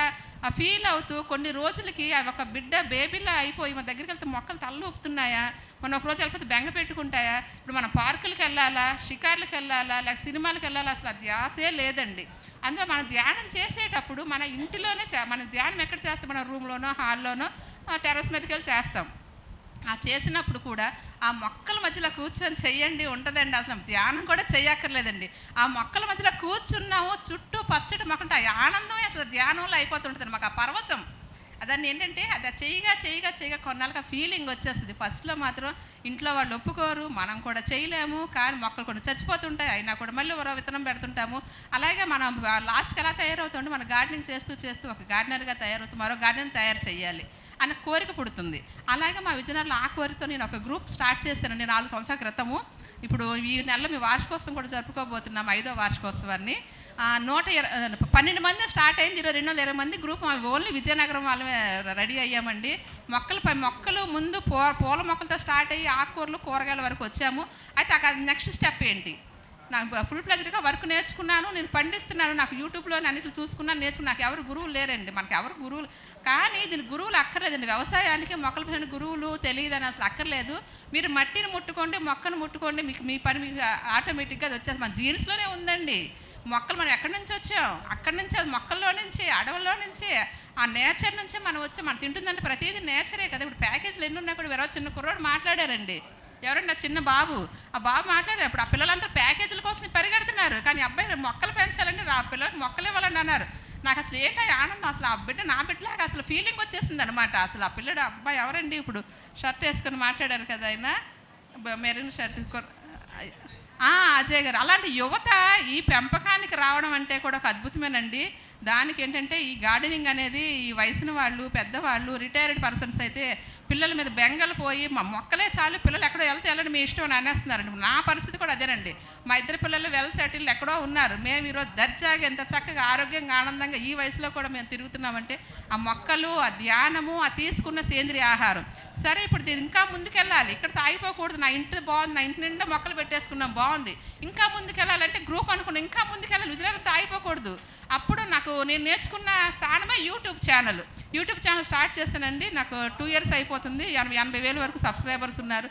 ఫీల్ అవుతూ కొన్ని రోజులకి అవి ఒక బేబీలా అయిపోయి మన దగ్గరికి వెళ్తే మొక్కలు తల్లు ఊపుతున్నాయా, మనం ఒక రోజు వెళ్ళిపోతే బెంగ పెట్టుకుంటాయా. ఇప్పుడు మనం పార్కులకు వెళ్ళాలా, షికార్లకు వెళ్ళాలా, లేక సినిమాలకు వెళ్ళాలా, అసలు అది ధ్యాసే లేదండి. అందులో మనం ధ్యానం చేసేటప్పుడు మన ఇంటిలోనే మన ధ్యానం ఎక్కడ చేస్తాం, మన రూమ్లోనో హాల్లోనో టెర్రస్ మీదకి వెళ్ళి చేస్తాం. ఆ చేసినప్పుడు కూడా ఆ మొక్కల మధ్యలో కూర్చొని చెయ్యండి ఉంటుందండి. అసలు ధ్యానం కూడా చెయ్యక్కర్లేదండి. ఆ మొక్కల మధ్యలో కూర్చున్నాము, చుట్టూ పచ్చడి మొక్కలు, ఆ ఆనందమే అసలు ధ్యానంలో అయిపోతుంటుంది మాకు. ఆ పరవశం అదాన్ని ఏంటంటే అది చేయగా కొన్నాళ్ళకి ఫీలింగ్ వచ్చేస్తుంది. ఫస్ట్లో మాత్రం ఇంట్లో వాళ్ళు ఒప్పుకోరు, మనం కూడా చేయలేము. కానీ మొక్కలు కొన్ని చచ్చిపోతుంటాయి, అయినా కూడా మళ్ళీ మరో విత్తనం పెడుతుంటాము. అలాగే మనం లాస్ట్కి ఎలా తయారవుతుంటే మనం గార్డెనింగ్ చేస్తూ ఒక గార్డెనర్గా తయారవుతూ మరో గార్డెన్ తయారు చేయాలి అన్న కోరిక పుడుతుంది. అలాగే మా విజయనగరంలో ఆ కోరికతో నేను ఒక గ్రూప్ స్టార్ట్ చేశానండి 4 సంవత్సరాల క్రితము. ఇప్పుడు ఈ నెలలో మీ వార్షికోత్సవం కూడా జరుపుకోబోతున్నాం, 5వ వార్షికోత్సవాన్ని. 112 మంది స్టార్ట్ అయింది. 220 మంది గ్రూప్ ఓన్లీ విజయనగరం వాళ్ళమే రెడీ అయ్యామండి. మొక్కలు ముందు పూల మొక్కలతో స్టార్ట్ అయ్యి ఆకుకూరలు, కూరగాయల వరకు వచ్చాము. అయితే అది నెక్స్ట్ స్టెప్ ఏంటి, నాకు ఫుల్ ప్లెజర్గా వర్క్ నేర్చుకున్నాను, నేను పండిస్తున్నాను. నాకు యూట్యూబ్లో అన్నింటిలో చూసుకున్నాను, నేర్చుకున్నాను. నాకు ఎవరు గురువులు లేరండి, మనకు ఎవరు గురువులు. కానీ దీని గురువులు అక్కర్లేదండి. వ్యవసాయానికి మొక్కల పైన గురువులు తెలియదని అసలు అక్కర్లేదు. మీరు మట్టిని ముట్టుకోండి, మొక్కను ముట్టుకోండి, మీ పని మీకు ఆటోమేటిక్గా అది వచ్చేసి మన జీన్స్లోనే ఉందండి. మొక్కలు మనం ఎక్కడి నుంచి వచ్చాం, అక్కడి నుంచి, అది మొక్కల్లో నుంచి, అడవుల్లో నుంచి, ఆ నేచర్ నుంచే మనం వచ్చాం. మనం తింటుందంటే ప్రతిదీ నేచరే కదా. ఇప్పుడు ప్యాకేజీలు ఎన్ని ఉన్నా కూడా ఎవరో చిన్న కుర్రాడు మాట్లాడారండి, ఎవరండి, ఆ చిన్న బాబు, ఆ బాబు మాట్లాడారు. అప్పుడు ఆ పిల్లలంతా ప్యాకేజీల కోసం పరిగెడుతున్నారు. కానీ అబ్బాయి మొక్కలు పెంచాలంటే ఆ పిల్లలకు మొక్కలు ఇవ్వాలని అన్నారు. నాకు అసలు ఏంటో ఆనందం, అసలు ఆ బిడ్డ నా బిడ్డలాగా అసలు ఫీలింగ్ వచ్చేసింది అనమాట. అసలు ఆ పిల్లడు అబ్బాయి ఎవరండి, ఇప్పుడు షర్ట్ వేసుకొని మాట్లాడారు కదా ఆయన, మెరూన్ షర్ట్, అజయ్ గారు. అలాంటి యువత ఈ పెంపకానికి రావడం అంటే కూడా ఒక అద్భుతమేనండి. దానికి ఏంటంటే ఈ గార్డెనింగ్ అనేది ఈ వయసున వాళ్ళు, పెద్దవాళ్ళు, రిటైర్డ్ పర్సన్స్ అయితే పిల్లల మీద బెంగలు పోయి మా మొక్కలే చాలు, పిల్లలు ఎక్కడో వెళ్తే వెళ్ళండి మీ ఇష్టం అని అనేస్తున్నారండి. నా పరిస్థితి కూడా అదేనండి. మా 2 పిల్లలు వెల్ సెటిల్ ఎక్కడో ఉన్నారు. మేము ఈరోజు దర్జాగా ఎంత చక్కగా ఆరోగ్యంగా ఆనందంగా ఈ వయసులో కూడా మేము తిరుగుతున్నామంటే ఆ మొక్కలు, ఆ ధ్యానము, ఆ తీసుకున్న సేంద్రియ ఆహారం. సరే ఇప్పుడు దీన్ని ఇంకా ముందుకెళ్ళాలి, ఇక్కడ తాగిపోకూడదు. నా ఇంటి బాగుంది, నా ఇంటి నిండా మొక్కలు పెట్టేసుకున్నాం, బాగుంది, ఇంకా ముందుకెళ్ళాలంటే గ్రూప్ అనుకున్నాం, ఇంకా ముందుకెళ్ళాలి, విజయనగరం తాగిపోకూడదు. అప్పుడు నేను నేర్చుకున్న స్థానమే యూట్యూబ్ ఛానల్ స్టార్ట్ చేస్తానండి. నాకు 2 years అయిపోతుంది. 80,000 వరకు సబ్స్క్రైబర్స్ ఉన్నారు.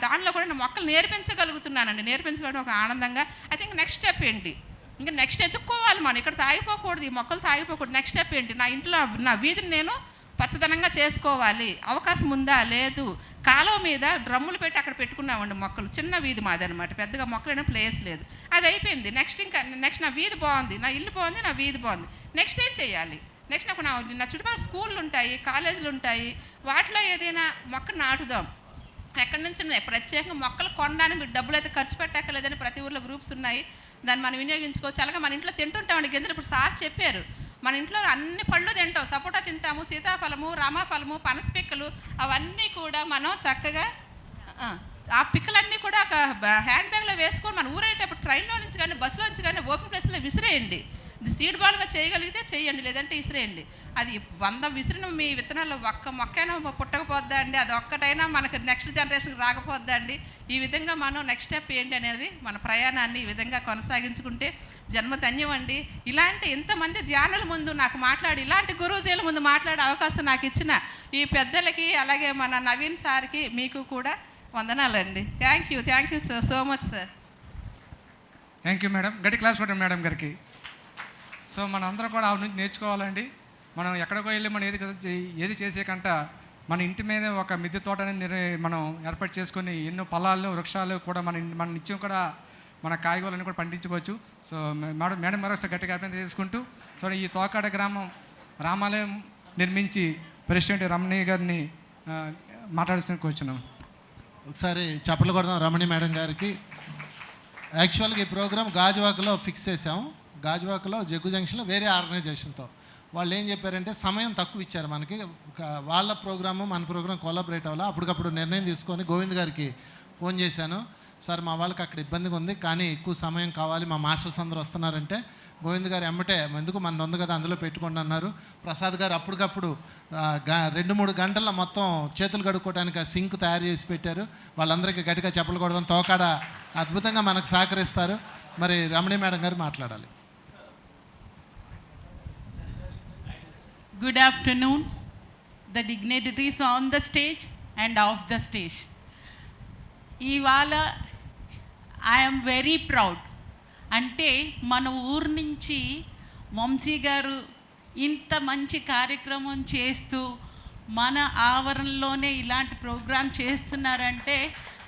దానిలో కూడా నేను మొక్కలు నేర్పించగలుగుతున్నానండి. నేర్పించగలడం ఒక ఆనందంగా. ఐ థింక్ నెక్స్ట్ స్టెప్ ఏంటి, ఇంకా నెక్స్ట్ ఎత్తుక్కోవాలి మనం. ఇక్కడ తాగిపోకూడదు, ఈ మొక్కలు తాగిపోకూడదు. నెక్స్ట్ స్టెప్ ఏంటి, నా ఇంట్లో నా వీధిని నేను పచ్చదనంగా చేసుకోవాలి. అవకాశం ఉందా? లేదు. కాలువ మీద డ్రమ్ములు పెట్టి అక్కడ పెట్టుకున్నామండి మొక్కలు. చిన్న వీధి మాది అనమాట, పెద్దగా మొక్కలైన ప్లేస్ లేదు. అది అయిపోయింది. నెక్స్ట్ నా వీధి బాగుంది, నా ఇల్లు బాగుంది, నా వీధి బాగుంది. నెక్స్ట్ ఏం చేయాలి? నెక్స్ట్ నాకు నా చుట్టుపక్కల స్కూళ్ళు ఉంటాయి, కాలేజీలు ఉంటాయి, వాటిలో ఏదైనా మొక్క నాటుదాం. ఎక్కడి నుంచి ప్రత్యేకంగా మొక్కలు కొనడానికి మీరు డబ్బులు అయితే ఖర్చు పెట్టక్కర్లేదని ప్రతి ఊర్లో గ్రూప్స్ ఉన్నాయి, దాన్ని మనం వినియోగించుకోవచ్చు. అలాగే మన ఇంట్లో తింటుంటామండి గింజలు. ఇప్పుడు సార్ చెప్పారు, మన ఇంట్లో అన్ని పళ్ళు తింటాం, సపోటా తింటాము, సీతాఫలము, రామాఫలము, పనస పిక్కలు, అవన్నీ కూడా మనం చక్కగా ఆ పిక్కలన్నీ కూడా ఒక హ్యాండ్ బ్యాగ్లో వేసుకొని మన ఊరేటప్పుడు ట్రైన్లో నుంచి కానీ బస్సులో నుంచి కానీ ఓపెన్ ప్లేస్లో విసిరేయండి. ఇది సీడ్ బాల్గా చేయగలిగితే చేయండి, లేదంటే విసిరేయండి. అది 100 విసిరిన మీ విత్తనాలు ఒక్క మొక్కైనా పుట్టకపోద్దా అండి? అది ఒక్కటైనా మనకు నెక్స్ట్ జనరేషన్కి రాకపోద్దా అండి? ఈ విధంగా మనం నెక్స్ట్ స్టెప్ ఏంటి అనేది మన ప్రయాణాన్ని ఈ విధంగా కొనసాగించుకుంటే జన్మ ధన్యమండి. ఇలాంటి ఇంతమంది ధ్యానుల ముందు నాకు మాట్లాడి, ఇలాంటి గురూజీల ముందు మాట్లాడే అవకాశం నాకు ఇచ్చిన ఈ పెద్దలకి, అలాగే మన నవీన్ సార్కి, మీకు కూడా వందనాలండి. Thank you so much sir. Thank you madam. గట్టి క్లాస్ కొట్టండి మేడం గారికి. సో మన అందరం కూడా ఆవిడ నుంచి నేర్చుకోవాలండి. మనం ఎక్కడికో వెళ్ళి మనం ఏది చేసే కంట మన ఇంటి మీద ఒక మిద్దె తోటని మనం ఏర్పాటు చేసుకొని ఎన్నో పొలాలు, వృక్షాలు కూడా మన నిత్యం కూడా మన కాయగూరలను కూడా పండించుకోవచ్చు. సో మేడం మరొకసారి గట్టిగా అభ్యర్థన చేసుకుంటూ, సో ఈ తోకాడ గ్రామం రామాలయం నిర్మించి ప్రెసిడెంట్ రమణయ్య గారిని మాట్లాడుతూ కూర్చున్నాం. ఒకసారి చప్పట్లు కొడదాం రమణి మేడం గారికి. యాక్చువల్గా ఈ ప్రోగ్రామ్ గాజువాకలో ఫిక్స్ చేసాము. గాజువాకలో జగ్గు జంక్షన్లో వేరే ఆర్గనైజేషన్తో వాళ్ళు ఏం చెప్పారంటే సమయం తక్కువ ఇచ్చారు మనకి. వాళ్ళ ప్రోగ్రాము మన ప్రోగ్రామ్ కొలాబరేట్ అవ్వాలి. అప్పటికప్పుడు నిర్ణయం తీసుకొని గోవింద్ గారికి ఫోన్ చేశాను, సార్ మా వాళ్ళకి అక్కడ ఇబ్బందిగా ఉంది కానీ ఎక్కువ సమయం కావాలి, మా మాస్టర్స్ అందరూ వస్తున్నారంటే గోవింద్ గారు ఎమ్మటే ఎందుకు మన ఉంది కదా అందులో పెట్టుకోండి అన్నారు. ప్రసాద్ గారు అప్పటికప్పుడు 2-3 గంటల్లో మొత్తం చేతులు కడుక్కోవడానికి ఆ సింక్ తయారు చేసి పెట్టారు. వాళ్ళందరికీ గట్టిగా చెప్పలు కొడదాం. తోకాడ అద్భుతంగా మనకు సహకరిస్తారు. మరి రమణి మేడం గారు మాట్లాడాలి. Good afternoon, the dignitaries on the stage and off the stage. ఇవాళ ఐఎమ్ వెరీ ప్రౌడ్. అంటే మన ఊరు నుంచి వంశీ గారు ఇంత మంచి కార్యక్రమం చేస్తూ మన ఆవరణలోనే ఇలాంటి ప్రోగ్రాం చేస్తున్నారంటే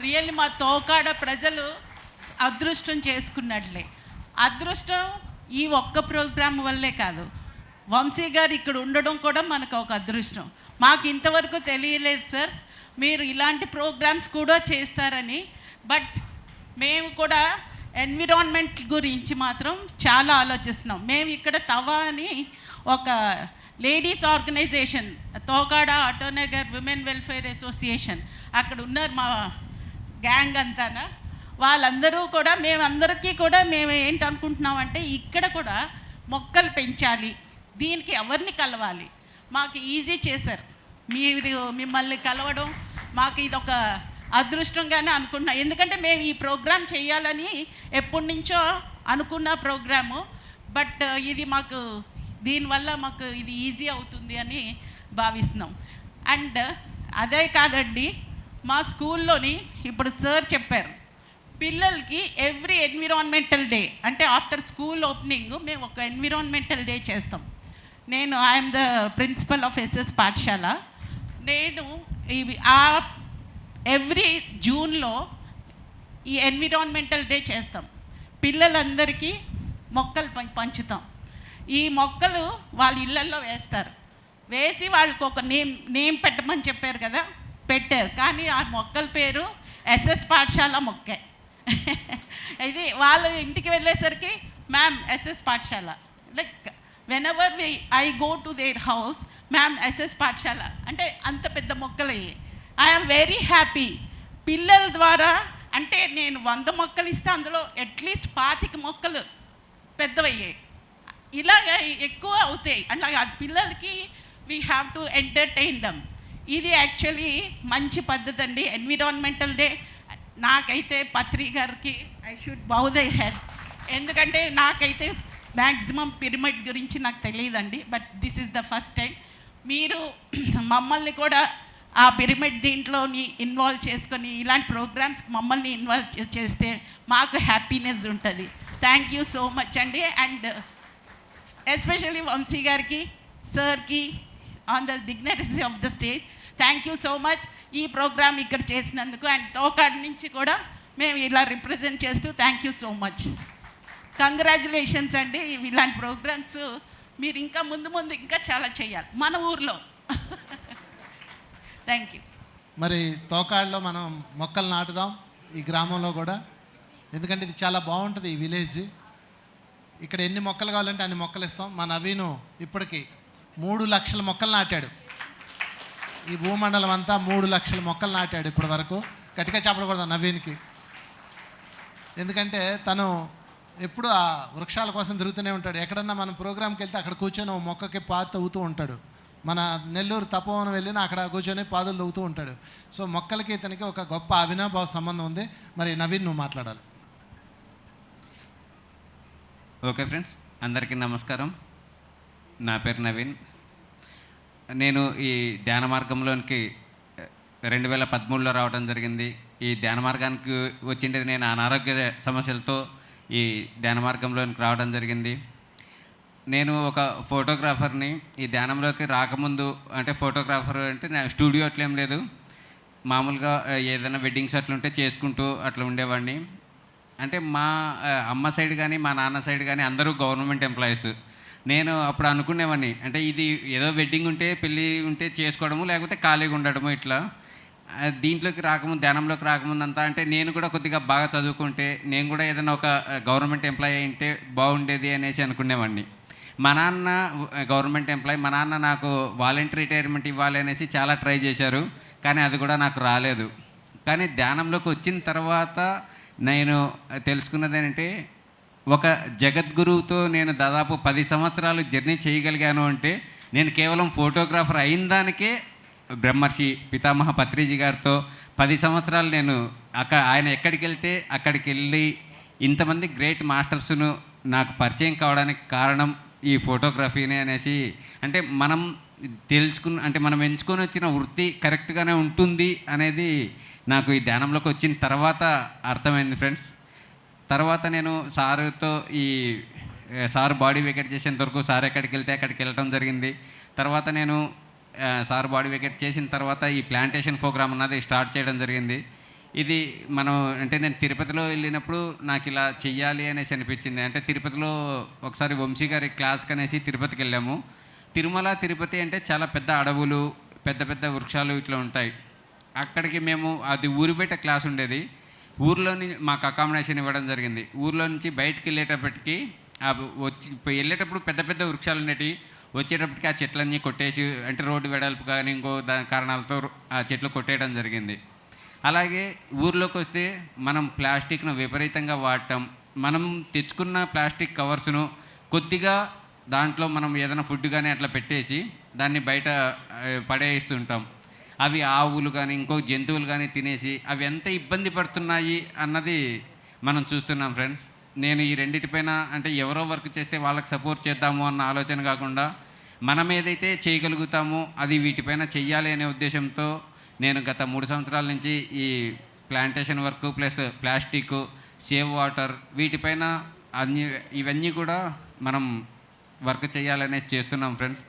రియల్లీ మా తోకాడ ప్రజలు అదృష్టం చేసుకున్నట్లే. అదృష్టం ఈ ఒక్క ప్రోగ్రాం వల్లే కాదు, వంశీ గారు ఇక్కడ ఉండడం కూడా మనకు ఒక అదృష్టం. మాకు ఇంతవరకు తెలియలేదు సార్ మీరు ఇలాంటి ప్రోగ్రామ్స్ కూడా చేస్తారని. బట్ మేము కూడా ఎన్విరాన్మెంట్ గురించి మాత్రం చాలా ఆలోచిస్తున్నాం. మేము ఇక్కడ తవా అని ఒక ladies organisation, Tokada Autonagar women welfare association, అక్కడ ఉన్నారు మా గ్యాంగ్ అంతానా. వాళ్ళందరూ కూడా మేమందరికీ కూడా మేము ఏంటనుకుంటున్నామంటే ఇక్కడ కూడా మొక్కలు పెంచాలి, దీనికి ఎవరిని కలవాలి. మాకు ఈజీ చేశారు మీరు మిమ్మల్ని కలవడం, మాకు ఇది ఒక అదృష్టంగానే అనుకుంటున్నాం. ఎందుకంటే మేము ఈ ప్రోగ్రాం చేయాలని ఎప్పటి నుంచో అనుకున్న ప్రోగ్రాము. బట్ ఇది మాకు దీనివల్ల మాకు ఇది ఈజీ అవుతుంది అని భావిస్తున్నాం. అండ్ అదే కాదండి, మా స్కూల్లోని ఇప్పుడు సార్ చెప్పారు పిల్లలకి ఎవ్రీ ఎన్విరాన్మెంటల్ డే అంటే ఆఫ్టర్ స్కూల్ ఓపెనింగ్ మేము ఒక ఎన్విరాన్మెంటల్ డే చేస్తాం. నేను I'm the principal of SS పాఠశాల. నేను ఎవ్రీ జూన్లో ఈ ఎన్విరాన్మెంటల్ డే చేస్తాం. పిల్లలందరికీ మొక్కలు పంచుతాం. ఈ మొక్కలు వాళ్ళ ఇళ్ళల్లో వేస్తారు. వేసి వాళ్ళకి ఒక నేమ్ పెట్టమని చెప్పారు కదా, పెట్టారు. కానీ ఆ మొక్కల పేరు ఎస్ఎస్ పాఠశాల మొక్కే. ఇది వాళ్ళ ఇంటికి వెళ్ళేసరికి మ్యామ్ ఎస్ఎస్ పాఠశాల, like whenever I go to their house ma'am SS పాఠశాల అంటే అంత పెద్ద మొక్కలు అయ్యాయి. I'm very happy. పిల్లల ద్వారా అంటే నేను 100 మొక్కలు ఇస్తే అందులో అట్లీస్ట్ 25 మొక్కలు పెద్దవయ్యాయి. ఇలాగ ఎక్కువ అవుతాయి. అట్లా పిల్లలకి we have to entertain them. ఇది యాక్చువల్లీ మంచి పద్ధతి అండి. ఎన్విరాన్మెంటల్ డే నాకైతే పత్రి గారికి I should bow the head. ఎందుకంటే నాకైతే మ్యాక్సిమం పిరమిడ్ గురించి నాకు తెలియదండి. But this is the first time మీరు మమ్మల్ని కూడా ఆ పిరమిడ్ దీంట్లోని ఇన్వాల్వ్ చేసుకొని ఇలాంటి ప్రోగ్రామ్స్ మమ్మల్ని ఇన్వాల్వ్ చేస్తే మాకు హ్యాపీనెస్ ఉంటుంది. థ్యాంక్ యూ సో మచ్ అండి. అండ్ ఎస్పెషల్లీ వంశీ గారికి, సార్కి, on the dignitary of the stage. Thank you so much ఈ ప్రోగ్రామ్ ఇక్కడ చేసినందుకు. అండ్ తోకాడి నుంచి కూడా మేము ఇలా రిప్రజెంట్ చేస్తూ thank you so much. Congratulations అండి. ఇలాంటి ప్రోగ్రామ్స్ మీరు ఇంకా ముందు ముందు ఇంకా చాలా చేయాలి మన ఊర్లో. Thank you. మరి తోకాళ్ళలో మనం మొక్కలు నాటుదాం ఈ గ్రామంలో కూడా, ఎందుకంటే ఇది చాలా బాగుంటుంది ఈ విలేజ్. ఇక్కడ ఎన్ని మొక్కలు కావాలంటే అన్ని మొక్కలు ఇస్తాం. మా నవీను ఇప్పటికి 3 లక్షల మొక్కలు నాటాడు. ఈ భూమండలం అంతా 3 లక్షల మొక్కలు నాటాడు ఇప్పటి వరకు. గట్టిగా చెప్పకూడదు నవీన్కి, ఎందుకంటే తను ఎప్పుడు ఆ వృక్షాల కోసం తిరుగుతూనే ఉంటాడు. ఎక్కడన్నా మనం ప్రోగ్రామ్కి వెళ్తే అక్కడ కూర్చొని ఓ మొక్కకి పాదు తవ్వుతూ ఉంటాడు. మన నెల్లూరు తపోవనం వెళ్ళినా అక్కడ కూర్చొని పాదులు తవ్వుతూ ఉంటాడు. సో మొక్కలకి ఇతనికి ఒక గొప్ప అవినాభావ సంబంధం ఉంది. మరి నవీన్ నువ్వు మాట్లాడాలి. ఓకే ఫ్రెండ్స్, అందరికీ నమస్కారం. నా పేరు నవీన్. నేను ఈ ధ్యాన మార్గంలోనికి 2013లో రావడం జరిగింది. ఈ ధ్యాన మార్గానికి వచ్చిండేది నేను అనారోగ్య సమస్యలతో ఈ ధ్యాన మార్గంలోనికి రావడం జరిగింది. నేను ఒక ఫోటోగ్రాఫర్ని. ఈ ధ్యానంలోకి రాకముందు అంటే ఫోటోగ్రాఫర్ అంటే నా స్టూడియో అట్లేం లేదు, మామూలుగా ఏదైనా వెడ్డింగ్స్ అట్లుంటే చేసుకుంటూ అట్లా ఉండేవాడిని. అంటే మా అమ్మ సైడ్ కానీ మా నాన్న సైడ్ కానీ అందరూ గవర్నమెంట్ ఎంప్లాయీస్. నేను అప్పుడు అనుకునేవాడిని, అంటే ఇది ఏదో వెడ్డింగ్ ఉంటే పెళ్ళి ఉంటే చేసుకోవడము, లేకపోతే ఖాళీగా ఉండడము ఇట్లా. దీంట్లోకి రాకముందు, ధ్యానంలోకి రాకముందు అంతా అంటే నేను కూడా కొద్దిగా బాగా చదువుకుంటే నేను కూడా ఏదైనా ఒక గవర్నమెంట్ ఎంప్లాయీ అయితే బాగుండేది అనేసి అనుకునేవాడిని. మా నాన్న గవర్నమెంట్ ఎంప్లాయీ. మా నాన్న నాకు వాలంటీర్ రిటైర్మెంట్ ఇవ్వాలి అనేసి చాలా ట్రై చేశారు, కానీ అది కూడా నాకు రాలేదు. కానీ ధ్యానంలోకి వచ్చిన తర్వాత నేను తెలుసుకున్నది ఏంటంటే, ఒక జగద్గురువుతో నేను దాదాపు 10 సంవత్సరాలు జర్నీ చేయగలిగాను అంటే నేను కేవలం ఫోటోగ్రాఫర్ అయిన దానికే బ్రహ్మర్షి పితామహ పత్రిజీ గారితో 10 సంవత్సరాలు నేను ఆయన ఎక్కడికి వెళ్తే అక్కడికి వెళ్ళి ఇంతమంది గ్రేట్ మాస్టర్స్ను నాకు పరిచయం కావడానికి కారణం ఈ ఫోటోగ్రఫీనే అనేసి, అంటే మనం అంటే మనం ఎంచుకొని వచ్చిన వృత్తి కరెక్ట్గానే ఉంటుంది అనేది నాకు ఈ ధ్యానంలోకి వచ్చిన తర్వాత అర్థమైంది ఫ్రెండ్స్. తర్వాత నేను సార్తో సార్ బాడీ వెకేట్ చేసేంత వరకు సార్ ఎక్కడికి వెళ్తే అక్కడికి వెళ్ళటం జరిగింది. తర్వాత నేను సార్ బాడీ వెకేట్ చేసిన తర్వాత ఈ ప్లాంటేషన్ ప్రోగ్రామ్ అన్నది స్టార్ట్ చేయడం జరిగింది. ఇది మనం అంటే నేను తిరుపతిలో వెళ్ళినప్పుడు నాకు ఇలా చెయ్యాలి అనేసి అనిపించింది. అంటే తిరుపతిలో ఒకసారి వంశీ గారి క్లాస్కి అనేసి తిరుపతికి వెళ్ళాము. తిరుమల తిరుపతి అంటే చాలా పెద్ద అడవులు, పెద్ద పెద్ద వృక్షాలు ఇట్లా ఉంటాయి. అక్కడికి మేము అది ఊరి బయట క్లాస్ ఉండేది. ఊర్లోని మాకు అకామిడేషన్ ఇవ్వడం జరిగింది. ఊర్లో నుంచి బయటికి వెళ్ళేటప్పటికి వెళ్ళేటప్పుడు పెద్ద పెద్ద వృక్షాలు ఉండేవి. వచ్చేటప్పటికి ఆ చెట్లన్నీ కొట్టేసి, అంటే రోడ్డు వెడల్పు కానీ ఇంకో కారణాలతో ఆ చెట్లు కొట్టేయడం జరిగింది. అలాగే ఊర్లోకి వస్తే మనం ప్లాస్టిక్ను విపరీతంగా వాడటం, మనం తెచ్చుకున్న ప్లాస్టిక్ కవర్స్ను కొద్దిగా దాంట్లో మనం ఏదైనా ఫుడ్ కానీ అట్లా పెట్టేసి దాన్ని బయట పడేస్తుంటాం. అవి ఆవులు కానీ ఇంకో జంతువులు కానీ తినేసి అవి ఎంత ఇబ్బంది పడుతున్నాయి అన్నది మనం చూస్తున్నాం ఫ్రెండ్స్. నేను ఈ రెండిటిపైన అంటే ఎవరో వర్క్ చేస్తే వాళ్ళకి సపోర్ట్ చేద్దాము అన్న ఆలోచన కాకుండా మనం ఏదైతే చేయగలుగుతామో అది వీటిపైన చెయ్యాలి అనే ఉద్దేశంతో నేను గత 3 సంవత్సరాల నుంచి ఈ plantation work plus plastic, save water వీటిపైన ఇవన్నీ కూడా మనం వర్క్ చేయాలనేది చేస్తున్నాం ఫ్రెండ్స్.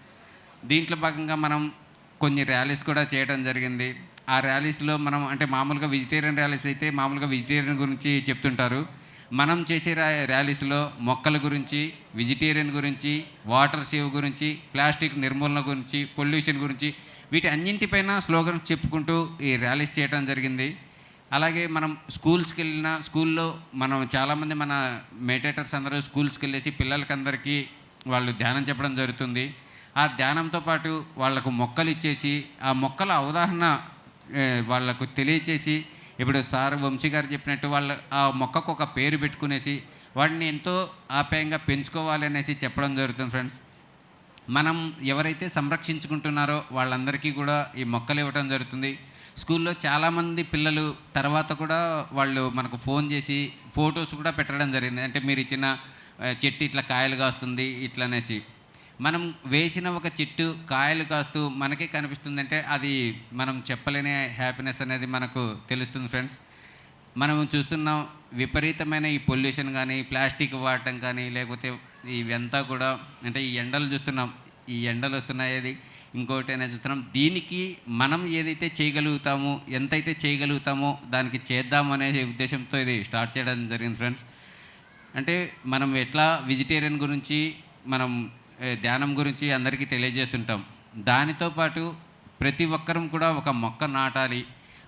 దీంట్లో భాగంగా మనం కొన్ని ర్యాలీస్ కూడా చేయడం జరిగింది. ఆ ర్యాలీస్లో మనం అంటే మామూలుగా వెజిటేరియన్ ర్యాలీస్ అయితే మామూలుగా వెజిటేరియన్ గురించి చెప్తుంటారు. మనం చేసే ర్యాలీస్లో మొక్కల గురించి, వెజిటేరియన్ గురించి, వాటర్ సేవ్ గురించి, ప్లాస్టిక్ నిర్మూలన గురించి, పొల్యూషన్ గురించి వీటి అన్నింటిపైన స్లోగన్ చెప్పుకుంటూ ఈ ర్యాలీస్ చేయడం జరిగింది. అలాగే మనం స్కూల్స్కి వెళ్ళిన స్కూల్లో మనం చాలామంది మన మెడిటేటర్స్ అందరూ స్కూల్స్కి వెళ్ళేసి పిల్లలకందరికీ వాళ్ళు ధ్యానం చెప్పడం జరుగుతుంది. ఆ ధ్యానంతో పాటు వాళ్ళకు మొక్కలు ఇచ్చేసి ఆ మొక్కల అవగాహన వాళ్ళకు తెలియచేసి, ఇప్పుడు సార్ వంశీ గారు చెప్పినట్టు వాళ్ళు ఆ మొక్కకు ఒక పేరు పెట్టుకునేసి వాటిని ఎంతో ఆప్యాయంగా పెంచుకోవాలి అనేసి చెప్పడం జరుగుతుంది ఫ్రెండ్స్. మనం ఎవరైతే సంరక్షించుకుంటున్నారో వాళ్ళందరికీ కూడా ఈ మొక్కలు ఇవ్వడం జరుగుతుంది. స్కూల్లో చాలామంది పిల్లలు తర్వాత కూడా వాళ్ళు మనకు ఫోన్ చేసి ఫొటోస్ కూడా పెట్టడం జరిగింది. అంటే మీరు ఇచ్చిన చెట్టు ఇట్లా కాయలు కాస్తుంది ఇట్లనేసి. మనం వేసిన ఒక చెట్టు కాయలు కాస్తూ మనకే కనిపిస్తుందంటే అది మనం చెప్పలేని హ్యాపీనెస్ అనేది మనకు తెలుస్తుంది ఫ్రెండ్స్. మనం చూస్తున్నాం విపరీతమైన ఈ పొల్యూషన్ కానీ, ప్లాస్టిక్ వాడటం కానీ, లేకపోతే ఇవంతా కూడా అంటే ఈ ఎండలు చూస్తున్నాం, ఈ ఎండలు వస్తున్నాయి. ఇంకోటి అనేది చూస్తున్నాం. దీనికి మనం ఏదైతే చేయగలుగుతామో, ఎంతైతే చేయగలుగుతామో దానికి చేద్దాం అనే ఉద్దేశంతో ఇది స్టార్ట్ చేయడం జరిగింది ఫ్రెండ్స్. అంటే మనం ఎట్లా వెజిటేరియన్ గురించి, మనం ధ్యానం గురించి అందరికీ తెలియజేస్తుంటాం. దానితో పాటు ప్రతి ఒక్కరం కూడా ఒక మొక్క నాటాలి,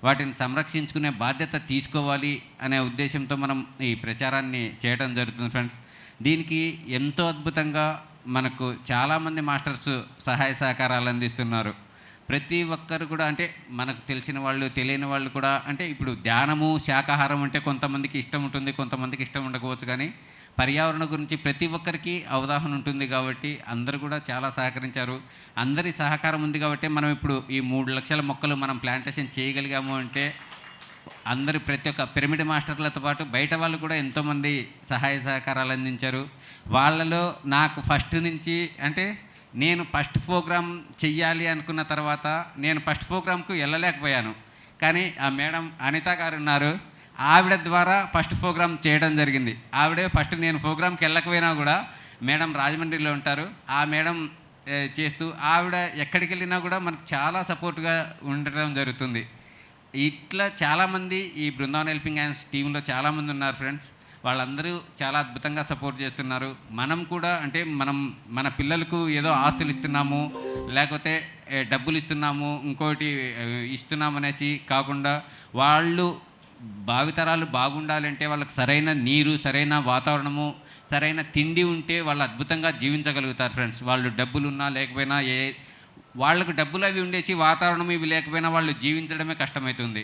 వాటిని సంరక్షించుకునే బాధ్యత తీసుకోవాలి అనే ఉద్దేశంతో మనం ఈ ప్రచారాన్ని చేయడం జరుగుతుంది ఫ్రెండ్స్. దీనికి ఎంతో అద్భుతంగా మనకు చాలామంది మాస్టర్స్ సహాయ సహకారాలు అందిస్తున్నారు. ప్రతి ఒక్కరు కూడా అంటే మనకు తెలిసిన వాళ్ళు, తెలియని వాళ్ళు కూడా, అంటే ఇప్పుడు ధ్యానము, శాకాహారం అంటే కొంతమందికి ఇష్టం ఉంటుంది, కొంతమందికి ఇష్టం ఉండకపోవచ్చు. కానీ పర్యావరణం గురించి ప్రతి ఒక్కరికి అవగాహన ఉంటుంది కాబట్టి అందరూ కూడా చాలా సహకరించారు. అందరి సహకారం ఉంది కాబట్టి మనం ఇప్పుడు ఈ 3 లక్షల మొక్కలు మనం ప్లాంటేషన్ చేయగలిగాము అంటే అందరూ, ప్రతి ఒక్క పిరమిడ్ మాస్టర్లతో పాటు బయట వాళ్ళు కూడా ఎంతోమంది సహాయ సహకారాలు అందించారు. వాళ్ళలో నాకు ఫస్ట్ నుంచి అంటే నేను ఫస్ట్ ప్రోగ్రామ్ చెయ్యాలి అనుకున్న తర్వాత నేను ఫస్ట్ ప్రోగ్రామ్కు వెళ్ళలేకపోయాను. కానీ ఆ మేడం అనిత గారు ఉన్నారు, ఆవిడ ద్వారా ఫస్ట్ ప్రోగ్రామ్ చేయడం జరిగింది. ఆవిడే ఫస్ట్, నేను ప్రోగ్రామ్కి వెళ్ళకపోయినా కూడా మేడం రాజమండ్రిలో ఉంటారు, ఆ మేడం చేస్తూ ఆవిడ ఎక్కడికి వెళ్ళినా కూడా మనకు చాలా సపోర్ట్గా ఉండటం జరుగుతుంది. ఇట్లా చాలామంది ఈ బృందావన్ హెల్పింగ్ హ్యాండ్స్ టీంలో చాలామంది ఉన్నారు ఫ్రెండ్స్. వాళ్ళందరూ చాలా అద్భుతంగా సపోర్ట్ చేస్తున్నారు. మనం కూడా అంటే మన పిల్లలకు ఏదో ఆస్తులు ఇస్తున్నాము, లేకపోతే డబ్బులు ఇస్తున్నాము, ఇంకోటి ఇస్తున్నాము అనేసి కాకుండా వాళ్ళు భావితరాలు బాగుండాలంటే వాళ్ళకి సరైన నీరు, సరైన వాతావరణము, సరైన తిండి ఉంటే వాళ్ళు అద్భుతంగా జీవించగలుగుతారు ఫ్రెండ్స్. వాళ్ళు డబ్బులు ఉన్నా లేకపోయినా, వాళ్ళకు డబ్బులు అవి ఉండేసి వాతావరణం ఇవి లేకపోయినా వాళ్ళు జీవించడమే కష్టమవుతుంది.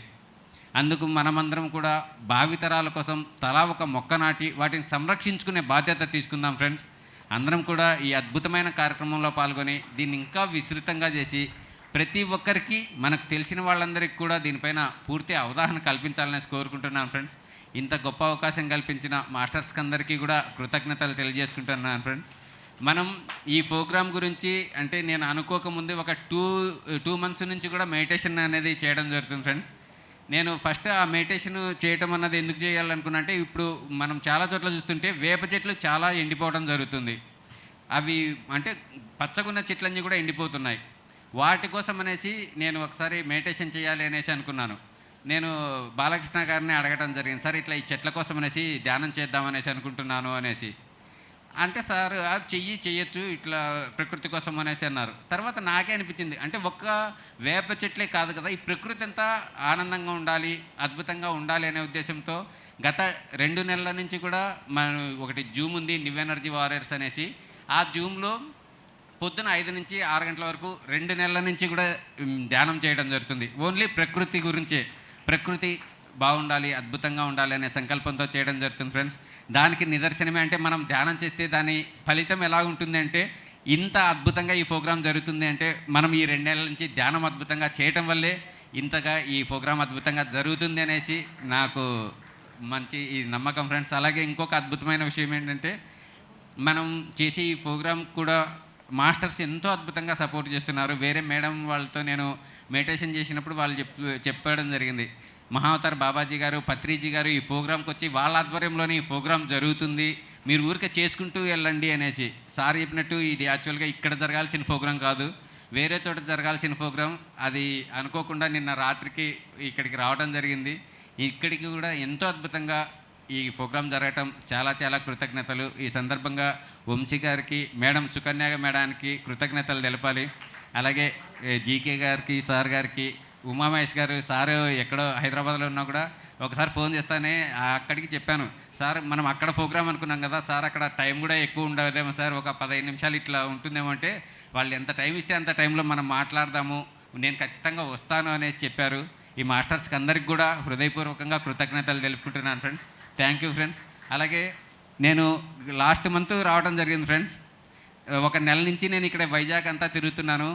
అందుకు మనమందరం కూడా భావితరాల కోసం తలా ఒక మొక్క నాటి వాటిని సంరక్షించుకునే బాధ్యత తీసుకుందాం ఫ్రెండ్స్. అందరం కూడా ఈ అద్భుతమైన కార్యక్రమంలో పాల్గొని దీన్ని ఇంకా విస్తృతంగా చేసి ప్రతి ఒక్కరికి, మనకు తెలిసిన వాళ్ళందరికీ కూడా దీనిపైన పూర్తి అవగాహన కల్పించాలని కోరుకుంటున్నాను ఫ్రెండ్స్. ఇంత గొప్ప అవకాశం కల్పించిన మాస్టర్స్కి అందరికీ కూడా కృతజ్ఞతలు తెలియజేసుకుంటున్నాను ఫ్రెండ్స్. మనం ఈ ప్రోగ్రాం గురించి అంటే నేను అనుకోకముందు ఒక టూ మంత్స్ నుంచి కూడా మెడిటేషన్ అనేది చేయడం జరుగుతుంది ఫ్రెండ్స్. నేను ఫస్ట్ ఆ మెడిటేషన్ చేయటం అన్నది ఎందుకు చేయాలనుకున్నా అంటే, ఇప్పుడు మనం చాలా చోట్ల చూస్తుంటే వేప చెట్లు చాలా ఎండిపోవడం జరుగుతుంది. అవి అంటే పచ్చగున్న చెట్లన్నీ కూడా ఎండిపోతున్నాయి. వాటి కోసం అనేసి నేను ఒకసారి మెడిటేషన్ చేయాలి అనేసి అనుకున్నాను. నేను బాలకృష్ణ గారిని అడగటం జరిగింది, సార్ ఇట్లా ఈ చెట్ల కోసం అనేసి ధ్యానం చేద్దామనేసి అనుకుంటున్నాను అనేసి. అంటే సార్ చెయ్యొచ్చు ఇట్లా ప్రకృతి కోసం అనేసి అన్నారు. తర్వాత నాకే అనిపించింది, అంటే ఒక్క వేప చెట్లే కాదు కదా, ఈ ప్రకృతి అంతా ఆనందంగా ఉండాలి, అద్భుతంగా ఉండాలి అనే ఉద్దేశంతో గత 2 నెలల నుంచి కూడా మనం ఒకటి జూమ్ ఉంది, న్యూ ఎనర్జీ వారియర్స్ అనేసి. ఆ జూమ్లో పొద్దున 5 నుంచి 6 గంటల వరకు 2 నెలల నుంచి కూడా ధ్యానం చేయడం జరుగుతుంది. ఓన్లీ ప్రకృతి గురించే, ప్రకృతి బాగుండాలి, అద్భుతంగా ఉండాలి అనే సంకల్పంతో చేయడం జరుగుతుంది ఫ్రెండ్స్. దానికి నిదర్శనమే అంటే మనం ధ్యానం చేస్తే దాని ఫలితం ఎలా ఉంటుంది అంటే, ఇంత అద్భుతంగా ఈ ప్రోగ్రాం జరుగుతుంది అంటే మనం ఈ 2 నెలల నుంచి ధ్యానం అద్భుతంగా చేయటం వల్లే ఇంతగా ఈ ప్రోగ్రాం అద్భుతంగా జరుగుతుంది అనేసి నాకు మంచి ఈ నమ్మకం ఫ్రెండ్స్. అలాగే ఇంకొక అద్భుతమైన విషయం ఏంటంటే, మనం చేసే ఈ ప్రోగ్రాం కూడా మాస్టర్స్ ఎంతో అద్భుతంగా సపోర్ట్ చేస్తున్నారు. వేరే మేడం వాళ్ళతో నేను మెడిటేషన్ చేసినప్పుడు వాళ్ళు చెప్పడం జరిగింది, మహావతార్ బాబాజీ గారు, పత్రిజీ గారు ఈ ప్రోగ్రాంకి వచ్చి వాళ్ళ ఆధ్వర్యంలోనే ఈ ప్రోగ్రాం జరుగుతుంది, మీరు ఊరికే చేసుకుంటూ వెళ్ళండి అనేసి. సార్ చెప్పినట్టు ఇది యాక్చువల్గా ఇక్కడ జరగాల్సిన ప్రోగ్రాం కాదు, వేరే చోట జరగాల్సిన ప్రోగ్రాం. అది అనుకోకుండా నిన్న రాత్రికి ఇక్కడికి రావడం జరిగింది. ఇక్కడికి కూడా ఎంతో అద్భుతంగా ఈ ప్రోగ్రాం జరగటం చాలా చాలా కృతజ్ఞతలు. ఈ సందర్భంగా వంశీ గారికి, మేడం సుకన్య మేడానికి కృతజ్ఞతలు తెలపాలి. అలాగే జీకే గారికి, సార్ గారికి, ఉమామహేష్ గారు, సార్ ఎక్కడో హైదరాబాద్లో ఉన్నా కూడా ఒకసారి ఫోన్ చేస్తానే అక్కడికి చెప్పాను, సార్ మనం అక్కడ ప్రోగ్రామ్ అనుకున్నాం కదా సార్, అక్కడ టైం కూడా ఎక్కువ ఉండదేమో సార్, ఒక 15 నిమిషాలు ఇట్లా ఉంటుందేమో అంటే, వాళ్ళు ఎంత టైం ఇస్తే అంత టైంలో మనం మాట్లాడదాము, నేను ఖచ్చితంగా వస్తాను అనేది చెప్పారు. ఈ మాస్టర్స్కి అందరికి కూడా హృదయపూర్వకంగా కృతజ్ఞతలు తెలుపుకుంటున్నాను ఫ్రెండ్స్. Thank you friends. అలాగే నేను లాస్ట్ మంత్ రావడం జరిగింది ఫ్రెండ్స్. ఒక నెల నుంచి నేను ఇక్కడ వైజాగ్ అంతా తిరుగుతున్నాను.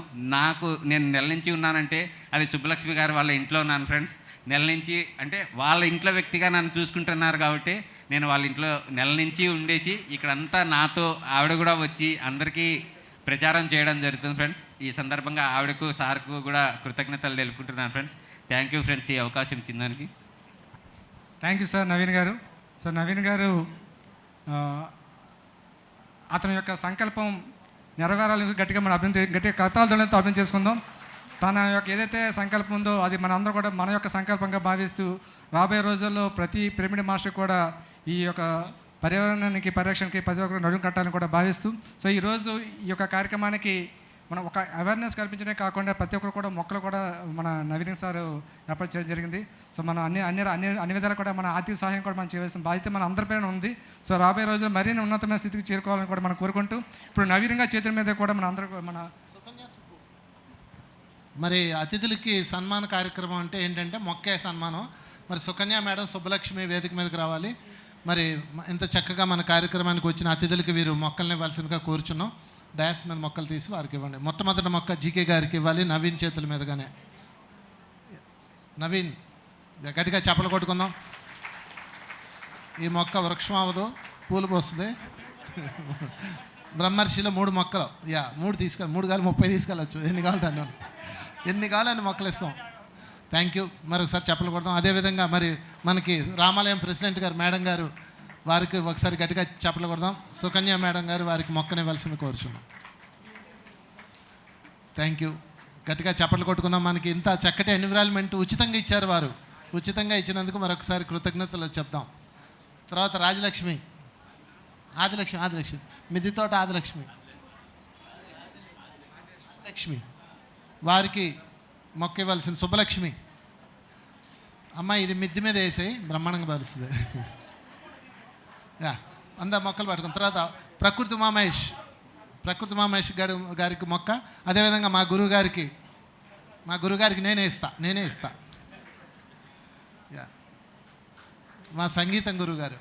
నేను నెల నుంచి ఉన్నానంటే అది సుబ్బలక్ష్మి గారు వాళ్ళ ఇంట్లో ఉన్నాను ఫ్రెండ్స్. నెల నుంచి అంటే వాళ్ళ ఇంట్లో వ్యక్తిగా నన్ను చూసుకుంటున్నారు కాబట్టి నేను వాళ్ళ ఇంట్లో నెల నుంచి ఉండేసి ఇక్కడంతా నాతో ఆవిడ కూడా వచ్చి అందరికీ ప్రచారం చేయడం జరుగుతుంది ఫ్రెండ్స్. ఈ సందర్భంగా ఆవిడకు, సార్కు కూడా కృతజ్ఞతలు తెలుపుకుంటున్నాను ఫ్రెండ్స్. థ్యాంక్ యూ ఫ్రెండ్స్, ఈ అవకాశం ఇచ్చిందానికి. థ్యాంక్ యూ సార్ నవీన్ గారు. సార్ నవీన్ గారు అతని యొక్క సంకల్పం నెరవేరాలని గట్టిగా మన గట్టిగా కథాలతో అర్థం చేసుకుందాం. తన యొక్క ఏదైతే సంకల్పం ఉందో అది మన అందరూ కూడా మన యొక్క సంకల్పంగా భావిస్తూ రాబోయే రోజుల్లో ప్రతి పిరమిడ్ మాస్టర్ కూడా ఈ యొక్క పర్యావరణానికి పరిరక్షణకి ప్రతి ఒక్కరు నడుము కట్టాలని కూడా భావిస్తూ, సో ఈరోజు ఈ యొక్క కార్యక్రమానికి మనం ఒక అవేర్నెస్ కల్పించడమే కాకుండా ప్రతి ఒక్కరు కూడా మొక్కలు కూడా మన నవీన్ సార్ ఏర్పాటు చేయడం జరిగింది. సో మనం అన్ని విధాలు కూడా మన ఆర్థిక సహాయం కూడా మనం చేయవలసిన బాధ్యత మన అందరిపైన ఉంది. సో రాబోయే రోజుల్లో మరిన్ని ఉన్నతమైన స్థితికి చేరుకోవాలని కూడా మనం కోరుకుంటూ, ఇప్పుడు నవీనంగా చేతుల మీద కూడా మన అందరూ మరి అతిథులకి సన్మాన కార్యక్రమం అంటే ఏంటంటే మొక్కే సన్మానం. మరి సుకన్య మేడం, సుబ్బలక్ష్మి వేదిక మీదకి రావాలి. మరి ఇంత చక్కగా మన కార్యక్రమానికి వచ్చిన అతిథులకి వీరు మొక్కల్ని ఇవ్వాల్సిందిగా కోరుచున్నాం. డయాస్ మీద మొక్కలు తీసి వారికి ఇవ్వండి. మొట్టమొదటి మొక్క జీకే గారికి ఇవ్వాలి, నవీన్ చేతుల మీదగానే. నవీన్ గట్టిగా చప్పలు కొట్టుకుందాం. ఈ మొక్క వృక్షం అవ్వదు, పూలు పోస్తుంది. బ్రహ్మర్షిలో 3 మొక్కలు 3 కావాలి 30 తీసుకెళ్ళచ్చు. ఎన్ని కావాలని మొక్కలు ఇస్తాం. Thank you. మరొకసారి చప్పలు కొడతాం. అదేవిధంగా మరి మనకి రామాలయం ప్రెసిడెంట్ గారు మేడం గారు వారికి ఒకసారి గట్టిగా చప్పలు కొడదాం. సుకన్య మేడం గారు వారికి మొక్కని ఇవ్వాల్సింది కోరుచున్నాం. Thank you. గట్టిగా చప్పట్లు కొట్టుకుందాం. మనకి ఇంత చక్కటి ఎన్విరాన్మెంట్ ఉచితంగా ఇచ్చారు వారు. ఉచితంగా ఇచ్చినందుకు మరొకసారి కృతజ్ఞతలు చెప్దాం. తర్వాత ఆదిలక్ష్మి మిద్దితోట ఆదిలక్ష్మి వారికి మొక్క ఇవ్వాల్సింది. సుబ్బలక్ష్మి అమ్మ ఇది మిద్ది మీద వేసాయి, బ్రహ్మాండంగా పరుస్తుంది. అందరు మొక్కలు పట్టుకున్న తర్వాత ప్రకృతి మామహేష్ గారికి మొక్క. అదేవిధంగా మా గురుగారికి నేనే ఇస్తా. మా సంగీతం గురుగారు.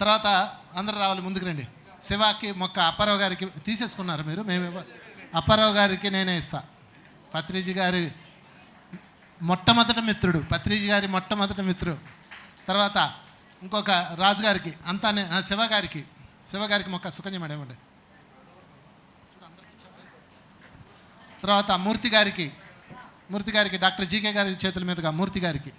తర్వాత అందరు రావాలి, ముందుకు రండి. శివాకి మొక్క అప్పారావు గారికి తీసేసుకున్నారు మీరు, అప్పారావు గారికి నేనే ఇస్తా. పత్రిజీ గారి మొట్టమొదటి మిత్రుడు. తర్వాత ఇంకొక రాజు గారికి శివగారికి మొక్క సుకన్య మేడం ఇవ్వండి. తర్వాత మూర్తి గారికి డాక్టర్ జీకే గారి చేతుల మీదుగా మూర్తి గారికి.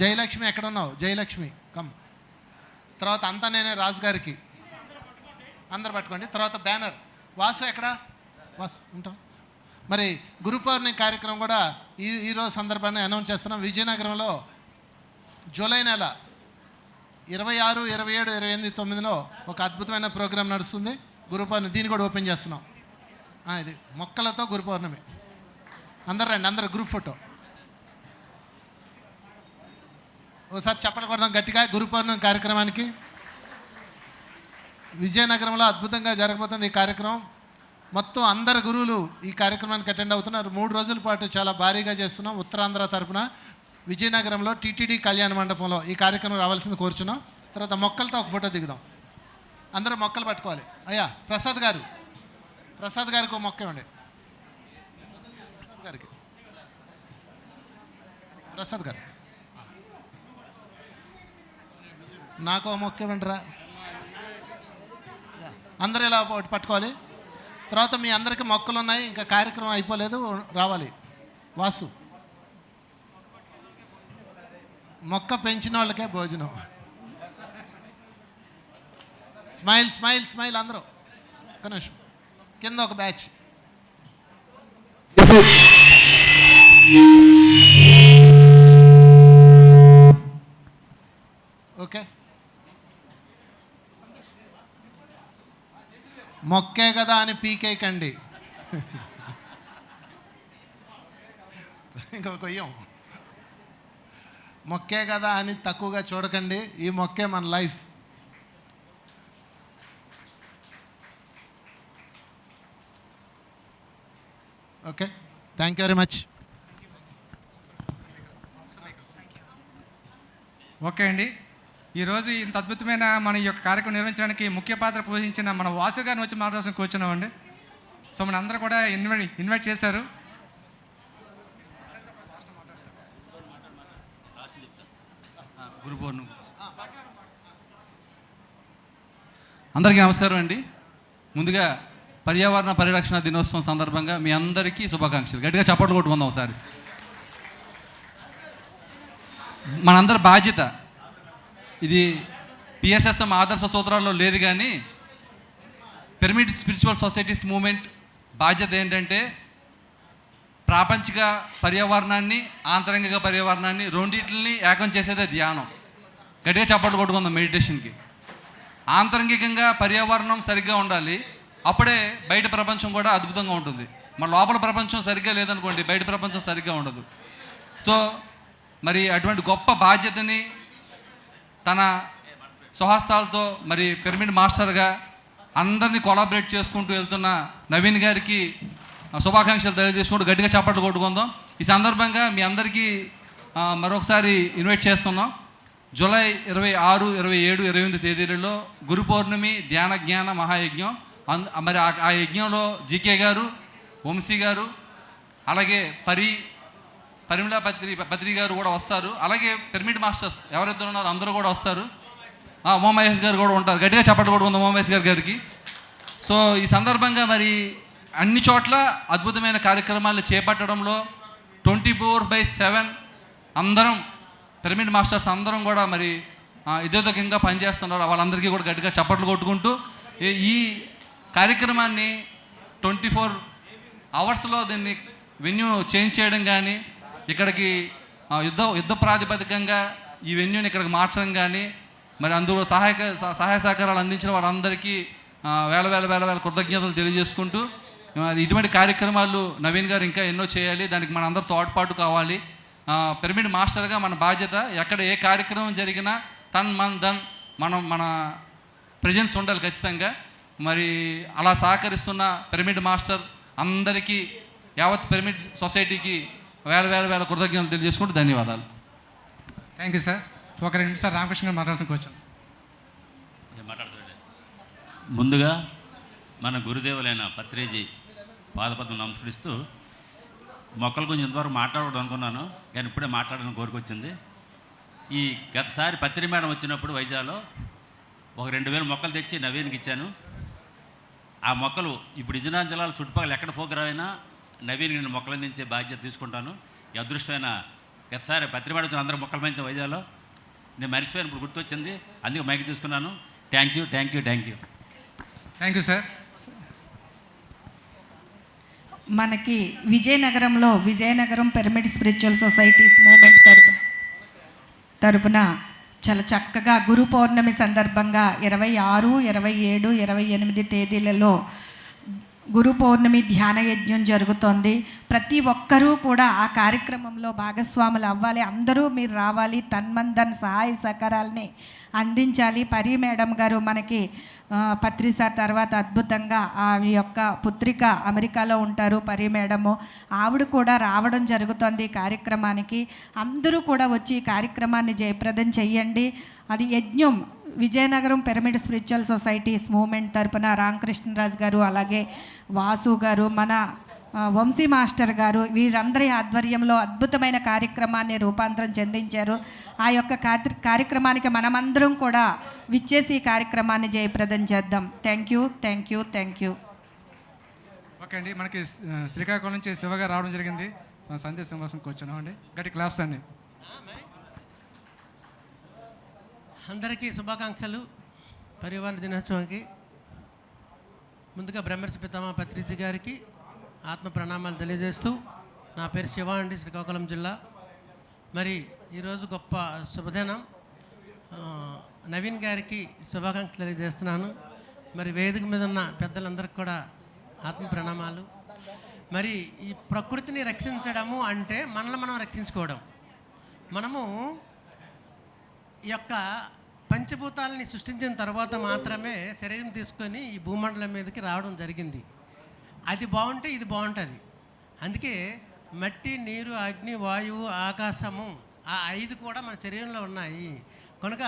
జయలక్ష్మి ఎక్కడ ఉన్నావు? జయలక్ష్మి కమ్. తర్వాత అంతా నేనే రాజు గారికి. అందరు పట్టుకోండి. తర్వాత బ్యానర్ వాసు ఎక్కడ? వాసు ఉంటాం. మరి గురు పౌర్ణమి కార్యక్రమం కూడా ఈరోజు సందర్భాన్ని అనౌన్స్ చేస్తున్నాం. విజయనగరంలో జూలై నెల 26, 27, 28, 9లో ఒక అద్భుతమైన ప్రోగ్రాం నడుస్తుంది. గురు పౌర్ణమి దీన్ని కూడా ఓపెన్ చేస్తున్నాం. ఇది మొక్కలతో గురు పౌర్ణమి. అందరు రండి, అందరు గ్రూప్ ఫోటో. ఒకసారి చప్పట్లు కొడదాం గట్టిగా గురు పౌర్ణమి కార్యక్రమానికి. విజయనగరంలో అద్భుతంగా జరగబోతుంది ఈ కార్యక్రమం. మొత్తం అందరు గురువులు ఈ కార్యక్రమానికి అటెండ్ అవుతున్నారు. 3 రోజుల పాటు చాలా భారీగా చేస్తున్నాం. ఉత్తరాంధ్ర తరపున విజయనగరంలో టీటీడీ కళ్యాణ మండపంలో ఈ కార్యక్రమం రావాల్సింది కోరుచున్నాం. తర్వాత మొక్కలతో ఒక ఫోటో దిగుదాం. అందరూ మొక్కలు పట్టుకోవాలి. ప్రసాద్ గారికి ఒక మొక్క ఇవ్వండి. ప్రసాద్ గారు నాకు ఒక మొక్క ఇవ్వండి రా. అందరూ ఇలా పట్టుకోవాలి. తర్వాత మీ అందరికీ మొక్కలు ఉన్నాయి, ఇంకా కార్యక్రమం అయిపోలేదు, రావాలి. వాసు మొక్క పెంచిన వాళ్ళకే భోజనం. స్మైల్ అందరూ. ఒక నిమిషం, కింద ఒక బ్యాచ్. ఓకే, మొక్కే కదా అని పీకేకండి. ఇంకా కొయ్యం. మొక్కే కదా అని తక్కువగా చూడకండి. ఈ మొక్కే మన life. Okay, thank you very much. Okay అండి, ఈరోజు ఇంత అద్భుతమైన మన ఈ యొక్క కార్యక్రమం నిర్వహించడానికి ముఖ్య పాత్ర పోషించిన మన వాసు గారిని వచ్చి మాట్లాడాల్సిన కూర్చున్నామండి. సో మన అందరూ కూడా ఇన్వైట్ చేశారు. గురు పౌర్ణమి అందరికీ నమస్కారం అండి. ముందుగా పర్యావరణ పరిరక్షణ దినోత్సవం సందర్భంగా మీ అందరికీ శుభాకాంక్షలు. గట్టిగా చప్పట్లు కొట్టుకుందాం ఒకసారి. మనందరి బాధ్యత. ఇది పిఎస్ఎస్ఎం ఆదర్శ సూత్రాల్లో లేదు, కానీ పిరమిడ్ స్పిరిచువల్ సొసైటీస్ మూమెంట్ బాధ్యత ఏంటంటే ప్రాపంచిక పర్యావరణాన్ని, ఆంతరంగిక పర్యావరణాన్ని రెండింటిని ఏకం చేసేదే ధ్యానం. గట్టిగా చప్పట్లు కొట్టుకుందాం మెడిటేషన్కి. ఆంతరంగికంగా పర్యావరణం సరిగ్గా ఉండాలి, అప్పుడే బయట ప్రపంచం కూడా అద్భుతంగా ఉంటుంది. మన లోపల ప్రపంచం సరిగ్గా లేదనుకోండి, బయట ప్రపంచం సరిగ్గా ఉండదు. సో మరి అటువంటి గొప్ప బాధ్యతని తన స్వహస్తాలతో మరి పిరమిడ్ మాస్టర్గా అందరినీ కొలాబరేట్ చేసుకుంటూ వెళ్తున్న నవీన్ గారికి శుభాకాంక్షలు తెలియజేసుకుంటూ గట్టిగా చప్పట్లు కొట్టుకుందాం. ఈ సందర్భంగా మీ అందరికీ మరొకసారి ఇన్వైట్ చేస్తున్నాం. జూలై 26, 27, 28 తేదీలలో గురు పౌర్ణమి ధ్యాన జ్ఞాన మహాయజ్ఞం. మరి ఆ యజ్ఞంలో జీకే గారు, వంశీ గారు, అలాగే పరిమళ పత్రి గారు కూడా వస్తారు. అలాగే పిరమిడ్ మాస్టర్స్ ఎవరైతే ఉన్నారో అందరూ కూడా వస్తారు. ఉమామహేష్ గారు కూడా ఉంటారు. గట్టిగా చప్పట్లు కొట్టుకుందాం ఉమామహేష్ గారికి. సో ఈ సందర్భంగా మరి అన్ని చోట్ల అద్భుతమైన కార్యక్రమాలు చేపట్టడంలో 24/7 అందరం పిరమిడ్ మాస్టర్స్ అందరం కూడా మరి ఇదేదకంగా పనిచేస్తున్నారు. వాళ్ళందరికీ కూడా గట్టిగా చప్పట్లు కొట్టుకుంటూ ఈ కార్యక్రమాన్ని 24 అవర్స్లో దీన్ని వెన్యూ చేంజ్ చేయడం కానీ, ఇక్కడికి యుద్ధ ప్రాతిపదికంగా ఈ వెన్యూని ఇక్కడికి మార్చడం కానీ, మరి అందులో సహాయ సహకారాలు అందించిన వారందరికీ వేల కృతజ్ఞతలు తెలియజేసుకుంటూ, ఇటువంటి కార్యక్రమాలు నవీన్ గారు ఇంకా ఎన్నో చేయాలి. దానికి మన అందరూ తోడ్పాటు కావాలి. పిరమిడ్ మాస్టర్గా మన బాధ్యత. ఎక్కడ ఏ కార్యక్రమం జరిగినా మన ప్రజెన్స్ ఉండాలి ఖచ్చితంగా. మరి అలా సహకరిస్తున్న పిరమిడ్ మాస్టర్ అందరికీ, యావత్ పిరమిడ్ సొసైటీకి వేల కృతజ్ఞతలు తెలియజేసుకుంటూ ధన్యవాదాలు. Thank you sir. ఒక 2 నిమిషాలు రామకృష్ణ గారు మాట్లాడాల్సిన వచ్చాను. ముందుగా మన గురుదేవులైన పత్రిజీ పాదపద్మం నమస్కరిస్తూ, మొక్కల గురించి ఇంతవరకు మాట్లాడకూడదు అనుకున్నాను, కానీ ఇప్పుడే మాట్లాడాలని కోరికొచ్చింది. ఈ గతసారి పత్రి మేడం వచ్చినప్పుడు వైజాగ్లో ఒక 2000 మొక్కలు తెచ్చి నవీన్కి ఇచ్చాను. ఆ మొక్కలు ఇప్పుడు విజయనగరం జిల్లాలో చుట్టుపక్కల ఎక్కడ ప్రోగ్రామ్ అయినా నవీన్కి నేను మొక్కలు అందించే బాధ్యత తీసుకుంటాను. ఈ అదృష్టమైన గతసారి పత్రి మేడం వచ్చిన అందరూ మొక్కలు పెంచాను వైజాగ్లో. నేను మర్చిపోయాను, ఇప్పుడు గుర్తొచ్చింది, అందుకే మైక్ తీసుకున్నాను. Thank you thank you sir. మనకి Vizianagaram pyramid spiritual societies movement తరపున చాలా చక్కగా గురు పౌర్ణమి సందర్భంగా 26, 27, 28 తేదీలలో గురు పౌర్ణమి ధ్యాన యజ్ఞం జరుగుతోంది. ప్రతి ఒక్కరూ కూడా ఆ కార్యక్రమంలో భాగస్వాములు అవ్వాలి. అందరూ మీరు రావాలి, తన్మందన్ సహాయ సహకారాలని అందించాలి. పరి మేడం గారు మనకి పత్రి సార్ తర్వాత అద్భుతంగా ఆవి యొక్క పుత్రిక అమెరికాలో ఉంటారు పరి మేడము, ఆవిడ కూడా రావడం జరుగుతుంది ఈ కార్యక్రమానికి. అందరూ కూడా వచ్చి ఈ కార్యక్రమాన్ని జయప్రదం చెయ్యండి. అది యజ్ఞం Vizianagaram pyramid spiritual societies movement తరపున రామకృష్ణరాజు గారు, అలాగే వాసు గారు, మన వంశీ మాస్టర్ గారు, వీరందరి ఆధ్వర్యంలో అద్భుతమైన కార్యక్రమాన్ని రూపాంతరం చెందించారు. ఆ యొక్క కార్యక్రమానికి మనమందరం కూడా విచ్చేసి ఈ కార్యక్రమాన్ని జయప్రదం చేద్దాం. Thank you. ఓకే అండి, మనకి శ్రీకాకుళం నుంచి శివగా రావడం జరిగింది. సందేశం కోసం కూర్చున్నాం అండి. గట్టి క్లాప్స్ అండి. అందరికీ శుభాకాంక్షలు. పరివార దినోత్సవానికి ముందుగా బ్రహ్మర్షి పితామహ పత్రిజీ గారికి ఆత్మ ప్రణామాలు తెలియజేస్తూ, నా పేరు శివ అండి, శ్రీకాకుళం జిల్లా. మరి ఈరోజు గొప్ప శుభదినం. నవీన్ గారికి శుభాకాంక్షలు తెలియజేస్తున్నాను. మరి వేదిక మీద ఉన్న పెద్దలందరికీ కూడా ఆత్మ ప్రణామాలు. మరి ఈ ప్రకృతిని రక్షించడము అంటే మనల్ని మనం రక్షించుకోవడం. మనము ఈ యొక్క పంచభూతాలని సృష్టించిన తర్వాత మాత్రమే శరీరం తీసుకొని ఈ భూమండలం మీదకి రావడం జరిగింది. అది బాగుంటే ఇది బాగుంటుంది. అందుకే మట్టి, నీరు, అగ్ని, వాయువు, ఆకాశము, ఆ 5 కూడా మన శరీరంలో ఉన్నాయి. కనుక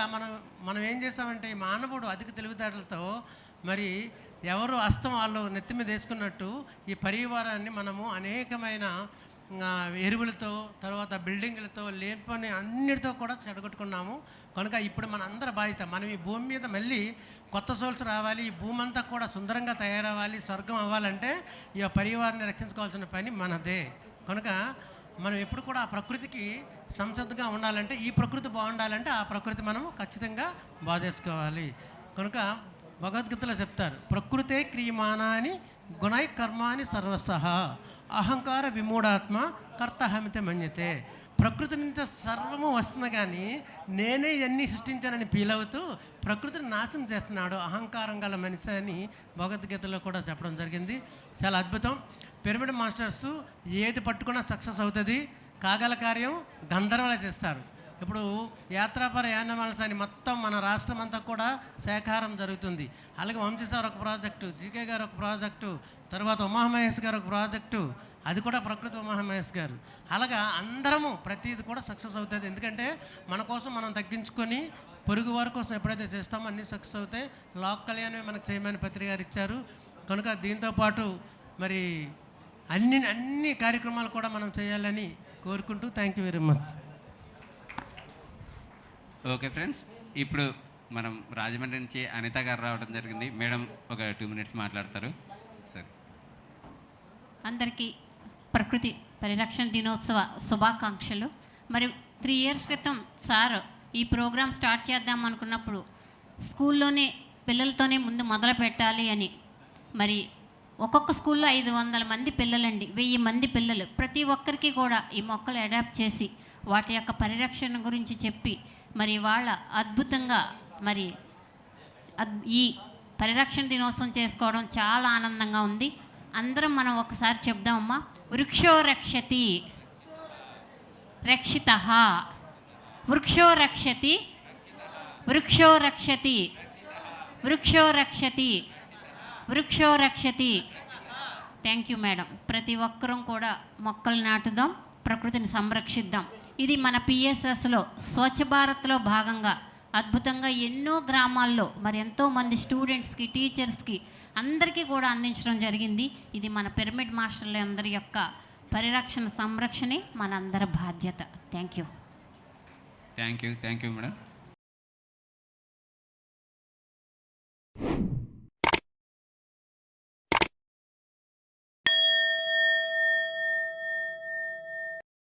మనం ఏం చేసామంటే ఈ మానవుడు అధిక తెలివితేటలతో మరి ఎవరు హస్తం వాళ్ళు నెత్తి మీద వేసుకున్నట్టు ఈ పరివారాన్ని మనము అనేకమైన ఎరువులతో, తర్వాత బిల్డింగులతో, లేపని అన్నిటితో కూడా చెడగొట్టుకున్నాము. కనుక ఇప్పుడు మన అందరి బాధ్యత, మనం ఈ భూమి మీద మళ్ళీ కొత్త సోల్స్ రావాలి, ఈ భూమి అంతా కూడా సుందరంగా తయారవ్వాలి, స్వర్గం అవ్వాలంటే ఈ పరివారాన్ని రక్షించుకోవాల్సిన పని మనదే. కనుక మనం ఎప్పుడు కూడా ఆ ప్రకృతికి సంసద్దుగా ఉండాలంటే, ఈ ప్రకృతి బాగుండాలంటే ఆ ప్రకృతి మనం ఖచ్చితంగా బాధేసుకోవాలి. కనుక భగవద్గీతలో చెప్తారు, ప్రకృతే క్రియమానాని గుణై కర్మాని సర్వసహ అహంకార విమూఢాత్మ కర్తహమితే మన్యతే. ప్రకృతి నుంచి సర్వము వస్తుంది, కానీ నేనే ఇవన్నీ సృష్టించానని ఫీల్ అవుతూ ప్రకృతిని నాశనం చేస్తున్నాడు అహంకారం గల మనిషి అని భగవద్గీతలో కూడా చెప్పడం జరిగింది. చాలా అద్భుతం. పిరమిడ్ మాస్టర్స్ ఏది పట్టుకున్నా సక్సెస్ అవుతుంది, కాగల కార్యం గంధర్వలా చేస్తారు. ఇప్పుడు యాత్రాపర యానిమల్స్ అని మొత్తం మన రాష్ట్రం అంతా కూడా సేకారం జరుగుతుంది. అలాగే వంశీ సార్ ఒక ప్రాజెక్టు, జీకే గారు ఒక ప్రాజెక్టు, తర్వాత ఉమామహేష్ గారు ఒక ప్రాజెక్టు, అది కూడా ప్రకృతి ఉమామహేష్ గారు. అలాగా అందరము ప్రతిది కూడా సక్సెస్ అవుతుంది. ఎందుకంటే మన కోసం మనం తగ్గించుకొని పొరుగు వారి కోసం ఎప్పుడైతే చేస్తామో అన్నీ సక్సెస్ అవుతాయి. లోక కళ్యాణమే మనకు చేయమని పత్రిక గారు ఇచ్చారు. కనుక దీంతోపాటు మరి అన్ని కార్యక్రమాలు కూడా మనం చేయాలని కోరుకుంటూ thank you very much. Okay friends, ఇప్పుడు మనం రాజమండ్రి నుంచి అనిత గారు రావడం జరిగింది. మేడం ఒక 2 minutes మాట్లాడతారు. సరే, అందరికీ ప్రకృతి పరిరక్షణ దినోత్సవ శుభాకాంక్షలు. మరి 3 years క్రితం సార్ ఈ ప్రోగ్రాం స్టార్ట్ చేద్దాం అనుకున్నప్పుడు స్కూల్లోనే పిల్లలతోనే ముందు మొదలు పెట్టాలి అని, మరి ఒక్కొక్క స్కూల్లో 500 మంది పిల్లలండి, 1000 మంది పిల్లలు, ప్రతి ఒక్కరికి కూడా ఈ మొక్కలు అడాప్ట్ చేసి వాటి యొక్క పరిరక్షణ గురించి చెప్పి మరి వాళ్ళ అద్భుతంగా మరి ఈ పరిరక్షణ దినోత్సవం చేసుకోవడం చాలా ఆనందంగా ఉంది. అందరం మనం ఒకసారి చెప్దామమ్మా, వృక్షో రక్షతి రక్షితః, వృక్షో రక్షతి వృక్షో రక్షతి వృక్షో రక్షతి వృక్షో రక్షతి. Thank you madam. ప్రతి ఒక్కరూ కూడా మొక్కలు నాటుదాం, ప్రకృతిని సంరక్షిద్దాం. ఇది మన పిఎస్ఎస్లో స్వచ్ఛ భారత్లో భాగంగా అద్భుతంగా ఎన్నో గ్రామాల్లో మరి ఎంతోమంది స్టూడెంట్స్కి, టీచర్స్కి అందరికీ కూడా అందించడం జరిగింది. ఇది మన పిరమిడ్ మాస్టర్ల అందరి యొక్క పరిరక్షణ సంరక్షణే మనందరి బాధ్యత. Thank you thank you madam.